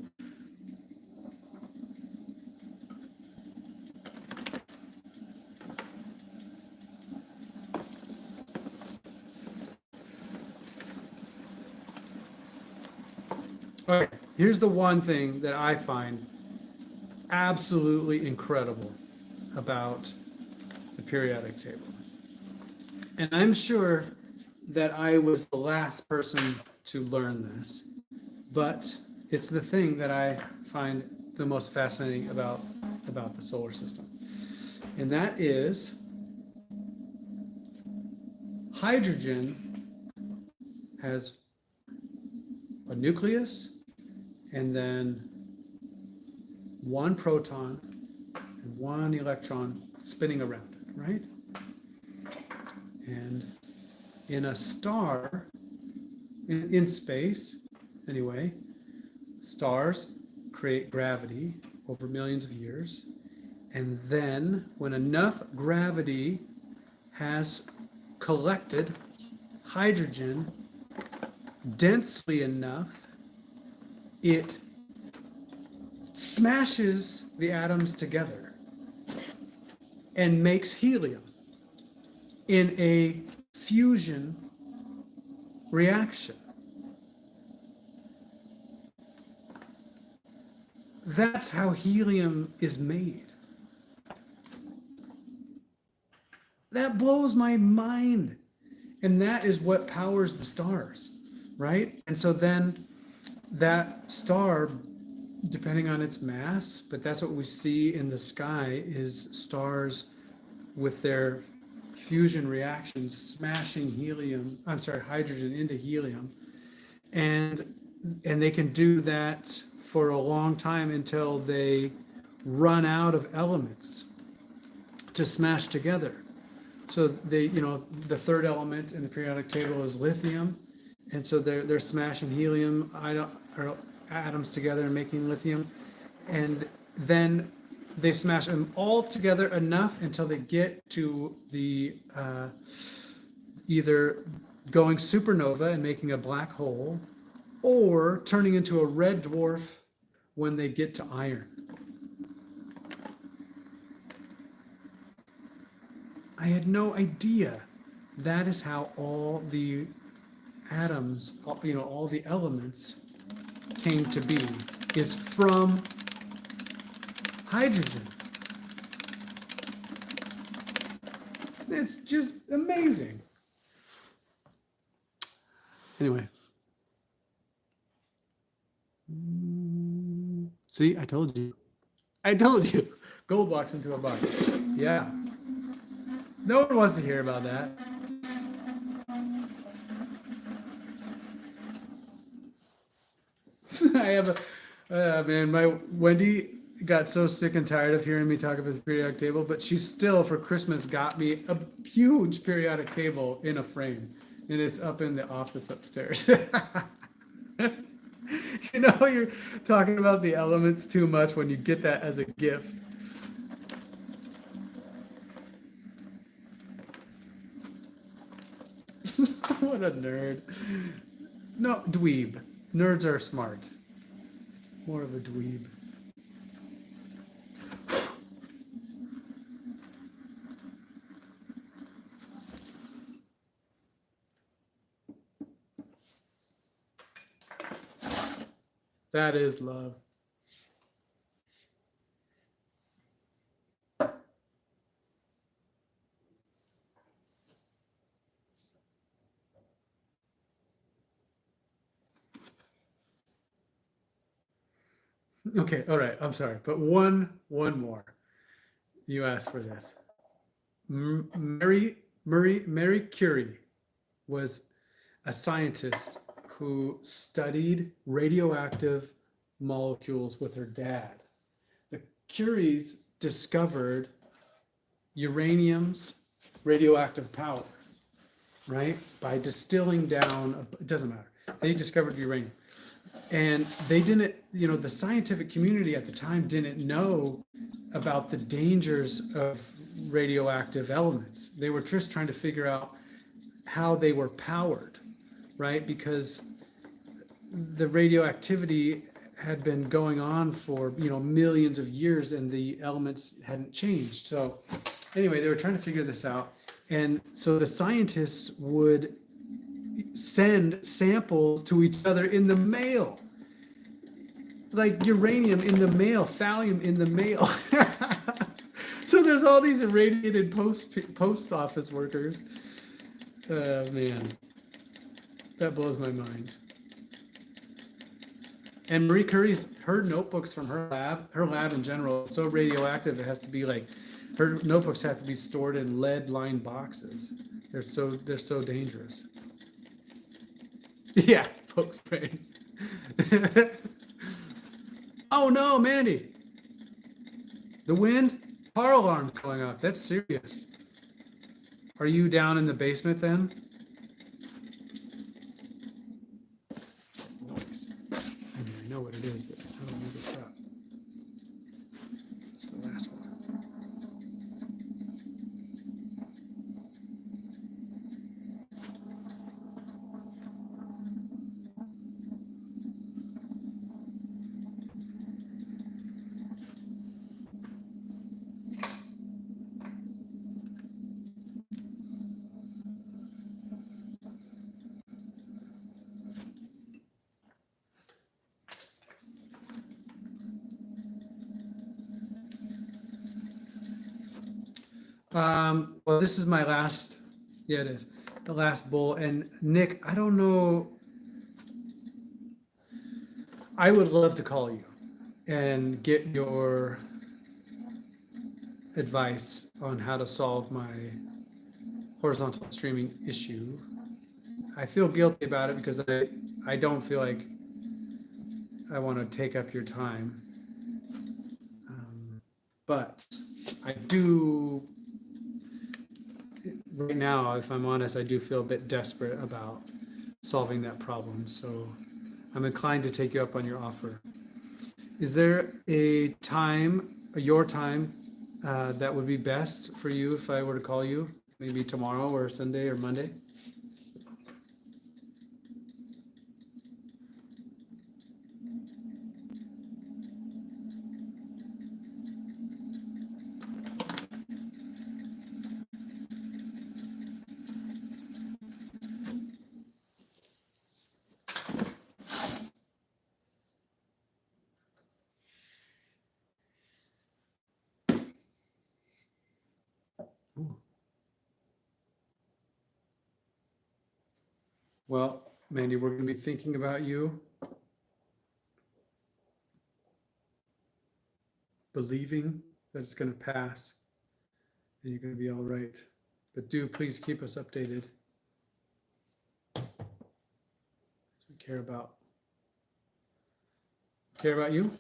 Okay, here's the one thing that I find absolutely incredible about the periodic table. And I'm sure that I was the last person to learn this, but it's the thing that I find the most fascinating about the solar system. And that is hydrogen has a nucleus and then one proton and one electron spinning around it, right? And in a star, in space, anyway, stars create gravity over millions of years. And then when enough gravity has collected hydrogen densely enough, it smashes the atoms together and makes helium in a fusion reaction. That's how helium is made. That blows my mind. And that is what powers the stars, right? And so then that star, depending on its mass, but that's what we see in the sky, is stars with their fusion reactions smashing hydrogen into helium. And they can do that for a long time until they run out of elements to smash together. So the third element in the periodic table is lithium, and so they're smashing helium atoms together and making lithium, and then they smash them all together enough until they get to the either going supernova and making a black hole, or turning into a red dwarf when they get to iron. I had no idea that is how all the atoms, all the elements came to be, is from hydrogen. It's just amazing. Anyway. See, I told you. Gold walks into a box. Yeah. No one wants to hear about that. I have my Wendy got so sick and tired of hearing me talk about the periodic table, but she still, for Christmas, got me a huge periodic table in a frame, and it's up in the office upstairs. You're talking about the elements too much when you get that as a gift. What a nerd. No, dweeb. Nerds are smart. More of a dweeb. That is love. Okay, all right. I'm sorry, but one more. You asked for this. Mary Curie was a scientist who studied radioactive molecules with her dad. The Curies discovered uranium's radioactive powers, right? By distilling down, it doesn't matter. They discovered uranium. And they didn't, the scientific community at the time didn't know about the dangers of radioactive elements. They were just trying to figure out how they were powered, right? Because the radioactivity had been going on for millions of years, and the elements hadn't changed. So anyway, they were trying to figure this out, and so the scientists would send samples to each other in the mail, like uranium in the mail, thallium in the mail. So there's all these irradiated post office workers. Man, that blows my mind. And Marie Curie's, her notebooks from her lab in general, is so radioactive, it has to be like, her notebooks have to be stored in lead-lined boxes. They're so dangerous. Yeah, folks praying. Oh no, Mandy. The wind? Car alarm's going off. That's serious. Are you down in the basement then? Noise. I mean, I know what it is, but I don't know this up. It's the last one. Well, this is my last, yeah, it is the last bowl. And Nick, I don't know. I would love to call you and get your advice on how to solve my horizontal streaming issue. I feel guilty about it because I don't feel like I want to take up your time. But I do, right now, if I'm honest, I do feel a bit desperate about solving that problem. So I'm inclined to take you up on your offer. Is there a time, your time, that would be best for you if I were to call you? Maybe tomorrow or Sunday or Monday? Ooh. Well, Mandy, we're going to be thinking about you, believing that it's going to pass and you're going to be all right. But do please keep us updated. As we care about you.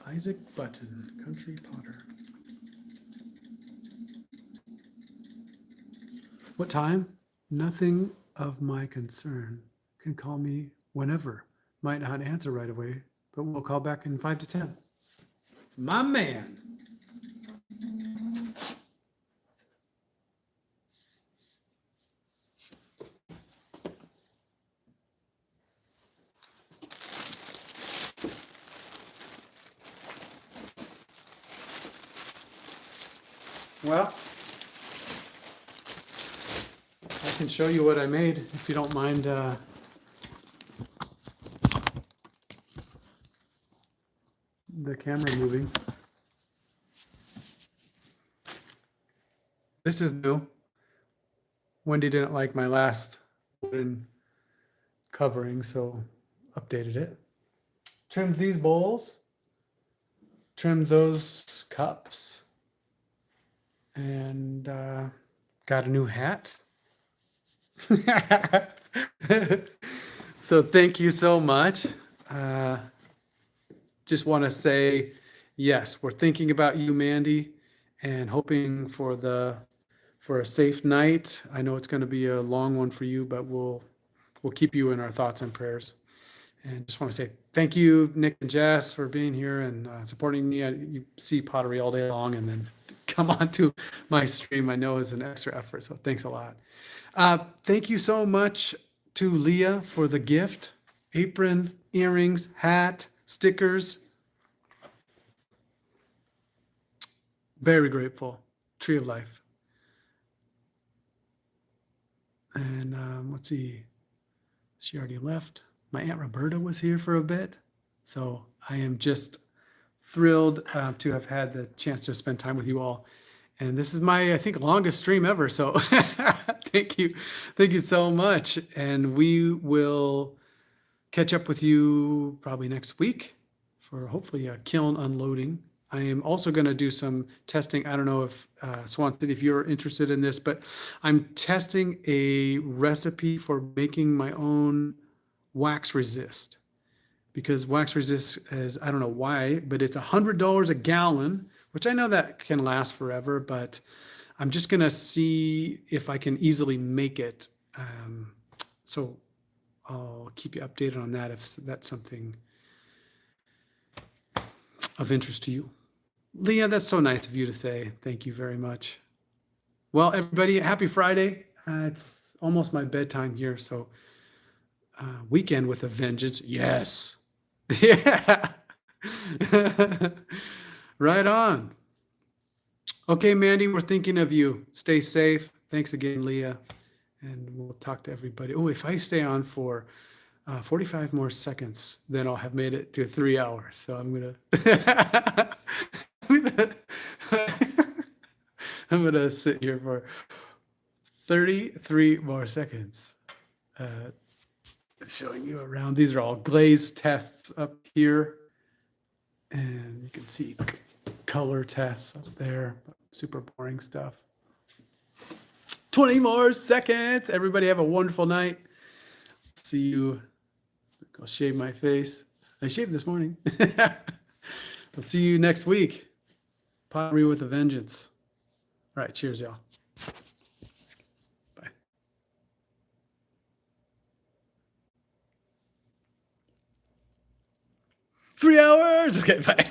Isaac Button, country potter. What time? Nothing of my concern. Can call me whenever. Might not answer right away, but we'll call back in 5 to 10. My man. Well, I can show you what I made if you don't mind. The camera moving. This is new. Wendy didn't like my last wooden covering, so updated it. Trimmed these bowls. Trimmed those cups. And got a new hat. So thank you so much. Just want to say, yes, we're thinking about you, Mandy, and hoping for a safe night. I know it's going to be a long one for you, but we'll keep you in our thoughts and prayers. And just want to say thank you, Nick and Jess, for being here and supporting me. You see pottery all day long, and then come on to my stream. I know is an extra effort, so thanks a lot. Thank you so much to Leah for the gift: apron, earrings, hat, stickers. Very grateful. Tree of Life. And let's see, she already left. My Aunt Roberta was here for a bit. So I am just thrilled to have had the chance to spend time with you all. And this is my, I think, longest stream ever. So thank you. Thank you so much. And we will catch up with you probably next week for hopefully a kiln unloading. I am also going to do some testing. I don't know if Swan City, if you're interested in this, but I'm testing a recipe for making my own wax resist, because wax resist is, I don't know why, but it's $100 a gallon, which I know that can last forever, but I'm just going to see if I can easily make it. So I'll keep you updated on that if that's something of interest to you. Leah, that's so nice of you to say. Thank you very much. Well, everybody, happy Friday. It's almost my bedtime here, so weekend with a vengeance. Yes. Yeah. Right on. Okay, Mandy, we're thinking of you. Stay safe. Thanks again, Leah. And we'll talk to everybody. Oh, if I stay on for 45 more seconds, then I'll have made it to 3 hours. So I'm gonna I'm gonna sit here for 33 more seconds, showing you around. These are all glaze tests up here, and you can see color tests up there. Super boring stuff. 20 more seconds. Everybody have a wonderful night. See you. I'll shave my face. I shaved this morning. I'll see you next week. Pottery with a vengeance. All right. Cheers, y'all. Bye. 3 hours. Okay. Bye.